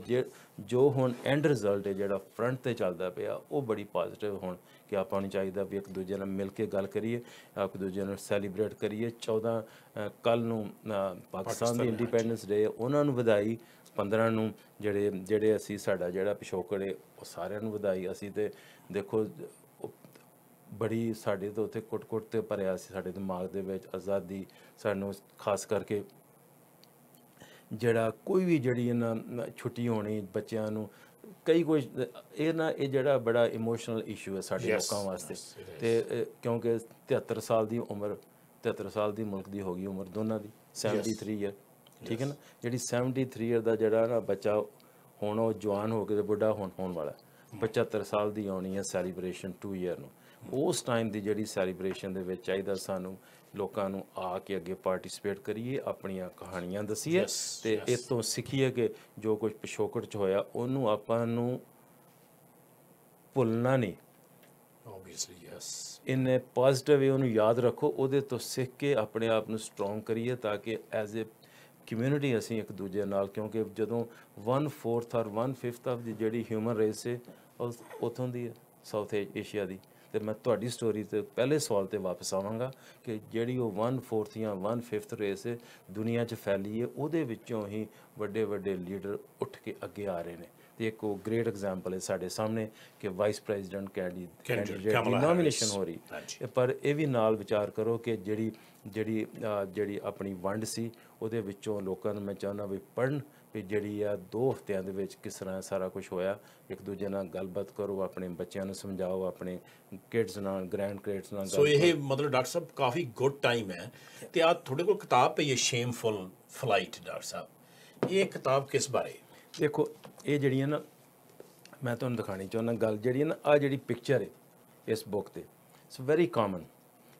ਜੋ ਹੁਣ ਐਂਡ ਰਿਜ਼ਲਟ ਹੈ ਜਿਹੜਾ ਫਰੰਟ 'ਤੇ ਚੱਲਦਾ ਪਿਆ, ਉਹ ਬੜੀ ਪੋਜ਼ੀਟਿਵ ਹੁਣ ਕਿ ਆਪਾਂ ਨੂੰ ਚਾਹੀਦਾ ਵੀ ਇੱਕ ਦੂਜੇ ਨਾਲ ਮਿਲ ਕੇ ਗੱਲ ਕਰੀਏ, ਇੱਕ ਦੂਜੇ ਨੂੰ ਸੈਲੀਬ੍ਰੇਟ ਕਰੀਏ। 14 ਕੱਲ੍ਹ ਨੂੰ ਪਾਕਿਸਤਾਨ ਦੀ ਇੰਡੀਪੈਂਡੈਂਸ ਡੇ, ਉਹਨਾਂ ਨੂੰ ਵਧਾਈ। 15 ਨੂੰ ਜਿਹੜੇ ਅਸੀਂ ਸਾਡਾ ਜਿਹੜਾ ਪਿਛੋਕੜ ਹੈ ਉਹ ਸਾਰਿਆਂ ਨੂੰ ਵਧਾਈ। ਅਸੀਂ ਤਾਂ ਦੇਖੋ ਬੜੀ ਸਾਡੇ ਤੋਂ ਉੱਥੇ ਕੁੱਟ ਤੇ ਭਰਿਆ ਸੀ ਸਾਡੇ ਦਿਮਾਗ ਦੇ ਵਿੱਚ ਆਜ਼ਾਦੀ। ਸਾਨੂੰ ਖਾਸ ਕਰਕੇ ਜਿਹੜਾ ਕੋਈ ਵੀ ਜਿਹੜੀ ਇਹਨਾਂ ਛੁੱਟੀ ਹੋਣੀ ਬੱਚਿਆਂ ਨੂੰ, ਕਈ ਕੁਝ ਇਹ ਜਿਹੜਾ ਬੜਾ ਇਮੋਸ਼ਨਲ ਇਸ਼ੂ ਹੈ ਸਾਡੇ ਲੋਕਾਂ ਵਾਸਤੇ। ਤੇ ਕਿਉਂਕਿ 73 ਸਾਲ ਦੀ ਉਮਰ, 73 ਸਾਲ ਦੀ ਮੁਲਕ ਦੀ ਹੋ ਗਈ ਉਮਰ ਦੋਨਾਂ ਦੀ, 73 ਈਅਰ, ਠੀਕ ਹੈ ਨਾ। ਜਿਹੜੀ 73 ਈਅਰ ਦਾ ਜਿਹੜਾ ਨਾ ਬੱਚਾ ਹੁਣ ਉਹ ਜਵਾਨ ਹੋ ਕੇ ਤੇ ਬੁੱਢਾ ਹੋਣ ਵਾਲਾ, 75 ਸਾਲ ਦੀ ਆਉਣੀ ਹੈ ਸੈਲੀਬ੍ਰੇਸ਼ਨ 2 ਈਅਰ ਨੂੰ। ਉਸ ਟਾਈਮ ਦੀ ਜਿਹੜੀ ਸੈਲੀਬ੍ਰੇਸ਼ਨ ਦੇ ਵਿੱਚ ਚਾਹੀਦਾ ਸਾਨੂੰ ਲੋਕਾਂ ਨੂੰ ਆ ਕੇ ਅੱਗੇ ਪਾਰਟਿਸਿਪੇਟ ਕਰੀਏ, ਆਪਣੀਆਂ ਕਹਾਣੀਆਂ ਦੱਸੀਏ ਤੇ ਇਹ ਤੋਂ ਸਿੱਖੀਏ ਕਿ ਜੋ ਕੁਝ ਪਿਛੋਕੜ 'ਚ ਹੋਇਆ ਉਹਨੂੰ ਆਪਾਂ ਨੂੰ ਭੁੱਲਣਾ ਨਹੀਂ। ਇਨ ਪੋਜ਼ਿਟਿਵ ਵੇ ਉਹਨੂੰ ਯਾਦ ਰੱਖੋ, ਉਹਦੇ ਤੋਂ ਸਿੱਖ ਕੇ ਆਪਣੇ ਆਪ ਨੂੰ ਸਟਰੋਂਗ ਕਰੀਏ ਤਾਂ ਕਿ ਐਜ਼ ਏ ਕਮਿਊਨਿਟੀ ਅਸੀਂ ਇੱਕ ਦੂਜੇ ਨਾਲ, ਕਿਉਂਕਿ ਜਦੋਂ 1/4 ਔਰ 1/5 ਆਫ ਦੀ ਜਿਹੜੀ ਹਿਊਮਨ ਰੇਸ ਹੈ ਉਹ ਉੱਥੋਂ ਦੀ ਹੈ, ਸਾਊਥ ਏਸ਼ੀਆ ਦੀ। ਅਤੇ ਮੈਂ ਤੁਹਾਡੀ ਸਟੋਰੀ 'ਤੇ ਪਹਿਲੇ ਸਵਾਲ 'ਤੇ ਵਾਪਸ ਆਵਾਂਗਾ ਕਿ ਜਿਹੜੀ ਉਹ 1/4 ਜਾਂ 1/5 ਰੇਸ ਹੈ ਦੁਨੀਆ 'ਚ ਫੈਲੀ ਹੈ, ਉਹਦੇ ਵਿੱਚੋਂ ਹੀ ਵੱਡੇ ਵੱਡੇ ਲੀਡਰ ਉੱਠ ਕੇ ਅੱਗੇ ਆ ਰਹੇ ਨੇ। ਅਤੇ ਇੱਕ ਉਹ ਗ੍ਰੇਟ ਐਗਜ਼ਾਮਪਲ ਹੈ ਸਾਡੇ ਸਾਹਮਣੇ ਕਿ ਵਾਈਸ ਪ੍ਰੈਜ਼ੀਡੈਂਟ ਕੈਂਡੀਡੇਟ ਦੀ ਨੋਮੀਨੇਸ਼ਨ ਹੋ ਰਹੀ। ਪਰ ਇਹ ਵੀ ਨਾਲ ਵਿਚਾਰ ਕਰੋ ਕਿ ਜਿਹੜੀ ਆਪਣੀ ਵੰਡ ਸੀ ਉਹਦੇ ਵਿੱਚੋਂ ਲੋਕਾਂ ਨੂੰ ਮੈਂ ਚਾਹੁੰਦਾ ਵੀ ਪੜ੍ਹਨ ਵੀ ਜਿਹੜੀ ਆ 2 ਹਫ਼ਤਿਆਂ ਦੇ ਵਿੱਚ ਕਿਸ ਤਰ੍ਹਾਂ ਸਾਰਾ ਕੁਝ ਹੋਇਆ। ਇੱਕ ਦੂਜੇ ਨਾਲ ਗੱਲਬਾਤ ਕਰੋ, ਆਪਣੇ ਬੱਚਿਆਂ ਨੂੰ ਸਮਝਾਓ, ਆਪਣੇ ਕਿਡਸ ਨਾਲ, ਗ੍ਰੈਂਡ ਕਿਡਸ ਨਾਲ। ਸੋ ਇਹ ਮਤਲਬ ਡਾਕਟਰ ਸਾਹਿਬ ਕਾਫੀ ਗੁੱਡ ਟਾਈਮ ਹੈ। ਅਤੇ ਆ ਤੁਹਾਡੇ ਕੋਲ ਕਿਤਾਬ ਪਈ ਹੈ ਸ਼ੇਮਫੁਲ ਫਲਾਈਟ, ਡਾਕਟਰ ਸਾਹਿਬ ਇਹ ਕਿਤਾਬ ਕਿਸ ਬਾਰੇ? ਦੇਖੋ ਇਹ ਜਿਹੜੀਆਂ ਨਾ ਮੈਂ ਤੁਹਾਨੂੰ ਦਿਖਾਉਣੀ ਚਾਹੁੰਦਾ ਗੱਲ ਜਿਹੜੀ ਨਾ, ਆਹ ਜਿਹੜੀ ਪਿਕਚਰ ਹੈ ਇਸ ਬੁੱਕ 'ਤੇ ਇਟਸ ਵੈਰੀ ਕਾਮਨ।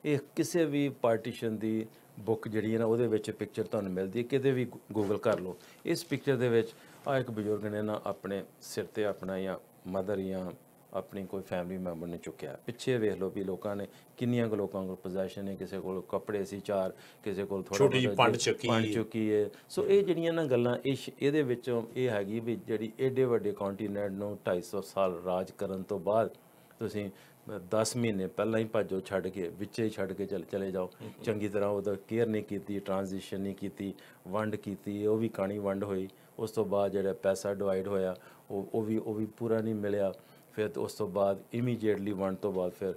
ਇਹ ਕਿਸੇ ਵੀ ਪਾਰਟੀਸ਼ਨ ਦੀ ਬੁੱਕ ਜਿਹੜੀ ਹੈ ਨਾ ਉਹਦੇ ਵਿੱਚ ਪਿਕਚਰ ਤੁਹਾਨੂੰ ਮਿਲਦੀ ਹੈ, ਕਿਤੇ ਵੀ ਗੂਗਲ ਕਰ ਲਓ। ਇਸ ਪਿਕਚਰ ਦੇ ਵਿੱਚ ਆਹ ਇੱਕ ਬਜ਼ੁਰਗ ਨੇ ਨਾ ਆਪਣੇ ਸਿਰ 'ਤੇ ਆਪਣਾ ਜਾਂ ਮਦਰ ਜਾਂ ਆਪਣੀ ਕੋਈ ਫੈਮਿਲੀ ਮੈਂਬਰ ਨੇ ਚੁੱਕਿਆ। ਪਿੱਛੇ ਵੇਖ ਲਓ ਵੀ ਲੋਕਾਂ ਨੇ ਕਿੰਨੀਆਂ ਕੁ ਲੋਕਾਂ ਕੋਲ ਪੋਜੈਸ਼ਨ ਹੈ, ਕਿਸੇ ਕੋਲ ਕੱਪੜੇ ਸੀ 4, ਕਿਸੇ ਕੋਲ ਛੋਟੀ ਜਿਹੀ ਪੰਡ ਚੁੱਕੀ ਹੈ। ਸੋ ਇਹ ਜਿਹੜੀਆਂ ਨਾ ਗੱਲਾਂ ਇਹਦੇ ਵਿੱਚੋਂ ਇਹ ਹੈਗੀ ਵੀ ਜਿਹੜੀ ਏਡੇ ਵੱਡੇ ਕੰਟੀਨੈਂਟ ਨੂੰ 250 ਸਾਲ ਰਾਜ ਕਰਨ ਤੋਂ ਬਾਅਦ ਤੁਸੀਂ 10 ਮਹੀਨੇ ਪਹਿਲਾਂ ਹੀ ਭਾਜੋ ਛੱਡ ਕੇ, ਵਿੱਚੇ ਹੀ ਛੱਡ ਕੇ ਚਲੇ ਜਾਓ। ਚੰਗੀ ਤਰ੍ਹਾਂ ਉਹਦਾ ਕੇਅਰ ਨਹੀਂ ਕੀਤੀ, ਟ੍ਰਾਂਜੀਸ਼ਨ ਨਹੀਂ ਕੀਤੀ, ਵੰਡ ਕੀਤੀ, ਉਹ ਵੀ ਕਾਣੀ ਵੰਡ ਹੋਈ। ਉਸ ਤੋਂ ਬਾਅਦ ਜਿਹੜਾ ਪੈਸਾ ਡਿਵਾਈਡ ਹੋਇਆ ਉਹ ਵੀ ਪੂਰਾ ਨਹੀਂ ਮਿਲਿਆ। ਫਿਰ ਉਸ ਤੋਂ ਬਾਅਦ ਇਮੀਡੀਏਟਲੀ ਵੰਡ ਤੋਂ ਬਾਅਦ ਫਿਰ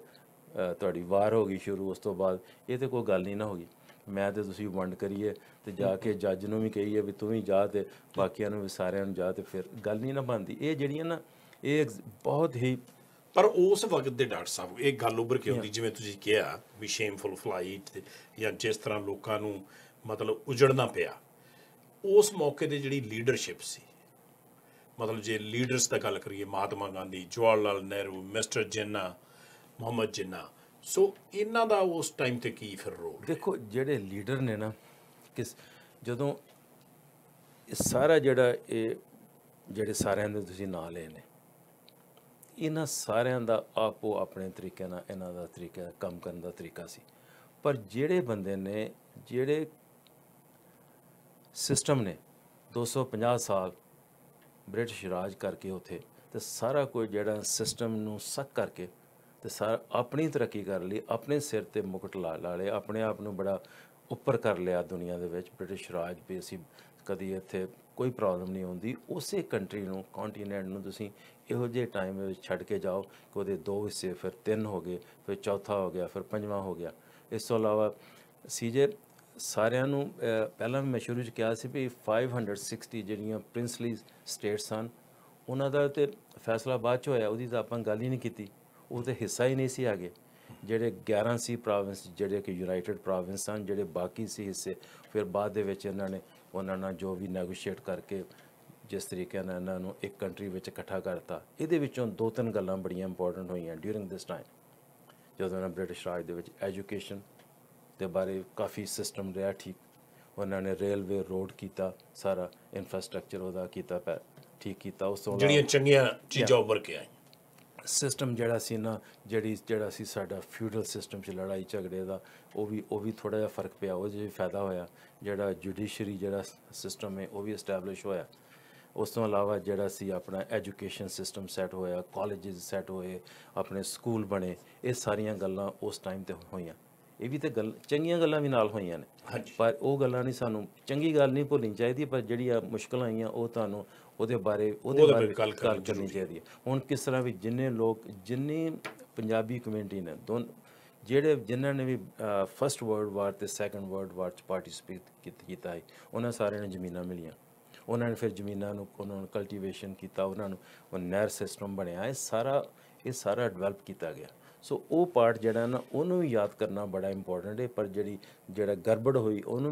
ਤੁਹਾਡੀ ਵਾਰ ਹੋ ਗਈ ਸ਼ੁਰੂ। ਉਸ ਤੋਂ ਬਾਅਦ ਇਹ ਤਾਂ ਕੋਈ ਗੱਲ ਨਹੀਂ ਨਾ ਹੋ ਗਈ, ਮੈਂ ਤੇ ਤੁਸੀਂ ਵੰਡ ਕਰੀਏ ਅਤੇ ਜਾ ਕੇ ਜੱਜ ਨੂੰ ਵੀ ਕਹੀਏ ਵੀ ਤੂੰ ਵੀ ਜਾ ਅਤੇ ਬਾਕੀਆਂ ਨੂੰ ਵੀ ਸਾਰਿਆਂ ਨੂੰ ਜਾ, ਅਤੇ ਫਿਰ ਗੱਲ ਨਹੀਂ ਨਾ ਬਣਦੀ। ਇਹ ਜਿਹੜੀਆਂ ਨਾ ਇਹ ਬਹੁਤ ਹੀ ਪਰ ਉਸ ਵਕਤ ਦੇ ਡਾਕਟਰ ਸਾਹਿਬ ਇਹ ਗੱਲ ਉੱਭਰ ਕੇ ਆਉਂਦੀ, ਜਿਵੇਂ ਤੁਸੀਂ ਕਿਹਾ ਵੀ ਸ਼ੇਮਫੁਲ ਫਲਾਈਟ ਜਾਂ ਜਿਸ ਤਰ੍ਹਾਂ ਲੋਕਾਂ ਨੂੰ ਮਤਲਬ ਉਜੜਨਾ ਪਿਆ ਉਸ ਮੌਕੇ 'ਤੇ ਜਿਹੜੀ ਲੀਡਰਸ਼ਿਪ ਸੀ, ਮਤਲਬ ਜੇ ਲੀਡਰਸ ਦਾ ਗੱਲ ਕਰੀਏ, ਮਹਾਤਮਾ ਗਾਂਧੀ, ਜਵਾਹਰ ਲਾਲ ਨਹਿਰੂ, ਮਿਸਟਰ ਜਿੰਨਾ, ਮੁਹੰਮਦ ਜਿੰਨਾ, ਸੋ ਇਹਨਾਂ ਦਾ ਉਸ ਟਾਈਮ 'ਤੇ ਕੀ ਫਿਰ ਰੋਲ? ਦੇਖੋ ਜਿਹੜੇ ਲੀਡਰ ਨੇ ਨਾ ਜਦੋਂ ਇਹ ਸਾਰਾ ਇਹ ਜਿਹੜੇ ਸਾਰਿਆਂ ਦੇ ਤੁਸੀਂ ਨਾਂ ਲਏ ਨੇ, ਇਹਨਾਂ ਸਾਰਿਆਂ ਦਾ ਆਪੋ ਆਪਣੇ ਤਰੀਕੇ ਨਾਲ ਇਹਨਾਂ ਦਾ ਤਰੀਕਾ ਕੰਮ ਕਰਨ ਦਾ ਤਰੀਕਾ ਸੀ। ਪਰ ਜਿਹੜੇ ਬੰਦੇ ਨੇ ਜਿਹੜੇ ਸਿਸਟਮ ਨੇ 250 ਸਾਲ ਬ੍ਰਿਟਿਸ਼ ਰਾਜ ਕਰਕੇ ਉੱਥੇ, ਅਤੇ ਸਾਰਾ ਕੁਝ ਜਿਹੜਾ ਸਿਸਟਮ ਨੂੰ ਸੱਕ ਕਰਕੇ ਅਤੇ ਸਾਰਾ ਆਪਣੀ ਤਰੱਕੀ ਕਰ ਲਈ, ਆਪਣੇ ਸਿਰ 'ਤੇ ਮੁਕਟ ਲਾ ਲਿਆ, ਆਪਣੇ ਆਪ ਨੂੰ ਬੜਾ ਉੱਪਰ ਕਰ ਲਿਆ ਦੁਨੀਆ ਦੇ ਵਿੱਚ। ਬ੍ਰਿਟਿਸ਼ ਰਾਜ ਵੀ ਅਸੀਂ ਕਦੀ ਇੱਥੇ ਕੋਈ ਪ੍ਰੋਬਲਮ ਨਹੀਂ ਆਉਂਦੀ। ਉਸੇ ਕੰਟਰੀ ਨੂੰ, ਕੰਟੀਨੈਂਟ ਨੂੰ ਤੁਸੀਂ ਇਹੋ ਜਿਹੇ ਟਾਈਮ ਵਿੱਚ ਛੱਡ ਕੇ ਜਾਓ ਕਿ ਉਹਦੇ 2 ਹਿੱਸੇ, ਫਿਰ 3 ਹੋ ਗਏ, ਫਿਰ ਚੌਥਾ ਹੋ ਗਿਆ, ਫਿਰ 5ਵਾਂ ਹੋ ਗਿਆ। ਇਸ ਤੋਂ ਇਲਾਵਾ ਸੀਜੇ ਸਾਰਿਆਂ ਨੂੰ ਪਹਿਲਾਂ ਵੀ ਮੈਂ ਸ਼ੁਰੂ 'ਚ ਕਿਹਾ ਸੀ ਵੀ 560 ਜਿਹੜੀਆਂ ਪ੍ਰਿੰਸਲੀ ਸਟੇਟਸ ਹਨ ਉਹਨਾਂ ਦਾ ਤਾਂ ਫੈਸਲਾ ਬਾਅਦ 'ਚ ਹੋਇਆ, ਉਹਦੀ ਤਾਂ ਆਪਾਂ ਗੱਲ ਹੀ ਨਹੀਂ ਕੀਤੀ, ਉਹ ਤਾਂ ਹਿੱਸਾ ਹੀ ਨਹੀਂ ਸੀ ਆਗੇ। ਜਿਹੜੇ 11 ਸੀ ਪ੍ਰੋਵਿੰਸ, ਜਿਹੜੇ ਕਿ ਯੂਨਾਈਟਿਡ ਪ੍ਰੋਵਿੰਸ ਹਨ, ਜਿਹੜੇ ਬਾਕੀ ਸੀ ਹਿੱਸੇ ਫਿਰ ਬਾਅਦ ਦੇ ਵਿੱਚ ਉਹਨਾਂ ਨਾਲ ਜੋ ਵੀ ਨੈਗੋਸ਼ੀਏਟ ਕਰਕੇ ਜਿਸ ਤਰੀਕੇ ਨਾਲ ਇਹਨਾਂ ਨੂੰ ਇੱਕ ਕੰਟਰੀ ਵਿੱਚ ਇਕੱਠਾ ਕਰਤਾ। ਇਹਦੇ ਵਿੱਚੋਂ 2-3 ਗੱਲਾਂ ਬੜੀਆਂ ਇੰਪੋਰਟੈਂਟ ਹੋਈਆਂ ਡਿਊਰਿੰਗ ਦਿਸ ਟਾਈਮ, ਜਦੋਂ ਇਹਨਾਂ ਬ੍ਰਿਟਿਸ਼ ਰਾਜ ਦੇ ਵਿੱਚ ਐਜੂਕੇਸ਼ਨ ਦੇ ਬਾਰੇ ਕਾਫੀ ਸਿਸਟਮ ਰਿਹਾ ਠੀਕ। ਉਹਨਾਂ ਨੇ ਰੇਲਵੇ ਰੋਡ ਕੀਤਾ, ਸਾਰਾ ਇਨਫਰਾਸਟਰਕਚਰ ਉਹਦਾ ਕੀਤਾ ਠੀਕ ਕੀਤਾ। ਉਸ ਤੋਂ ਜਿਹੜੀਆਂ ਚੰਗੀਆਂ ਚੀਜ਼ਾਂ ਉੱਭਰ ਕੇ ਆਈਆਂ। ਸਿਸਟਮ ਜਿਹੜਾ ਸੀ ਨਾ ਜਿਹੜਾ ਸੀ ਸਾਡਾ ਫਿਊਡਲ ਸਿਸਟਮ 'ਚ ਲੜਾਈ ਝਗੜੇ ਦਾ, ਉਹ ਵੀ ਥੋੜ੍ਹਾ ਜਿਹਾ ਫਰਕ ਪਿਆ, ਉਹਦੇ 'ਚ ਵੀ ਫਾਇਦਾ ਹੋਇਆ। ਜਿਹੜਾ ਜੁਡੀਸ਼ਰੀ ਜਿਹੜਾ ਸਿਸਟਮ ਹੈ ਉਹ ਵੀ ਇਸਟੈਬਲਿਸ਼ ਹੋਇਆ। ਉਸ ਤੋਂ ਇਲਾਵਾ ਜਿਹੜਾ ਸੀ ਆਪਣਾ ਐਜੂਕੇਸ਼ਨ ਸਿਸਟਮ ਸੈੱਟ ਹੋਇਆ, ਕਾਲਜਿਸ ਸੈੱਟ ਹੋਏ, ਆਪਣੇ ਸਕੂਲ ਬਣੇ। ਇਹ ਸਾਰੀਆਂ ਗੱਲਾਂ ਉਸ ਟਾਈਮ 'ਤੇ ਹੋਈਆਂ। ਇਹ ਵੀ ਤਾਂ ਚੰਗੀਆਂ ਗੱਲਾਂ ਵੀ ਨਾਲ ਹੋਈਆਂ ਨੇ, ਪਰ ਉਹ ਗੱਲਾਂ ਨਹੀਂ, ਸਾਨੂੰ ਚੰਗੀ ਗੱਲ ਨਹੀਂ ਭੁੱਲਣੀ ਚਾਹੀਦੀ, ਪਰ ਜਿਹੜੀਆਂ ਮੁਸ਼ਕਲਾਂ ਆਈਆਂ ਉਹ ਤੁਹਾਨੂੰ ਉਹਦੇ ਬਾਰੇ ਗੱਲ ਕਰਨੀ ਚਾਹੀਦੀ ਹੈ। ਹੁਣ ਕਿਸ ਤਰ੍ਹਾਂ ਵੀ ਜਿੰਨੀ ਪੰਜਾਬੀ ਕਮਿਊਨਿਟੀ ਨੇ ਜਿਨ੍ਹਾਂ ਨੇ ਵੀ ਫਸਟ ਵਰਲਡ ਵਾਰ ਅਤੇ ਸੈਕੰਡ ਵਰਲਡ ਵਾਰ 'ਚ ਪਾਰਟੀਸਪੇਟ ਕੀਤਾ ਹੈ, ਉਹਨਾਂ ਸਾਰਿਆਂ ਨੂੰ ਜ਼ਮੀਨਾਂ ਮਿਲੀਆਂ। ਉਹਨਾਂ ਨੇ ਫਿਰ ਜ਼ਮੀਨਾਂ ਨੂੰ ਉਹਨਾਂ ਨੂੰ ਕਲਟੀਵੇਸ਼ਨ ਕੀਤਾ, ਉਹਨਾਂ ਨੂੰ ਉਹ ਨਹਿਰ ਸਿਸਟਮ ਬਣਿਆ। ਇਹ ਸਾਰਾ ਡਿਵੈਲਪ ਕੀਤਾ ਗਿਆ। ਸੋ ਉਹ ਪਾਰਟ ਜਿਹੜਾ ਨਾ ਉਹਨੂੰ ਵੀ ਯਾਦ ਕਰਨਾ ਬੜਾ ਇੰਪੋਰਟੈਂਟ ਹੈ। ਪਰ ਜਿਹੜਾ ਗੜਬੜ ਹੋਈ ਉਹਨੂੰ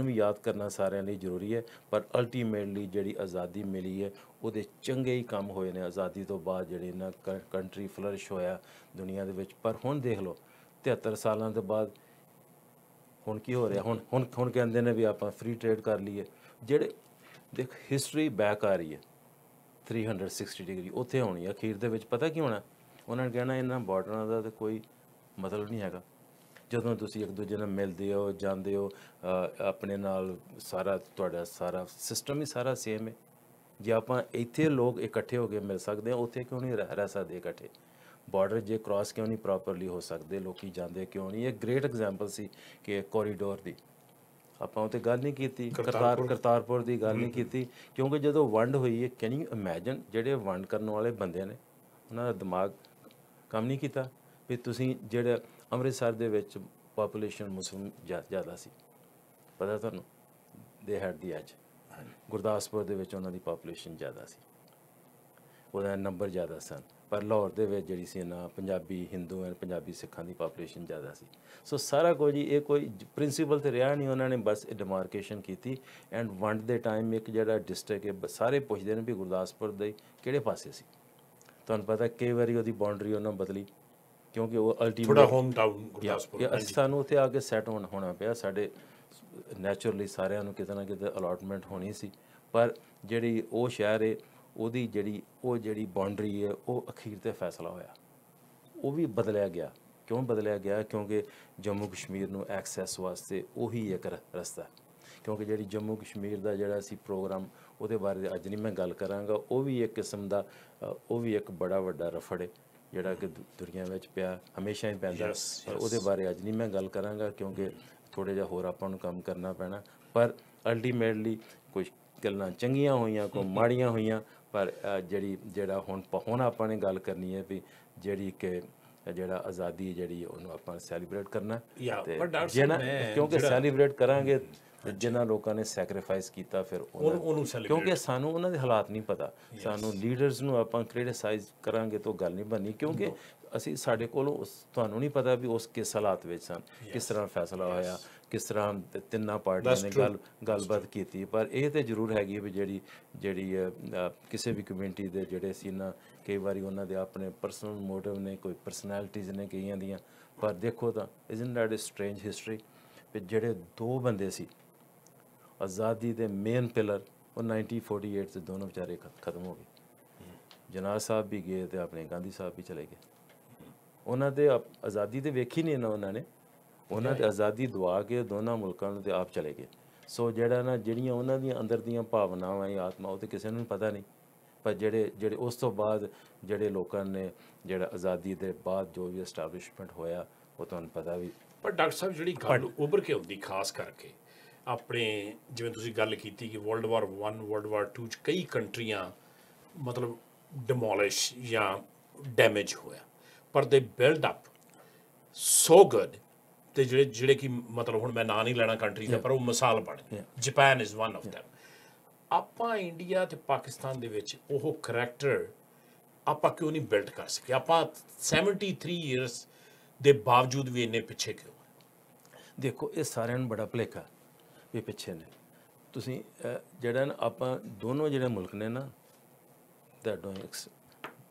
ਵੀ ਯਾਦ ਕਰਨਾ ਸਾਰਿਆਂ ਲਈ ਜ਼ਰੂਰੀ ਹੈ। ਪਰ ਅਲਟੀਮੇਟਲੀ ਜਿਹੜੀ ਆਜ਼ਾਦੀ ਮਿਲੀ ਹੈ ਉਹਦੇ ਚੰਗੇ ਹੀ ਕੰਮ ਹੋਏ ਨੇ ਆਜ਼ਾਦੀ ਤੋਂ ਬਾਅਦ, ਜਿਹੜੇ ਨਾ ਕੰਟਰੀ ਫਲਰਿਸ਼ ਹੋਇਆ ਦੁਨੀਆ ਦੇ ਵਿੱਚ। ਪਰ ਹੁਣ ਦੇਖ ਲਓ 73 ਸਾਲਾਂ ਤੋਂ ਬਾਅਦ ਹੁਣ ਕੀ ਹੋ ਰਿਹਾ। ਹੁਣ ਕਹਿੰਦੇ ਨੇ ਵੀ ਆਪਾਂ ਫ੍ਰੀ ਟ੍ਰੇਡ ਕਰ ਲਈਏ। ਦੇਖ ਹਿਸਟਰੀ ਬੈਕ ਆ ਰਹੀ ਹੈ 360 ਡਿਗਰੀ, ਉੱਥੇ ਹੋਣੀ ਹੈ ਅਖੀਰ ਦੇ ਵਿੱਚ। ਪਤਾ ਕੀ ਹੋਣਾ, ਉਹਨਾਂ ਨੇ ਕਹਿਣਾ ਇਹਨਾਂ ਬਾਰਡਰਾਂ ਦਾ ਤਾਂ ਕੋਈ ਮਤਲਬ ਨਹੀਂ ਹੈਗਾ, ਜਦੋਂ ਤੁਸੀਂ ਇੱਕ ਦੂਜੇ ਨਾਲ ਮਿਲਦੇ ਹੋ ਜਾਂਦੇ ਹੋ ਆਪਣੇ ਨਾਲ ਸਾਰਾ ਤੁਹਾਡਾ ਸਾਰਾ ਸਿਸਟਮ ਹੀ ਸਾਰਾ ਸੇਮ ਹੈ। ਜੇ ਆਪਾਂ ਇੱਥੇ ਲੋਕ ਇਕੱਠੇ ਹੋ ਕੇ ਮਿਲ ਸਕਦੇ ਹਾਂ, ਉੱਥੇ ਕਿਉਂ ਨਹੀਂ ਰਹਿ ਸਕਦੇ ਇਕੱਠੇ? ਬਾਰਡਰ ਜੇ ਕ੍ਰਾਸ ਕਿਉਂ ਨਹੀਂ ਪ੍ਰੋਪਰਲੀ ਹੋ ਸਕਦੇ? ਲੋਕੀ ਜਾਂਦੇ ਕਿਉਂ ਨਹੀਂ? ਇਹ ਗ੍ਰੇਟ ਐਗਜ਼ਾਮਪਲ ਸੀ ਕਿ ਕੋਰੀਡੋਰ ਦੀ ਆਪਾਂ ਉਹ 'ਤੇ ਗੱਲ ਨਹੀਂ ਕੀਤੀ, ਕਰਤਾਰਪੁਰ ਦੀ ਗੱਲ ਨਹੀਂ ਕੀਤੀ, ਕਿਉਂਕਿ ਜਦੋਂ ਵੰਡ ਹੋਈ ਹੈ, ਕੈਨ ਯੂ ਇਮੈਜਨ ਜਿਹੜੇ ਵੰਡ ਕਰਨ ਵਾਲੇ ਬੰਦੇ ਨੇ ਉਹਨਾਂ ਦਾ ਦਿਮਾਗ ਕੰਮ ਨਹੀਂ ਕੀਤਾ ਵੀ ਤੁਸੀਂ ਜਿਹੜੇ ਅੰਮ੍ਰਿਤਸਰ ਦੇ ਵਿੱਚ ਪਾਪੂਲੇਸ਼ਨ ਮੁਸਲਿਮ ਜ਼ਿਆਦਾ ਸੀ, ਪਤਾ ਤੁਹਾਨੂੰ, ਦੇ ਹੈਡ ਦੀ ਐਜ। ਗੁਰਦਾਸਪੁਰ ਦੇ ਵਿੱਚ ਉਹਨਾਂ ਦੀ ਪਾਪੂਲੇਸ਼ਨ ਜ਼ਿਆਦਾ ਸੀ, ਉਹਦਾ ਨੰਬਰ ਜ਼ਿਆਦਾ ਸਨ, ਪਰ ਲਾਹੌਰ ਦੇ ਵਿੱਚ ਜਿਹੜੀ ਸੀ ਨਾ ਪੰਜਾਬੀ ਹਿੰਦੂ ਐਂਡ ਪੰਜਾਬੀ ਸਿੱਖਾਂ ਦੀ ਪਾਪੂਲੇਸ਼ਨ ਜ਼ਿਆਦਾ ਸੀ। ਸੋ ਸਾਰਾ ਕੁਝ ਹੀ ਇਹ ਕੋਈ ਪ੍ਰਿੰਸੀਪਲ ਤੇ ਰਿਹਾ ਨਹੀਂ, ਉਹਨਾਂ ਨੇ ਬਸ ਇਹ ਡਿਮਾਰਕੇਸ਼ਨ ਕੀਤੀ। ਐਂਡ ਵੰਡ ਦੇ ਟਾਈਮ ਇੱਕ ਜਿਹੜਾ ਡਿਸਟ੍ਰਿਕਟ ਹੈ, ਸਾਰੇ ਪੁੱਛਦੇ ਨੇ ਵੀ ਗੁਰਦਾਸਪੁਰ ਦੇ ਕਿਹੜੇ ਪਾਸੇ ਸੀ। ਤੁਹਾਨੂੰ ਪਤਾ ਕਈ ਵਾਰੀ ਉਹਦੀ ਬਾਉਂਡਰੀ ਉਹਨਾਂ ਬਦਲੀ, ਕਿਉਂਕਿ ਉਹ ਅਲਟੀਮੇਟ ਹੋਮ ਟਾਊਨ ਗੁਰਦਾਸਪੁਰ, ਸਾਨੂੰ ਉੱਥੇ ਆ ਕੇ ਸੈੱਟ ਹੋਣਾ ਪਿਆ। ਸਾਡੇ ਨੈਚੁਰਲੀ ਸਾਰਿਆਂ ਨੂੰ ਕਿਤੇ ਨਾ ਕਿਤੇ ਅਲਾਟਮੈਂਟ ਹੋਣੀ ਸੀ, ਪਰ ਜਿਹੜੀ ਉਹ ਸ਼ਹਿਰ ਹੈ ਉਹਦੀ ਜਿਹੜੀ ਬਾਉਂਡਰੀ ਹੈ ਉਹ ਅਖੀਰ 'ਤੇ ਫੈਸਲਾ ਹੋਇਆ, ਉਹ ਵੀ ਬਦਲਿਆ ਗਿਆ। ਕਿਉਂ ਬਦਲਿਆ ਗਿਆ? ਕਿਉਂਕਿ ਜੰਮੂ ਕਸ਼ਮੀਰ ਨੂੰ ਐਕਸੈਸ ਵਾਸਤੇ ਉਹੀ ਇੱਕ ਰਸਤਾ, ਕਿਉਂਕਿ ਜਿਹੜੀ ਜੰਮੂ ਕਸ਼ਮੀਰ ਦਾ ਜਿਹੜਾ ਸੀ ਪ੍ਰੋਗਰਾਮ, ਉਹਦੇ ਬਾਰੇ ਅੱਜ ਨਹੀਂ ਮੈਂ ਗੱਲ ਕਰਾਂਗਾ। ਉਹ ਵੀ ਇੱਕ ਕਿਸਮ ਦਾ ਉਹ ਵੀ ਇੱਕ ਬੜਾ ਵੱਡਾ ਰਫੜ ਹੈ ਜਿਹੜਾ ਕਿ ਦੁਨੀਆ ਵਿੱਚ ਪਿਆ, ਹਮੇਸ਼ਾ ਹੀ ਪੈਂਦਾ, ਪਰ ਉਹਦੇ ਬਾਰੇ ਅੱਜ ਨਹੀਂ ਮੈਂ ਗੱਲ ਕਰਾਂਗਾ ਕਿਉਂਕਿ ਥੋੜ੍ਹਾ ਜਿਹਾ ਹੋਰ ਆਪਾਂ ਨੂੰ ਕੰਮ ਕਰਨਾ ਪੈਣਾ। ਪਰ ਅਲਟੀਮੇਟਲੀ ਕੁਝ ਗੱਲਾਂ ਚੰਗੀਆਂ ਹੋਈਆਂ, ਕੋਈ ਮਾੜੀਆਂ ਹੋਈਆਂ, ਪਰ ਜਿਹੜਾ ਹੁਣ ਆਪਾਂ ਨੇ ਗੱਲ ਕਰਨੀ ਹੈ ਵੀ ਜਿਹੜੀ ਕਿ ਜਿਹੜਾ ਆਜ਼ਾਦੀ ਜਿਹੜੀ ਉਹਨੂੰ ਆਪਾਂ ਸੈਲੀਬ੍ਰੇਟ ਕਰਨਾ, ਤੇ ਕਿਉਂਕਿ ਸੈਲੀਬ੍ਰੇਟ ਕਰਾਂਗੇ ਜਿਨ੍ਹਾਂ ਲੋਕਾਂ ਨੇ ਸੈਕਰੀਫਾਈਸ ਕੀਤਾ ਫਿਰ ਉਹਨੂੰ, ਕਿਉਂਕਿ ਸਾਨੂੰ ਉਹਨਾਂ ਦੇ ਹਾਲਾਤ ਨਹੀਂ ਪਤਾ। ਸਾਨੂੰ ਲੀਡਰਸ ਨੂੰ ਆਪਾਂ ਕ੍ਰਿਟਿਸਾਈਜ਼ ਕਰਾਂਗੇ ਤਾਂ ਗੱਲ ਨਹੀਂ ਬਣਨੀ, ਕਿਉਂਕਿ ਸਾਡੇ ਕੋਲੋਂ ਤੁਹਾਨੂੰ ਨਹੀਂ ਪਤਾ ਵੀ ਉਸ ਕਿਸ ਹਾਲਾਤ ਵਿੱਚ ਸਨ, ਕਿਸ ਤਰ੍ਹਾਂ ਫੈਸਲਾ ਹੋਇਆ, ਕਿਸ ਤਰ੍ਹਾਂ ਤਿੰਨਾਂ ਪਾਰਟੀਆਂ ਨੇ ਗੱਲਬਾਤ ਕੀਤੀ। ਪਰ ਇਹ ਤਾਂ ਜ਼ਰੂਰ ਹੈਗੀ ਵੀ ਜਿਹੜੀ ਕਿਸੇ ਵੀ ਕਮਿਊਨਿਟੀ ਦੇ ਜਿਹੜੇ ਸੀ ਨਾ, ਕਈ ਵਾਰੀ ਉਹਨਾਂ ਦੇ ਆਪਣੇ ਪਰਸਨਲ ਮੋਟਿਵ ਨੇ, ਕੋਈ ਪਰਸਨੈਲਿਟੀਜ਼ ਨੇ ਕਈਆਂ ਦੀਆਂ। ਪਰ ਦੇਖੋ ਤਾਂ isn't that is strange history ਵੀ ਜਿਹੜੇ ਦੋ ਬੰਦੇ ਸੀ ਆਜ਼ਾਦੀ ਦੇ ਮੇਨ ਪਿਲਰ, ਉਹ 1948 'ਚ ਦੋਨੋਂ ਵਿਚਾਰੇ ਖਤਮ ਹੋ ਗਏ। ਜਨਾਬ ਸਾਹਿਬ ਵੀ ਗਏ ਤੇ ਆਪਣੇ ਗਾਂਧੀ ਸਾਹਿਬ ਵੀ ਚਲੇ ਗਏ। ਉਹਨਾਂ ਦੇ ਆਜ਼ਾਦੀ ਤੇ ਵੇਖੀ ਨਹੀਂ ਉਹਨਾਂ ਨੇ, ਉਹਨਾਂ ਦੇ ਆਜ਼ਾਦੀ ਦਵਾ ਕੇ ਦੋਨਾਂ ਮੁਲਕਾਂ ਨੂੰ ਤੇ ਆਪ ਚਲੇ ਗਏ। ਸੋ ਜਿਹੜਾ ਨਾ ਜਿਹੜੀਆਂ ਉਹਨਾਂ ਦੀਆਂ ਅੰਦਰ ਦੀਆਂ ਭਾਵਨਾਵਾਂ ਜਾਂ ਆਤਮਾ, ਉਹ ਤੇ ਕਿਸੇ ਨੂੰ ਪਤਾ ਨਹੀਂ। ਪਰ ਜਿਹੜੇ ਉਸ ਤੋਂ ਬਾਅਦ ਜਿਹੜੇ ਲੋਕਾਂ ਨੇ ਜਿਹੜਾ ਆਜ਼ਾਦੀ ਦੇ ਬਾਅਦ ਜੋ ਵੀ ਐਸਟੈਬਲਿਸ਼ਮੈਂਟ ਹੋਇਆ, ਉਹ ਤੁਹਾਨੂੰ ਪਤਾ ਵੀ। ਪਰ ਡਾਕਟਰ ਸਾਹਿਬ ਜਿਹੜੀ ਗੱਲ ਉੱਭਰ ਕੇ ਆਉਂਦੀ ਖਾਸ ਕਰਕੇ ਆਪਣੇ, ਜਿਵੇਂ ਤੁਸੀਂ ਗੱਲ ਕੀਤੀ ਕਿ ਵਰਲਡ ਵਾਰ 1 ਵਰਲਡ ਵਾਰ 2 'ਚ ਕਈ ਕੰਟਰੀਆਂ ਮਤਲਬ ਡਿਮੋਲਿਸ਼ ਜਾਂ ਡੈਮੇਜ ਹੋਇਆ, ਪਰ ਦੇ ਬਿਲਡ ਅਪ ਸੋ ਗੁੱਡ। ਤੇ ਜਿਹੜੇ ਕਿ ਮਤਲਬ ਹੁਣ ਮੈਂ ਨਾਂ ਨਹੀਂ ਲੈਣਾ ਕੰਟਰੀ ਦਾ, ਪਰ ਉਹ ਮਿਸਾਲ ਬਣ ਗਏ। Japan is one of them. ਆਪਾਂ ਇੰਡੀਆ ਤੇ ਪਾਕਿਸਤਾਨ ਦੇ ਵਿੱਚ ਉਹ ਕਰੈਕਟਰ ਆਪਾਂ ਕਿਉਂ ਨਹੀਂ ਬਿਲਡ ਕਰ ਸਕੇ? ਆਪਾਂ 73 ਈਅਰਸ ਦੇ ਬਾਵਜੂਦ ਵੀ ਇੰਨੇ ਪਿੱਛੇ ਕਿਉਂ? ਦੇਖੋ, ਇਹ ਸਾਰਿਆਂ ਨੂੰ ਬੜਾ ਭੁਲੇਖਾ ਵੀ ਪਿੱਛੇ ਨੇ। ਤੁਸੀਂ ਜਿਹੜਾ ਨਾ ਆਪਾਂ ਦੋਨੋਂ ਜਿਹੜੇ ਮੁਲਕ ਨੇ ਨਾ,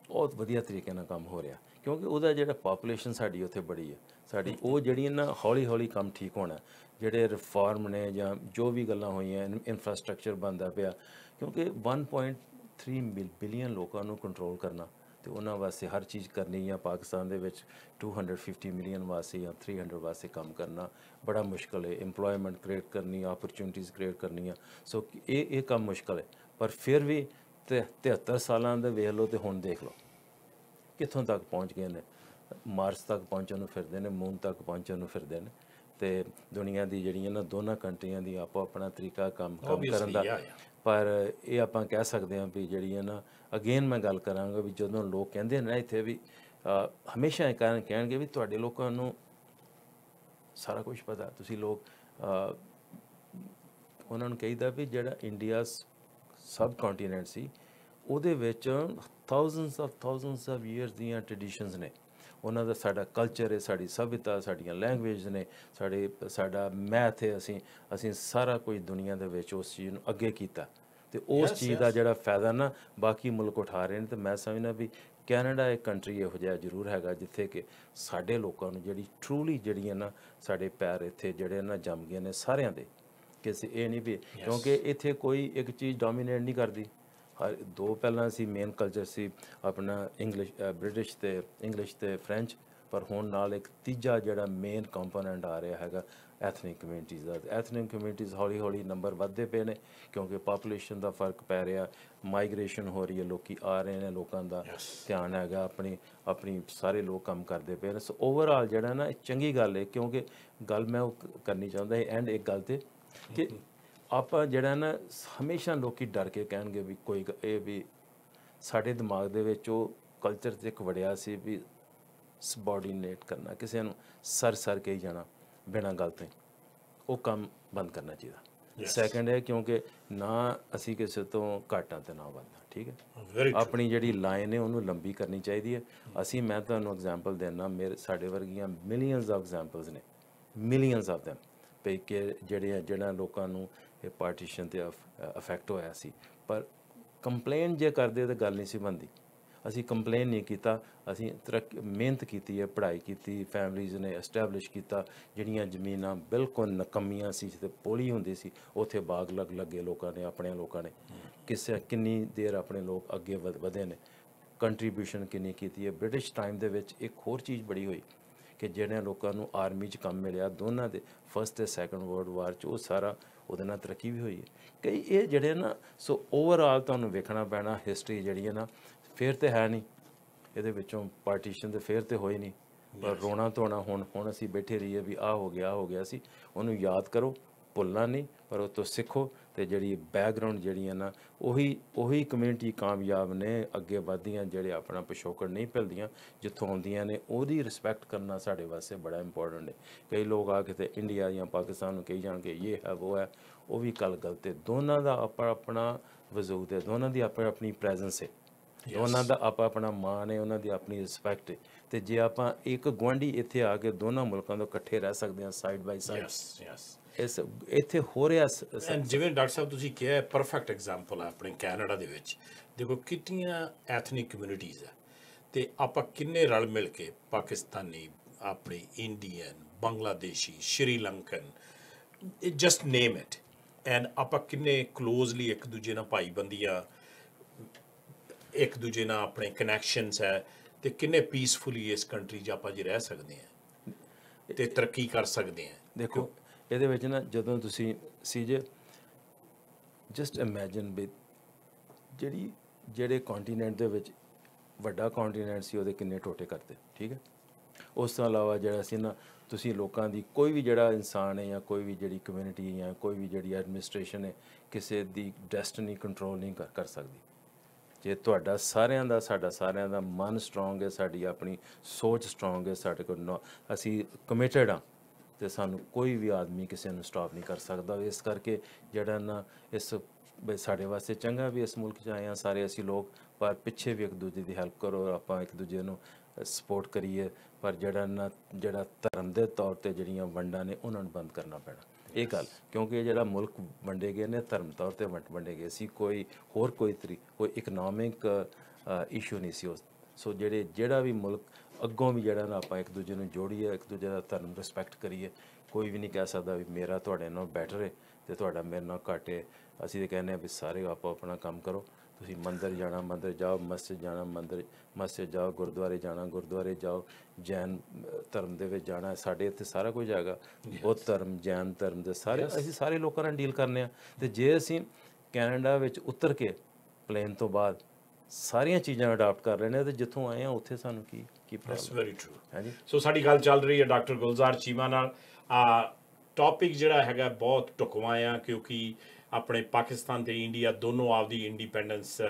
ਬਹੁਤ ਵਧੀਆ ਤਰੀਕੇ ਨਾਲ ਕੰਮ ਹੋ ਰਿਹਾ, ਕਿਉਂਕਿ ਉਹਦਾ ਜਿਹੜਾ ਪਾਪੂਲੇਸ਼ਨ ਸਾਡੀ ਉੱਥੇ ਬੜੀ ਹੈ। ਸਾਡੀ ਉਹ ਜਿਹੜੀਆਂ ਨਾ ਹੌਲੀ ਹੌਲੀ ਕੰਮ ਠੀਕ ਹੋਣਾ, ਜਿਹੜੇ ਰਿਫਾਰਮ ਨੇ ਜਾਂ ਜੋ ਵੀ ਗੱਲਾਂ ਹੋਈਆਂ, ਇਨਫਰਾਸਟਰਕਚਰ ਬਣਦਾ ਪਿਆ, ਕਿਉਂਕਿ 1.3 ਬਿਲੀਅਨ ਲੋਕਾਂ ਨੂੰ ਕੰਟਰੋਲ ਕਰਨਾ ਤੇ ਉਹਨਾਂ ਵਾਸਤੇ ਹਰ ਚੀਜ਼ ਕਰਨੀ, ਜਾਂ ਪਾਕਿਸਤਾਨ ਦੇ ਵਿੱਚ 250 ਮਿਲੀਅਨ ਵਾਸਤੇ ਜਾਂ 300 ਵਾਸਤੇ ਕੰਮ ਕਰਨਾ ਬੜਾ ਮੁਸ਼ਕਲ ਹੈ। ਇੰਪਲੋਇਮੈਂਟ ਕ੍ਰੀਏਟ ਕਰਨੀ, ਆਪਰਚੁਨਿਟੀਜ਼ ਕ੍ਰੀਏਟ ਕਰਨੀਆਂ, ਸੋ ਇਹ ਕੰਮ ਮੁਸ਼ਕਲ ਹੈ। ਪਰ ਫਿਰ ਵੀ 73 ਸਾਲਾਂ ਦੇ ਵੇਖ ਲਓ ਤੇ ਹੁਣ ਦੇਖ ਲਓ ਕਿੱਥੋਂ ਤੱਕ ਪਹੁੰਚ ਗਏ ਨੇ। ਮਾਰਸ ਤੱਕ ਪਹੁੰਚਣ ਨੂੰ ਫਿਰਦੇ ਨੇ, ਮੂਨ ਤੱਕ ਪਹੁੰਚਣ ਨੂੰ ਫਿਰਦੇ ਨੇ। ਤੇ ਦੁਨੀਆ ਦੀ ਜਿਹੜੀਆਂ ਨਾ ਦੋਨਾਂ ਕੰਟਰੀਆਂ ਦੀ ਆਪੋ ਆਪਣਾ ਤਰੀਕਾ ਕੰਮ ਕਰਨ ਦਾ। ਪਰ ਇਹ ਆਪਾਂ ਕਹਿ ਸਕਦੇ ਹਾਂ ਵੀ ਜਿਹੜੀਆਂ ਨਾ, ਅਗੇਨ ਮੈਂ ਗੱਲ ਕਰਾਂਗਾ ਵੀ ਜਦੋਂ ਲੋਕ ਕਹਿੰਦੇ ਨੇ ਇੱਥੇ ਵੀ ਹਮੇਸ਼ਾ ਕਹਿਣਗੇ ਵੀ ਤੁਹਾਡੇ ਲੋਕਾਂ ਨੂੰ ਸਾਰਾ ਕੁਝ ਪਤਾ, ਤੁਸੀਂ ਲੋਕ ਉਹਨਾਂ ਨੂੰ ਕਹੀਦਾ ਵੀ ਜਿਹੜਾ ਇੰਡੀਆ ਸਬ ਕੰਟੀਨੈਂਟ ਸੀ, ਉਹਦੇ ਵਿੱਚ ਥਾਊਜ਼ੈਂਡਸ ਆਫ ਈਅਰਸ ਦੀਆਂ ਟ੍ਰੈਡੀਸ਼ਨਸ ਨੇ। ਉਹਨਾਂ ਦਾ ਸਾਡਾ ਕਲਚਰ ਹੈ, ਸਾਡੀ ਸਭਿਅਤਾ, ਸਾਡੀਆਂ ਲੈਂਗੁਏਜ ਨੇ, ਸਾਡਾ ਮੈਥ ਹੈ। ਅਸੀਂ ਸਾਰਾ ਕੁਝ ਦੁਨੀਆ ਦੇ ਵਿੱਚ ਉਸ ਚੀਜ਼ ਨੂੰ ਅੱਗੇ ਕੀਤਾ, ਤੇ ਉਸ ਚੀਜ਼ ਦਾ ਜਿਹੜਾ ਫਾਇਦਾ ਨਾ ਬਾਕੀ ਮੁਲਕ ਉਠਾ ਰਹੇ ਨੇ। ਤੇ ਮੈਂ ਸਮਝਦਾ ਵੀ ਕੈਨੇਡਾ ਇੱਕ ਕੰਟਰੀ ਇਹੋ ਜਿਹਾ ਜ਼ਰੂਰ ਹੈਗਾ ਜਿੱਥੇ ਕਿ ਸਾਡੇ ਲੋਕਾਂ ਨੂੰ ਜਿਹੜੀ ਟਰੂਲੀ ਜਿਹੜੀਆਂ ਨਾ ਸਾਡੇ ਪੈਰ ਇੱਥੇ ਜਿਹੜੇ ਨਾ ਜੰਮ ਗਏ ਨੇ ਸਾਰਿਆਂ ਦੇ, ਕਿਸੇ ਇਹ ਨਹੀਂ ਵੀ ਕਿਉਂਕਿ ਇੱਥੇ ਕੋਈ ਇੱਕ ਚੀਜ਼ ਡੋਮੀਨੇਟ ਨਹੀਂ ਕਰਦੀ। ਦੋ ਪਹਿਲਾਂ ਸੀ ਮੇਨ ਕਲਚਰ ਸੀ ਆਪਣਾ ਬ੍ਰਿਟਿਸ਼ ਤੇ ਇੰਗਲਿਸ਼ ਤੇ ਫਰੈਂਚ, ਪਰ ਹੁਣ ਨਾਲ ਇੱਕ ਤੀਜਾ ਜਿਹੜਾ ਮੇਨ ਕੰਪੋਨੈਂਟ ਆ ਰਿਹਾ ਹੈਗਾ ਐਥਨਿਕ ਕਮਿਊਨਿਟੀਜ਼ ਦਾ। ਐਥਨਿਕ ਕਮਿਊਨਿਟੀਜ਼ ਹੌਲੀ ਹੌਲੀ ਨੰਬਰ ਵੱਧਦੇ ਪਏ ਨੇ ਕਿਉਂਕਿ ਪਾਪੂਲੇਸ਼ਨ ਦਾ ਫਰਕ ਪੈ ਰਿਹਾ, ਮਾਈਗ੍ਰੇਸ਼ਨ ਹੋ ਰਹੀ ਹੈ, ਲੋਕੀ ਆ ਰਹੇ ਨੇ, ਲੋਕਾਂ ਦਾ ਧਿਆਨ ਹੈਗਾ ਆਪਣੀ ਸਾਰੇ ਲੋਕ ਕੰਮ ਕਰਦੇ ਪਏ ਨੇ। ਸੋ ਓਵਰਆਲ ਜਿਹੜਾ ਨਾ ਚੰਗੀ ਗੱਲ ਹੈ, ਕਿਉਂਕਿ ਗੱਲ ਮੈਂ ਉਹ ਕਰਨੀ ਚਾਹੁੰਦਾ ਐਂਡ ਇੱਕ ਗੱਲ ਤੇ ਕਿ ਆਪਾਂ ਜਿਹੜਾ ਨਾ ਹਮੇਸ਼ਾ ਲੋਕੀ ਡਰ ਕੇ ਕਹਿਣਗੇ ਵੀ ਕੋਈ ਇਹ ਵੀ ਸਾਡੇ ਦਿਮਾਗ ਦੇ ਵਿੱਚ ਉਹ ਕਲਚਰ 'ਚ ਇੱਕ ਵੜਿਆ ਸੀ ਵੀ ਸਬੋਰਡੀਨੇਟ ਕਰਨਾ, ਕਿਸੇ ਨੂੰ ਸਰ ਕਹੀ ਜਾਣਾ ਬਿਨਾਂ ਗੱਲ ਤੋਂ, ਉਹ ਕੰਮ ਬੰਦ ਕਰਨਾ ਚਾਹੀਦਾ। ਸੈਕੰਡ ਹੈ ਕਿਉਂਕਿ ਨਾ ਅਸੀਂ ਕਿਸੇ ਤੋਂ ਘਾਟਾਂ ਤੇ ਨਾ ਵੱਧਣਾ, ਠੀਕ ਹੈ। ਆਪਣੀ ਜਿਹੜੀ ਲਾਈਨ ਹੈ ਉਹਨੂੰ ਲੰਬੀ ਕਰਨੀ ਚਾਹੀਦੀ ਹੈ। ਮੈਂ ਤੁਹਾਨੂੰ ਐਗਜ਼ਾਮਪਲ ਦੇਣਾ, ਸਾਡੇ ਵਰਗੀਆਂ ਮਿਲੀਅਨਸ ਆਫ ਐਗਜ਼ਾਮਪਲਸ ਨੇ, ਮਿਲੀਅਨਸ ਆਫ ਦੈਮ ਪਈ ਕਿ ਜਿਹੜਾ ਲੋਕਾਂ ਨੂੰ ਇਹ ਪਾਰਟੀਸ਼ਨ ਤੇ ਅਫੈਕਟ ਹੋਇਆ ਸੀ, ਪਰ ਕੰਪਲੇਨ ਜੇ ਕਰਦੇ ਤਾਂ ਗੱਲ ਨਹੀਂ ਸੀ ਬਣਦੀ। ਅਸੀਂ ਕੰਪਲੇਨ ਨਹੀਂ ਕੀਤਾ, ਅਸੀਂ ਮਿਹਨਤ ਕੀਤੀ ਹੈ, ਪੜ੍ਹਾਈ ਕੀਤੀ, ਫੈਮਲੀਜ਼ ਨੇ ਐਸਟੈਬਲਿਸ਼ ਕੀਤਾ। ਜਿਹੜੀਆਂ ਜ਼ਮੀਨਾਂ ਬਿਲਕੁਲ ਨਕਮੀਆਂ ਸੀ ਤੇ ਪੋਲੀ ਹੁੰਦੀ ਸੀ, ਉੱਥੇ ਬਾਗ ਲੱਗੇ ਲੋਕਾਂ ਨੇ, ਆਪਣੇ ਲੋਕਾਂ ਨੇ ਕਿੰਨੀ ਦੇਰ ਆਪਣੇ ਲੋਕ ਅੱਗੇ ਵਧੇ ਨੇ, ਕੰਟਰੀਬਿਊਸ਼ਨ ਕਿੰਨੀ ਕੀਤੀ ਹੈ। ਬ੍ਰਿਟਿਸ਼ ਟਾਈਮ ਦੇ ਵਿੱਚ ਇੱਕ ਹੋਰ ਚੀਜ਼ ਬੜੀ ਹੋਈ ਕਿ ਜਿਹੜਿਆਂ ਲੋਕਾਂ ਨੂੰ ਆਰਮੀ 'ਚ ਕੰਮ ਮਿਲਿਆ, ਦੋਨਾਂ ਦੇ ਫਸਟ ਤੇ ਸੈਕੰਡ ਵਰਲਡ ਵਾਰ 'ਚ, ਉਹ ਸਾਰਾ ਉਹਦੇ ਨਾਲ ਤਰੱਕੀ ਵੀ ਹੋਈ ਹੈ। ਕਈ ਇਹ ਜਿਹੜੇ ਨਾ, ਸੋ ਓਵਰਆਲ ਤੁਹਾਨੂੰ ਵੇਖਣਾ ਪੈਣਾ ਹਿਸਟਰੀ ਜਿਹੜੀ ਹੈ ਨਾ, ਫੇਰ ਤੇ ਹੈ ਨਹੀਂ ਇਹਦੇ ਵਿੱਚੋਂ ਪਾਰਟੀਸ਼ਨ ਤੇ ਫੇਰ ਤੇ ਹੋਈ ਨਹੀਂ, ਪਰ ਰੋਣਾ ਧੋਣਾ ਹੁਣ ਅਸੀਂ ਬੈਠੇ ਰਹੀਏ ਵੀ ਆਹ ਹੋ ਗਿਆ ਸੀ, ਉਹਨੂੰ ਯਾਦ ਕਰੋ, ਭੁੱਲਣਾ ਨਹੀਂ, ਪਰ ਉਹ ਤੋਂ ਸਿੱਖੋ। ਤੇ ਜਿਹੜੀ ਬੈਕਗਰਾਉਂਡ ਜਿਹੜੀਆਂ ਨਾ ਉਹੀ ਕਮਿਊਨਿਟੀ ਕਾਮਯਾਬ ਨੇ, ਅੱਗੇ ਵੱਧਦੀਆਂ, ਜਿਹੜੇ ਆਪਣਾ ਪਿਛੋਕੜ ਨਹੀਂ ਭੁੱਲਦੀਆਂ, ਜਿੱਥੋਂ ਆਉਂਦੀਆਂ ਨੇ ਉਹਦੀ ਰਿਸਪੈਕਟ ਕਰਨਾ ਸਾਡੇ ਵਾਸਤੇ ਬੜਾ ਇੰਪੋਰਟੈਂਟ ਹੈ। ਕਈ ਲੋਕ ਆ ਕੇ ਤੇ ਇੰਡੀਆ ਜਾਂ ਪਾਕਿਸਤਾਨ ਨੂੰ ਕਹੀ ਜਾਣਗੇ ਇਹ ਹੈ ਉਹ ਹੈ, ਉਹ ਵੀ ਗੱਲ ਗਲਤ ਹੈ। ਦੋਨਾਂ ਦਾ ਆਪਣਾ ਵਜੂਦ ਹੈ, ਦੋਨਾਂ ਦੀ ਆਪਣੀ ਪ੍ਰੈਜ਼ੈਂਸ ਹੈ, ਦੋਨਾਂ ਦਾ ਆਪਣਾ ਮਾਣ ਹੈ, ਉਹਨਾਂ ਦੀ ਆਪਣੀ ਰਿਸਪੈਕਟ ਹੈ। ਤੇ ਜੇ ਆਪਾਂ ਇੱਕ ਗੁਆਂਢੀ ਇੱਥੇ ਆ ਕੇ ਦੋਨਾਂ ਮੁਲਕਾਂ ਤੋਂ ਇਕੱਠੇ ਰਹਿ ਸਕਦੇ ਹਾਂ ਸਾਈਡ ਬਾਈ ਸਾਈਡ, ਇੱਥੇ ਹੋ ਰਿਹਾ। ਜਿਵੇਂ ਡਾਕਟਰ ਸਾਹਿਬ ਤੁਸੀਂ ਕਿਹਾ ਹੈ, ਪਰਫੈਕਟ ਐਗਜ਼ਾਮਪਲ ਹੈ ਆਪਣੇ ਕੈਨੇਡਾ ਦੇ ਵਿੱਚ। ਦੇਖੋ ਕਿੰਨੀਆਂ ਐਥਨਿਕ ਕਮਿਊਨਿਟੀਜ਼ ਹੈ ਤੇ ਆਪਾਂ ਕਿੰਨੇ ਰਲ ਮਿਲ ਕੇ, ਪਾਕਿਸਤਾਨੀ, ਆਪਣੀ Indian, Bangladeshi, Sri Lankan, just name it, and ਆਪਾਂ ਕਿੰਨੇ ਕਲੋਜ਼ਲੀ ਇੱਕ ਦੂਜੇ ਨਾਲ ਭਾਈਬੰਦੀਆਂ, ਇੱਕ ਦੂਜੇ ਨਾਲ ਆਪਣੇ ਕਨੈਕਸ਼ਨਸ ਹੈ, ਤੇ ਕਿੰਨੇ ਪੀਸਫੁਲੀ ਇਸ ਕੰਟਰੀ 'ਚ ਆਪਾਂ ਜੀ ਰਹਿ ਸਕਦੇ ਹਾਂ ਤੇ ਤਰੱਕੀ ਕਰ ਸਕਦੇ ਹਾਂ। ਦੇਖੋ ਇਹਦੇ ਵਿੱਚ ਨਾ, ਜਦੋਂ ਤੁਸੀਂ ਸੀਜੇ ਜਸਟ ਇਮੈਜਿਨ ਵੀ ਜਿਹੜੇ ਕੰਟੀਨੈਂਟ ਦੇ ਵਿੱਚ ਵੱਡਾ ਕੰਟੀਨੈਂਟ ਸੀ, ਉਹਦੇ ਕਿੰਨੇ ਟੋਟੇ ਕਰਤੇ, ਠੀਕ ਹੈ। ਉਸ ਤੋਂ ਇਲਾਵਾ ਜਿਹੜਾ ਸੀ ਨਾ, ਤੁਸੀਂ ਲੋਕਾਂ ਦੀ ਕੋਈ ਵੀ ਜਿਹੜਾ ਇਨਸਾਨ ਹੈ ਜਾਂ ਕੋਈ ਵੀ ਜਿਹੜੀ ਕਮਿਊਨਿਟੀ ਜਾਂ ਕੋਈ ਵੀ ਜਿਹੜੀ ਐਡਮਿਨਿਸਟ੍ਰੇਸ਼ਨ ਹੈ, ਕਿਸੇ ਦੀ ਡੈਸਟਨੀ ਕੰਟਰੋਲ ਨਹੀਂ ਕਰ ਸਕਦੀ। ਜੇ ਤੁਹਾਡਾ ਸਾਡਾ ਸਾਰਿਆਂ ਦਾ ਮਨ ਸਟਰੋਂਗ ਹੈ, ਸਾਡੀ ਆਪਣੀ ਸੋਚ ਸਟਰੋਂਗ ਹੈ, ਸਾਡੇ ਕੋਲ ਅਸੀਂ ਕਮਿਟਡ ਹਾਂ, ਤੇ ਸਾਨੂੰ ਕੋਈ ਵੀ ਆਦਮੀ ਕਿਸੇ ਨੂੰ ਸਟਾਪ ਨਹੀਂ ਕਰ ਸਕਦਾ। ਇਸ ਕਰਕੇ ਜਿਹੜਾ ਨਾ ਸਾਡੇ ਵਾਸਤੇ ਚੰਗਾ ਵੀ ਇਸ ਮੁਲਕ 'ਚ ਆਏ ਹਾਂ ਸਾਰੇ ਅਸੀਂ ਲੋਕ, ਪਰ ਪਿੱਛੇ ਵੀ ਇੱਕ ਦੂਜੇ ਦੀ ਹੈਲਪ ਕਰੋ, ਆਪਾਂ ਇੱਕ ਦੂਜੇ ਨੂੰ ਸਪੋਰਟ ਕਰੀਏ। ਪਰ ਜਿਹੜਾ ਧਰਮ ਦੇ ਤੌਰ ਤੇ ਜਿਹੜੀਆਂ ਵੰਡਾਂ ਨੇ, ਉਹਨਾਂ ਨੂੰ ਬੰਦ ਕਰਨਾ ਪੈਣਾ, ਇਹ ਗੱਲ। ਕਿਉਂਕਿ ਜਿਹੜਾ ਮੁਲਕ ਵੰਡੇ ਗਏ ਨੇ ਧਰਮ ਤੌਰ ਤੇ ਵੰਡੇ ਗਏ ਸੀ, ਕੋਈ ਇਕਨੋਮਿਕ ਇਸ਼ੂ ਨਹੀਂ ਸੀ ਉਸ। ਸੋ ਜਿਹੜਾ ਵੀ ਮੁਲਕ ਅੱਗੋਂ ਵੀ ਜਿਹੜਾ ਨਾ, ਆਪਾਂ ਇੱਕ ਦੂਜੇ ਨੂੰ ਜੋੜੀਏ, ਇੱਕ ਦੂਜੇ ਦਾ ਧਰਮ ਰਿਸਪੈਕਟ ਕਰੀਏ। ਕੋਈ ਵੀ ਨਹੀਂ ਕਹਿ ਸਕਦਾ ਵੀ ਮੇਰਾ ਤੁਹਾਡੇ ਨਾਲ ਬੈਟਰ ਹੈ ਤੇ ਤੁਹਾਡਾ ਮੇਰੇ ਨਾਲ ਘੱਟ ਹੈ। ਅਸੀਂ ਤਾਂ ਕਹਿੰਦੇ ਹਾਂ ਵੀ ਸਾਰੇ ਆਪੋ ਆਪਣਾ ਕੰਮ ਕਰੋ। ਤੁਸੀਂ ਮੰਦਰ ਜਾਣਾ ਮੰਦਰ ਜਾਓ, ਮਸਜਿਦ ਜਾਣਾ ਮਸਜਿਦ ਜਾਓ, ਗੁਰਦੁਆਰੇ ਜਾਣਾ ਗੁਰਦੁਆਰੇ ਜਾਓ, ਜੈਨ ਧਰਮ ਦੇ ਵਿੱਚ ਜਾਣਾ, ਸਾਡੇ ਇੱਥੇ ਸਾਰਾ ਕੁਝ ਹੈਗਾ। ਬੁੱਧ ਧਰਮ, ਜੈਨ ਧਰਮ ਦੇ ਅਸੀਂ ਸਾਰੇ ਲੋਕਾਂ ਨਾਲ ਡੀਲ ਕਰਨੇ ਆ। ਤੇ ਜੇ ਅਸੀਂ ਕੈਨੇਡਾ ਵਿੱਚ ਉਤਰ ਕੇ ਪਲੇਨ ਤੋਂ ਬਾਅਦ ਸਾਰੀਆਂ ਚੀਜ਼ਾਂ ਅਡਾਪਟ ਕਰ ਲੈਣੇ, ਤੇ ਜਿੱਥੋਂ ਆਏ ਆ ਉੱਥੇ ਸਾਨੂੰ ਕੀ ਪ੍ਰੋਬਲਮ। ਵੈਰੀ ਟਰੂ ਹੈ ਜੀ। ਸੋ ਸਾਡੀ ਗੱਲ ਚੱਲ ਰਹੀ ਹੈ ਡਾਕਟਰ ਗੁਲਜ਼ਾਰ ਚੀਮਾ ਨਾਲ। ਟੌਪਿਕ ਜਿਹੜਾ ਹੈਗਾ ਬਹੁਤ ਢੁਕਵਾਂ ਆ, ਕਿਉਂਕਿ ਆਪਣੇ ਪਾਕਿਸਤਾਨ ਤੇ ਇੰਡੀਆ ਦੋਨੋਂ ਆਪਦੀ ਇੰਡੀਪੈਂਡੈਂਸ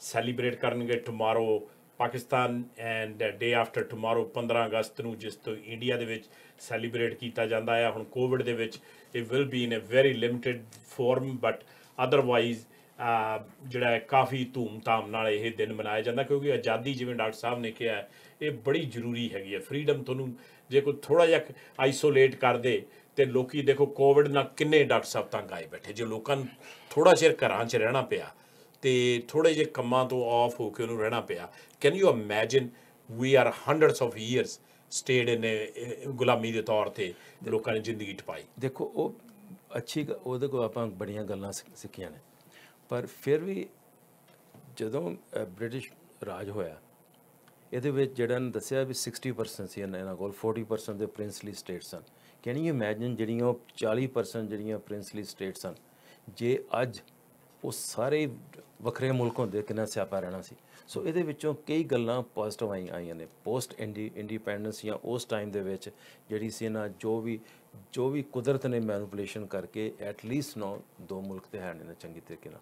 ਸੈਲੀਬ੍ਰੇਟ ਕਰਨਗੇ tomorrow. Pakistan and day after tomorrow 15 ਅਗਸਤ ਨੂੰ, ਜਿਸ ਤੋਂ ਇੰਡੀਆ ਦੇ ਵਿੱਚ ਸੈਲੀਬ੍ਰੇਟ ਕੀਤਾ ਜਾਂਦਾ ਆ। ਹੁਣ ਕੋਵਿਡ ਦੇ ਵਿੱਚ ਇਹ will be in a very limited forum, but otherwise ਜਿਹੜਾ ਹੈ ਕਾਫੀ ਧੂਮ-ਧਾਮ ਨਾਲ ਇਹ ਦਿਨ ਮਨਾਇਆ ਜਾਂਦਾ, ਕਿਉਂਕਿ ਆਜ਼ਾਦੀ, ਜਿਵੇਂ ਡਾਕਟਰ ਸਾਹਿਬ ਨੇ ਕਿਹਾ, ਇਹ ਬੜੀ ਜ਼ਰੂਰੀ ਹੈਗੀ ਹੈ। ਫਰੀਡਮ ਤੁਹਾਨੂੰ ਜੇ ਕੋਈ ਥੋੜ੍ਹਾ ਜਿਹਾ ਆਈਸੋਲੇਟ ਕਰ ਦੇ, ਤੇ ਲੋਕੀ ਦੇਖੋ ਕੋਵਿਡ ਨਾਲ ਕਿੰਨੇ ਡਾਕਟਰ ਸਾਹਿਬ ਤੰਗ ਆਏ ਬੈਠੇ। ਜੇ ਲੋਕਾਂ ਨੂੰ ਥੋੜ੍ਹਾ ਚਿਰ ਘਰਾਂ 'ਚ ਰਹਿਣਾ ਪਿਆ ਤੇ ਥੋੜ੍ਹੇ ਜਿਹੇ ਕੰਮਾਂ ਤੋਂ ਆਫ ਹੋ ਕੇ ਉਹਨੂੰ ਰਹਿਣਾ ਪਿਆ, can you imagine we are hundreds of years stayed in ਗੁਲਾਮੀ ਦੇ ਤੌਰ ਤੇ ਲੋਕਾਂ ਨੇ ਜ਼ਿੰਦਗੀ ਟਪਾਈ। ਦੇਖੋ ਉਹ ਅੱਛੀ, ਉਹਦੇ ਕੋਲ ਆਪਾਂ ਬੜੀਆਂ ਗੱਲਾਂ ਸਿੱਖੀਆਂ ਨੇ, ਪਰ ਫਿਰ ਵੀ ਜਦੋਂ ਬ੍ਰਿਟਿਸ਼ ਰਾਜ ਹੋਇਆ, ਇਹਦੇ ਵਿੱਚ ਜਿਹੜਾ ਨੇ ਦੱਸਿਆ ਵੀ 60% ਸੀ ਇਹਨਾਂ ਕੋਲ, 40% ਦੇ ਪ੍ਰਿੰਸਲੀ ਸਟੇਟਸ ਸਨ। ਕੈਨ ਯੂ ਇਮੈਜਿਨ ਜਿਹੜੀਆਂ ਉਹ 40% ਜਿਹੜੀਆਂ ਪ੍ਰਿੰਸਲੀ ਸਟੇਟਸ ਸਨ, ਜੇ ਅੱਜ ਉਹ ਸਾਰੇ ਵੱਖਰੇ ਮੁਲਕ ਹੁੰਦੇ ਕਿੰਨਾ ਸਿਆਪਾ ਰਹਿਣਾ ਸੀ। ਸੋ ਇਹਦੇ ਵਿੱਚੋਂ ਕਈ ਗੱਲਾਂ ਪੋਜ਼ਿਟਿਵ ਆਈਆਂ ਨੇ ਪੋਸਟ ਇੰਡੀਪੈਂਡੈਂਸ ਜਾਂ ਉਸ ਟਾਈਮ ਦੇ ਵਿੱਚ ਜਿਹੜੀ ਸੀ ਨਾ ਜੋ ਵੀ ਕੁਦਰਤ ਨੇ ਮੈਨੂਪੂਲੇਸ਼ਨ ਕਰਕੇ ਐਟਲੀਸਟ ਦੋ ਮੁਲਕ ਤੇ ਹੈ ਨੇ ਨਾ ਚੰਗੀ ਤਰੀਕੇ ਨਾਲ,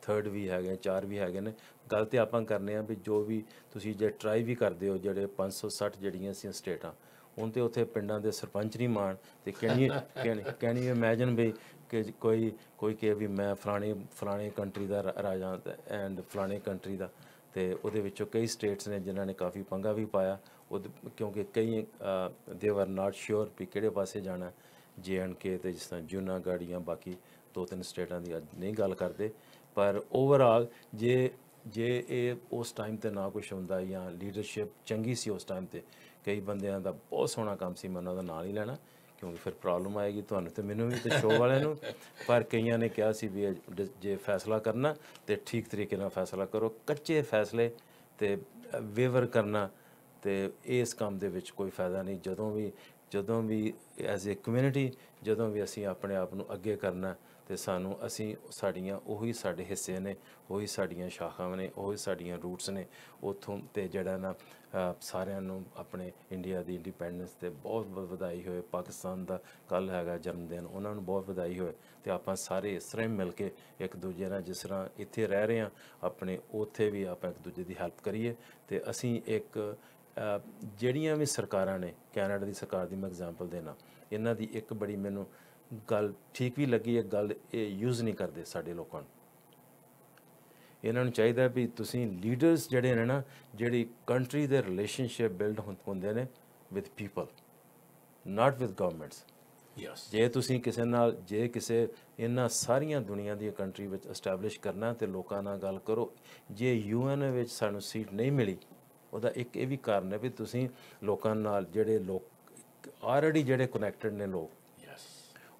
ਥਰਡ ਵੀ ਹੈਗੇ, 4 ਵੀ ਹੈਗੇ ਨੇ। ਗੱਲ ਤੇ ਆਪਾਂ ਕਰਨੇ ਆ ਵੀ ਜੋ ਵੀ ਤੁਸੀਂ ਜੇ ਟਰਾਈ ਵੀ ਕਰਦੇ ਹੋ ਜਿਹੜੇ 560 ਜਿਹੜੀਆਂ ਸੀ ਸਟੇਟਾਂ, ਹੁਣ ਤੇ ਉੱਥੇ ਪਿੰਡਾਂ ਦੇ ਸਰਪੰਚ ਨਹੀਂ ਮਾਣ ਤੇ ਕੈਨ ਯੂ ਇਮੈਜਿਨ ਵੀ ਕਿ ਕੋਈ ਕਹੇ ਵੀ ਮੈਂ ਫਲਾਣੇ ਕੰਟਰੀ ਦਾ ਰਾਜਾ ਐਂਡ ਫਲਾਣੇ ਕੰਟਰੀ ਦਾ, ਤੇ ਉਹਦੇ ਵਿੱਚੋਂ ਕਈ ਸਟੇਟਸ ਨੇ ਜਿਨ੍ਹਾਂ ਨੇ ਕਾਫੀ ਪੰਗਾ ਵੀ ਪਾਇਆ ਕਿਉਂਕਿ ਕਈ ਦੇ ਵਰ ਨਾਟ ਸ਼ੋਰ ਵੀ ਕਿਹੜੇ ਪਾਸੇ ਜਾਣਾ। JNK ਤੇ ਜਿਸ ਤਰ੍ਹਾਂ ਜੂਨਾਗੜ੍ਹ ਜਾਂ ਬਾਕੀ 2-3 ਸਟੇਟਾਂ ਦੀ ਅੱਜ ਨਹੀਂ ਗੱਲ ਕਰਦੇ, ਪਰ ਓਵਰਆਲ ਜੇ ਇਹ ਉਸ ਟਾਈਮ ਤੇ ਨਾ ਕੁਛ ਹੁੰਦਾ ਜਾਂ ਲੀਡਰਸ਼ਿਪ ਚੰਗੀ ਸੀ ਉਸ ਟਾਈਮ ਤੇ, ਕਈ ਬੰਦਿਆਂ ਦਾ ਬਹੁਤ ਸੋਹਣਾ ਕੰਮ ਸੀ, ਮੈਂ ਉਹਨਾਂ ਦਾ ਨਾਂ ਨਹੀਂ ਲੈਣਾ ਕਿਉਂਕਿ ਫਿਰ ਪ੍ਰੋਬਲਮ ਆਏਗੀ ਤੁਹਾਨੂੰ ਤੇ ਮੈਨੂੰ ਵੀ ਤੇ ਸ਼ੋਅ ਵਾਲਿਆਂ ਨੂੰ। ਪਰ ਕਈਆਂ ਨੇ ਕਿਹਾ ਸੀ ਵੀ ਜੇ ਫੈਸਲਾ ਕਰਨਾ ਤੇ ਠੀਕ ਤਰੀਕੇ ਨਾਲ ਫੈਸਲਾ ਕਰੋ, ਕੱਚੇ ਫੈਸਲੇ ਤੇ ਵੇਵਰ ਕਰਨਾ ਤੇ ਇਸ ਕੰਮ ਦੇ ਵਿੱਚ ਕੋਈ ਫਾਇਦਾ ਨਹੀਂ। ਜਦੋਂ ਵੀ ਐਜ਼ ਏ ਕਮਿਊਨਿਟੀ ਜਦੋਂ ਵੀ ਅਸੀਂ ਆਪਣੇ ਆਪ ਨੂੰ ਅੱਗੇ ਕਰਨਾ ਤੇ ਸਾਡੀਆਂ ਉਹੀ ਸਾਡੇ ਹਿੱਸੇ ਨੇ, ਉਹੀ ਸਾਡੀਆਂ ਸ਼ਾਖਾਵਾਂ ਨੇ, ਉਹੀ ਸਾਡੀਆਂ ਰੂਟਸ ਨੇ ਉੱਥੋਂ। ਤੇ ਜਿਹੜਾ ਨਾ ਸਾਰਿਆਂ ਨੂੰ ਆਪਣੇ ਇੰਡੀਆ ਦੀ ਇੰਡੀਪੈਂਡੈਂਸ ਤੇ ਬਹੁਤ ਬਹੁਤ ਵਧਾਈ ਹੋਏ। ਪਾਕਿਸਤਾਨ ਦਾ ਕੱਲ੍ਹ ਹੈਗਾ ਜਨਮ ਦਿਨ, ਉਹਨਾਂ ਨੂੰ ਬਹੁਤ ਵਧਾਈ ਹੋਏ। ਤੇ ਆਪਾਂ ਸਾਰੇ ਇਸ ਤਰ੍ਹਾਂ ਹੀ ਮਿਲ ਕੇ ਇੱਕ ਦੂਜੇ ਨਾਲ ਜਿਸ ਤਰ੍ਹਾਂ ਇੱਥੇ ਰਹਿ ਰਹੇ ਹਾਂ ਆਪਣੇ ਉੱਥੇ ਵੀ ਆਪਾਂ ਇੱਕ ਦੂਜੇ ਦੀ ਹੈਲਪ ਕਰੀਏ। ਤੇ ਅਸੀਂ ਜਿਹੜੀਆਂ ਵੀ ਸਰਕਾਰਾਂ ਨੇ, ਕੈਨੇਡਾ ਦੀ ਸਰਕਾਰ ਦੀ ਮੈਂ ਐਗਜ਼ਾਮਪਲ ਦੇਣਾ, ਇਹਨਾਂ ਦੀ ਇੱਕ ਬੜੀ ਮੈਨੂੰ ਗੱਲ ਠੀਕ ਵੀ ਲੱਗੀ, ਇੱਕ ਗੱਲ ਇਹ ਯੂਜ਼ ਨਹੀਂ ਕਰਦੇ ਸਾਡੇ ਲੋਕਾਂ ਨੂੰ। ਇਹਨਾਂ ਨੂੰ ਚਾਹੀਦਾ ਵੀ ਤੁਸੀਂ ਲੀਡਰਸ ਜਿਹੜੇ ਨੇ ਨਾ, ਜਿਹੜੀ ਕੰਟਰੀ ਦੇ ਰਿਲੇਸ਼ਨਸ਼ਿਪ ਬਿਲਡ ਹੁੰਦੇ ਨੇ with people, not with governments. ਜੇ ਤੁਸੀਂ ਕਿਸੇ ਇਹਨਾਂ ਸਾਰੀਆਂ ਦੁਨੀਆ ਦੀ ਕੰਟਰੀ ਵਿੱਚ ਐਸਟੈਬਲਿਸ਼ ਕਰਨਾ ਤੇ ਲੋਕਾਂ ਨਾਲ ਗੱਲ ਕਰੋ। ਜੇ UN ਵਿੱਚ ਸਾਨੂੰ ਸੀਟ ਨਹੀਂ ਮਿਲੀ, ਉਹਦਾ ਇੱਕ ਇਹ ਵੀ ਕਾਰਨ ਹੈ ਵੀ ਤੁਸੀਂ ਲੋਕਾਂ ਨਾਲ ਜਿਹੜੇ ਆਲਰੇਡੀ ਜਿਹੜੇ ਕਨੈਕਟਡ ਨੇ ਲੋਕ,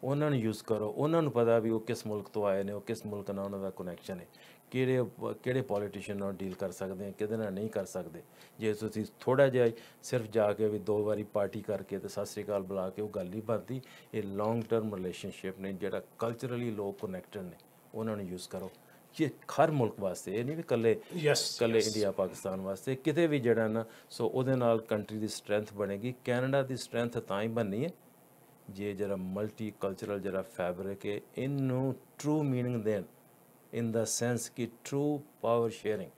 ਉਹਨਾਂ ਨੂੰ ਯੂਜ਼ ਕਰੋ। ਉਹਨਾਂ ਨੂੰ ਪਤਾ ਵੀ ਉਹ ਕਿਸ ਮੁਲਕ ਤੋਂ ਆਏ ਨੇ, ਉਹ ਕਿਸ ਮੁਲਕ ਨਾਲ ਉਹਨਾਂ ਦਾ ਕਨੈਕਸ਼ਨ ਹੈ, ਕਿਹੜੇ ਪੋਲੀਟੀਸ਼ੀਅਨ ਨਾਲ ਡੀਲ ਕਰ ਸਕਦੇ ਆ, ਕਿਹਦੇ ਨਾਲ ਨਹੀਂ ਕਰ ਸਕਦੇ। ਜੇ ਤੁਸੀਂ ਥੋੜ੍ਹਾ ਜਿਹਾ ਸਿਰਫ ਜਾ ਕੇ ਵੀ 2 ਵਾਰੀ ਪਾਰਟੀ ਕਰਕੇ ਤੇ ਸਤਿ ਸ਼੍ਰੀ ਅਕਾਲ ਬੁਲਾ ਕੇ ਉਹ ਗੱਲ ਨਹੀਂ ਬਣਦੀ। ਇਹ ਲੌਂਗ ਟਰਮ ਰਿਲੇਸ਼ਨਸ਼ਿਪ ਨੇ, ਜਿਹੜਾ ਕਲਚਰਲੀ ਲੋਕ ਕਨੈਕਟਡ ਨੇ, ਉਹਨਾਂ ਨੂੰ ਯੂਜ਼ ਕਰੋ। ਇਹ ਹਰ ਮੁਲਕ ਵਾਸਤੇ, ਇਹ ਨਹੀਂ ਵੀ ਇਕੱਲੇ ਇੰਡੀਆ ਪਾਕਿਸਤਾਨ ਵਾਸਤੇ, ਕਿਤੇ ਵੀ ਜਿਹੜਾ ਨਾ। ਸੋ ਉਹਦੇ ਨਾਲ ਕੰਟਰੀ ਦੀ ਸਟਰੈਂਥ ਬਣੇਗੀ। ਕੈਨੇਡਾ ਦੀ ਸਟਰੈਂਥ ਤਾਂ ਹੀ ਬਣਨੀ ਹੈ ਜੇ ਜਿਹੜਾ ਮਲਟੀ ਕਲਚਰਲ ਜਿਹੜਾ ਫੈਬਰਿਕ ਹੈ ਇਹਨੂੰ ਟਰੂ ਮੀਨਿੰਗ ਦੇਣ, ਇਨ ਦਾ ਸੈਂਸ ਕਿ ਟਰੂ ਪਾਵਰ ਸ਼ੇਅਰਿੰਗ।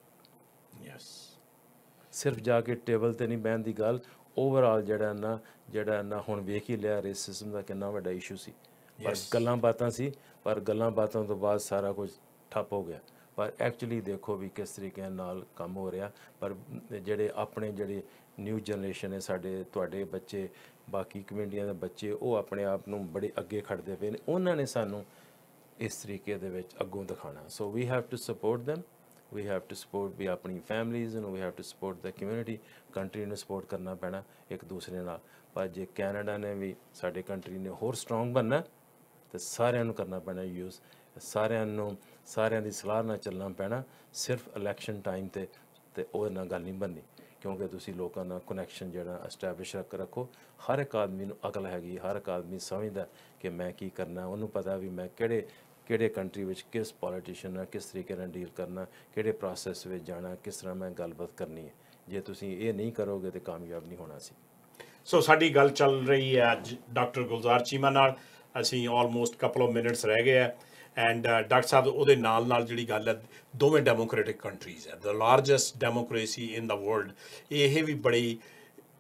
ਸਿਰਫ ਜਾ ਕੇ ਟੇਬਲ ਤੇ ਨਹੀਂ ਬਹਿਣ ਦੀ ਗੱਲ। ਓਵਰਆਲ ਜਿਹੜਾ ਨਾ ਹੁਣ ਵੇਖ ਹੀ ਲਿਆ ਰੇਸਿਜ਼ਮ ਦਾ ਕਿੰਨਾ ਵੱਡਾ ਇਸ਼ੂ ਸੀ, ਪਰ ਗੱਲਾਂ ਬਾਤਾਂ ਸੀ, ਪਰ ਗੱਲਾਂ ਬਾਤਾਂ ਤੋਂ ਬਾਅਦ ਸਾਰਾ ਕੁਝ ਠੱਪ ਹੋ ਗਿਆ। ਪਰ ਐਕਚੁਅਲੀ ਦੇਖੋ ਵੀ ਕਿਸ ਤਰੀਕੇ ਨਾਲ ਕੰਮ ਹੋ ਰਿਹਾ। ਪਰ ਜਿਹੜੇ ਨਿਊ ਜਨਰੇਸ਼ਨ ਹੈ, ਤੁਹਾਡੇ ਬੱਚੇ, ਬਾਕੀ ਕਮਿਊਨਿਟੀਆਂ ਦੇ ਬੱਚੇ, ਉਹ ਆਪਣੇ ਆਪ ਨੂੰ ਬੜੇ ਅੱਗੇ ਖੜਦੇ ਪਏ ਨੇ। ਉਹਨਾਂ ਨੇ ਸਾਨੂੰ ਇਸ ਤਰੀਕੇ ਦੇ ਵਿੱਚ ਅੱਗੋਂ ਦਿਖਾਉਣਾ। So we have to support them, we have to support ਵੀ ਆਪਣੀ ਫੈਮਲੀਜ਼ ਨੂੰ, we have to support the community. Country ਨੂੰ ਸਪੋਰਟ ਕਰਨਾ ਪੈਣਾ ਇੱਕ ਦੂਸਰੇ ਨਾਲ। ਪਰ ਜੇ ਕੈਨੇਡਾ ਨੇ ਵੀ ਸਾਡੇ ਕੰਟਰੀ ਨੇ ਹੋਰ ਸਟਰੋਂਗ ਬਣਨਾ ਤੇ ਸਾਰਿਆਂ ਨੂੰ ਕਰਨਾ ਪੈਣਾ ਯੂਜ਼। ਸਾਰਿਆਂ ਦੀ ਸਲਾਹ ਨਾਲ ਚੱਲਣਾ ਪੈਣਾ। ਸਿਰਫ ਇਲੈਕਸ਼ਨ ਟਾਈਮ ਤੇ ਉਹ ਨਾਲ ਗੱਲ ਨਹੀਂ ਬਣਨੀ, ਕਿਉਂਕਿ ਤੁਸੀਂ ਲੋਕਾਂ ਨਾਲ ਕਨੈਕਸ਼ਨ ਜਿਹੜਾ ਐਸਟੈਬਲਿਸ਼ ਰੱਖੋ। ਹਰ ਇੱਕ ਆਦਮੀ ਨੂੰ ਅਕਲ ਹੈਗੀ, ਹਰ ਇੱਕ ਆਦਮੀ ਸਮਝਦਾ ਕਿ ਮੈਂ ਕੀ ਕਰਨਾ। ਉਹਨੂੰ ਪਤਾ ਵੀ ਮੈਂ ਕਿਹੜੇ ਕੰਟਰੀ ਵਿੱਚ ਕਿਸ ਪੋਲੀਟੀਸ਼ੀਅਨ ਨਾਲ ਕਿਸ ਤਰੀਕੇ ਨਾਲ ਡੀਲ ਕਰਨਾ, ਕਿਹੜੇ ਪ੍ਰੋਸੈਸ ਵਿੱਚ ਜਾਣਾ, ਕਿਸ ਤਰ੍ਹਾਂ ਮੈਂ ਗੱਲਬਾਤ ਕਰਨੀ ਹੈ। ਜੇ ਤੁਸੀਂ ਇਹ ਨਹੀਂ ਕਰੋਗੇ ਤਾਂ ਕਾਮਯਾਬ ਨਹੀਂ ਹੋਣਾ ਸੀ। ਸੋ ਸਾਡੀ ਗੱਲ ਚੱਲ ਰਹੀ ਹੈ ਅੱਜ ਡਾਕਟਰ ਗੁਲਜ਼ਾਰ ਚੀਮਾ ਨਾਲ। ਅਸੀਂ ਆਲਮੋਸਟ ਕਪਲ ਆਫ ਮਿੰਟਸ ਰਹਿ ਗਏ ਆ। ਐਂਡ ਡਾਕਟਰ ਸਾਹਿਬ, ਉਹਦੇ ਨਾਲ ਜਿਹੜੀ ਗੱਲ ਹੈ, ਦੋਵੇਂ ਡੈਮੋਕ੍ਰੈਟਿਕ ਕੰਟਰੀਜ਼ ਹੈ, ਦ ਲਾਰਜੈਸਟ ਡੈਮੋਕ੍ਰੇਸੀ ਇਨ ਦਾ ਵਰਲਡ। ਇਹ ਵੀ ਬੜੀ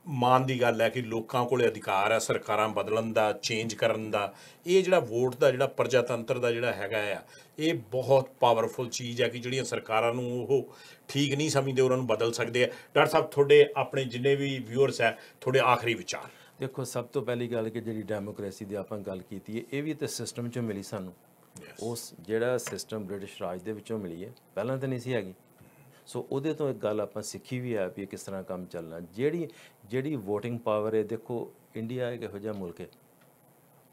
ਮਾਣ ਦੀ ਗੱਲ ਹੈ ਕਿ ਲੋਕਾਂ ਕੋਲ ਅਧਿਕਾਰ ਹੈ ਸਰਕਾਰਾਂ ਬਦਲਣ ਦਾ, ਚੇਂਜ ਕਰਨ ਦਾ। ਇਹ ਜਿਹੜਾ ਵੋਟ ਦਾ, ਜਿਹੜਾ ਪ੍ਰਜਾਤੰਤਰ ਦਾ ਜਿਹੜਾ ਹੈਗਾ ਆ, ਇਹ ਬਹੁਤ ਪਾਵਰਫੁਲ ਚੀਜ਼ ਹੈ ਕਿ ਜਿਹੜੀਆਂ ਸਰਕਾਰਾਂ ਨੂੰ ਉਹ ਠੀਕ ਨਹੀਂ ਸਮਝਦੇ ਉਹਨਾਂ ਨੂੰ ਬਦਲ ਸਕਦੇ ਆ। ਡਾਕਟਰ ਸਾਹਿਬ, ਤੁਹਾਡੇ ਆਪਣੇ ਜਿੰਨੇ ਵੀ ਵਿਊਅਰਸ ਹੈ, ਤੁਹਾਡੇ ਆਖਰੀ ਵਿਚਾਰ। ਦੇਖੋ, ਸਭ ਤੋਂ ਪਹਿਲੀ ਗੱਲ ਕਿ ਜਿਹੜੀ ਡੈਮੋਕ੍ਰੇਸੀ ਦੀ ਆਪਾਂ ਗੱਲ ਕੀਤੀ ਹੈ, ਇਹ ਵੀ ਤਾਂ ਸਿਸਟਮ 'ਚੋਂ ਮਿਲੀ ਸਾਨੂੰ। ਉਸ ਜਿਹੜਾ ਸਿਸਟਮ ਬ੍ਰਿਟਿਸ਼ ਰਾਜ ਦੇ ਵਿੱਚੋਂ ਮਿਲੀ ਹੈ, ਪਹਿਲਾਂ ਤਾਂ ਨਹੀਂ ਸੀ ਹੈਗੀ। ਸੋ ਉਹਦੇ ਤੋਂ ਇੱਕ ਗੱਲ ਆਪਾਂ ਸਿੱਖੀ ਵੀ ਹੈ ਵੀ ਕਿਸ ਤਰ੍ਹਾਂ ਕੰਮ ਚੱਲਣਾ। ਜਿਹੜੀ ਵੋਟਿੰਗ ਪਾਵਰ ਹੈ, ਦੇਖੋ ਇੰਡੀਆ ਇੱਕ ਇਹੋ ਜਿਹਾ ਮੁਲਕ ਹੈ,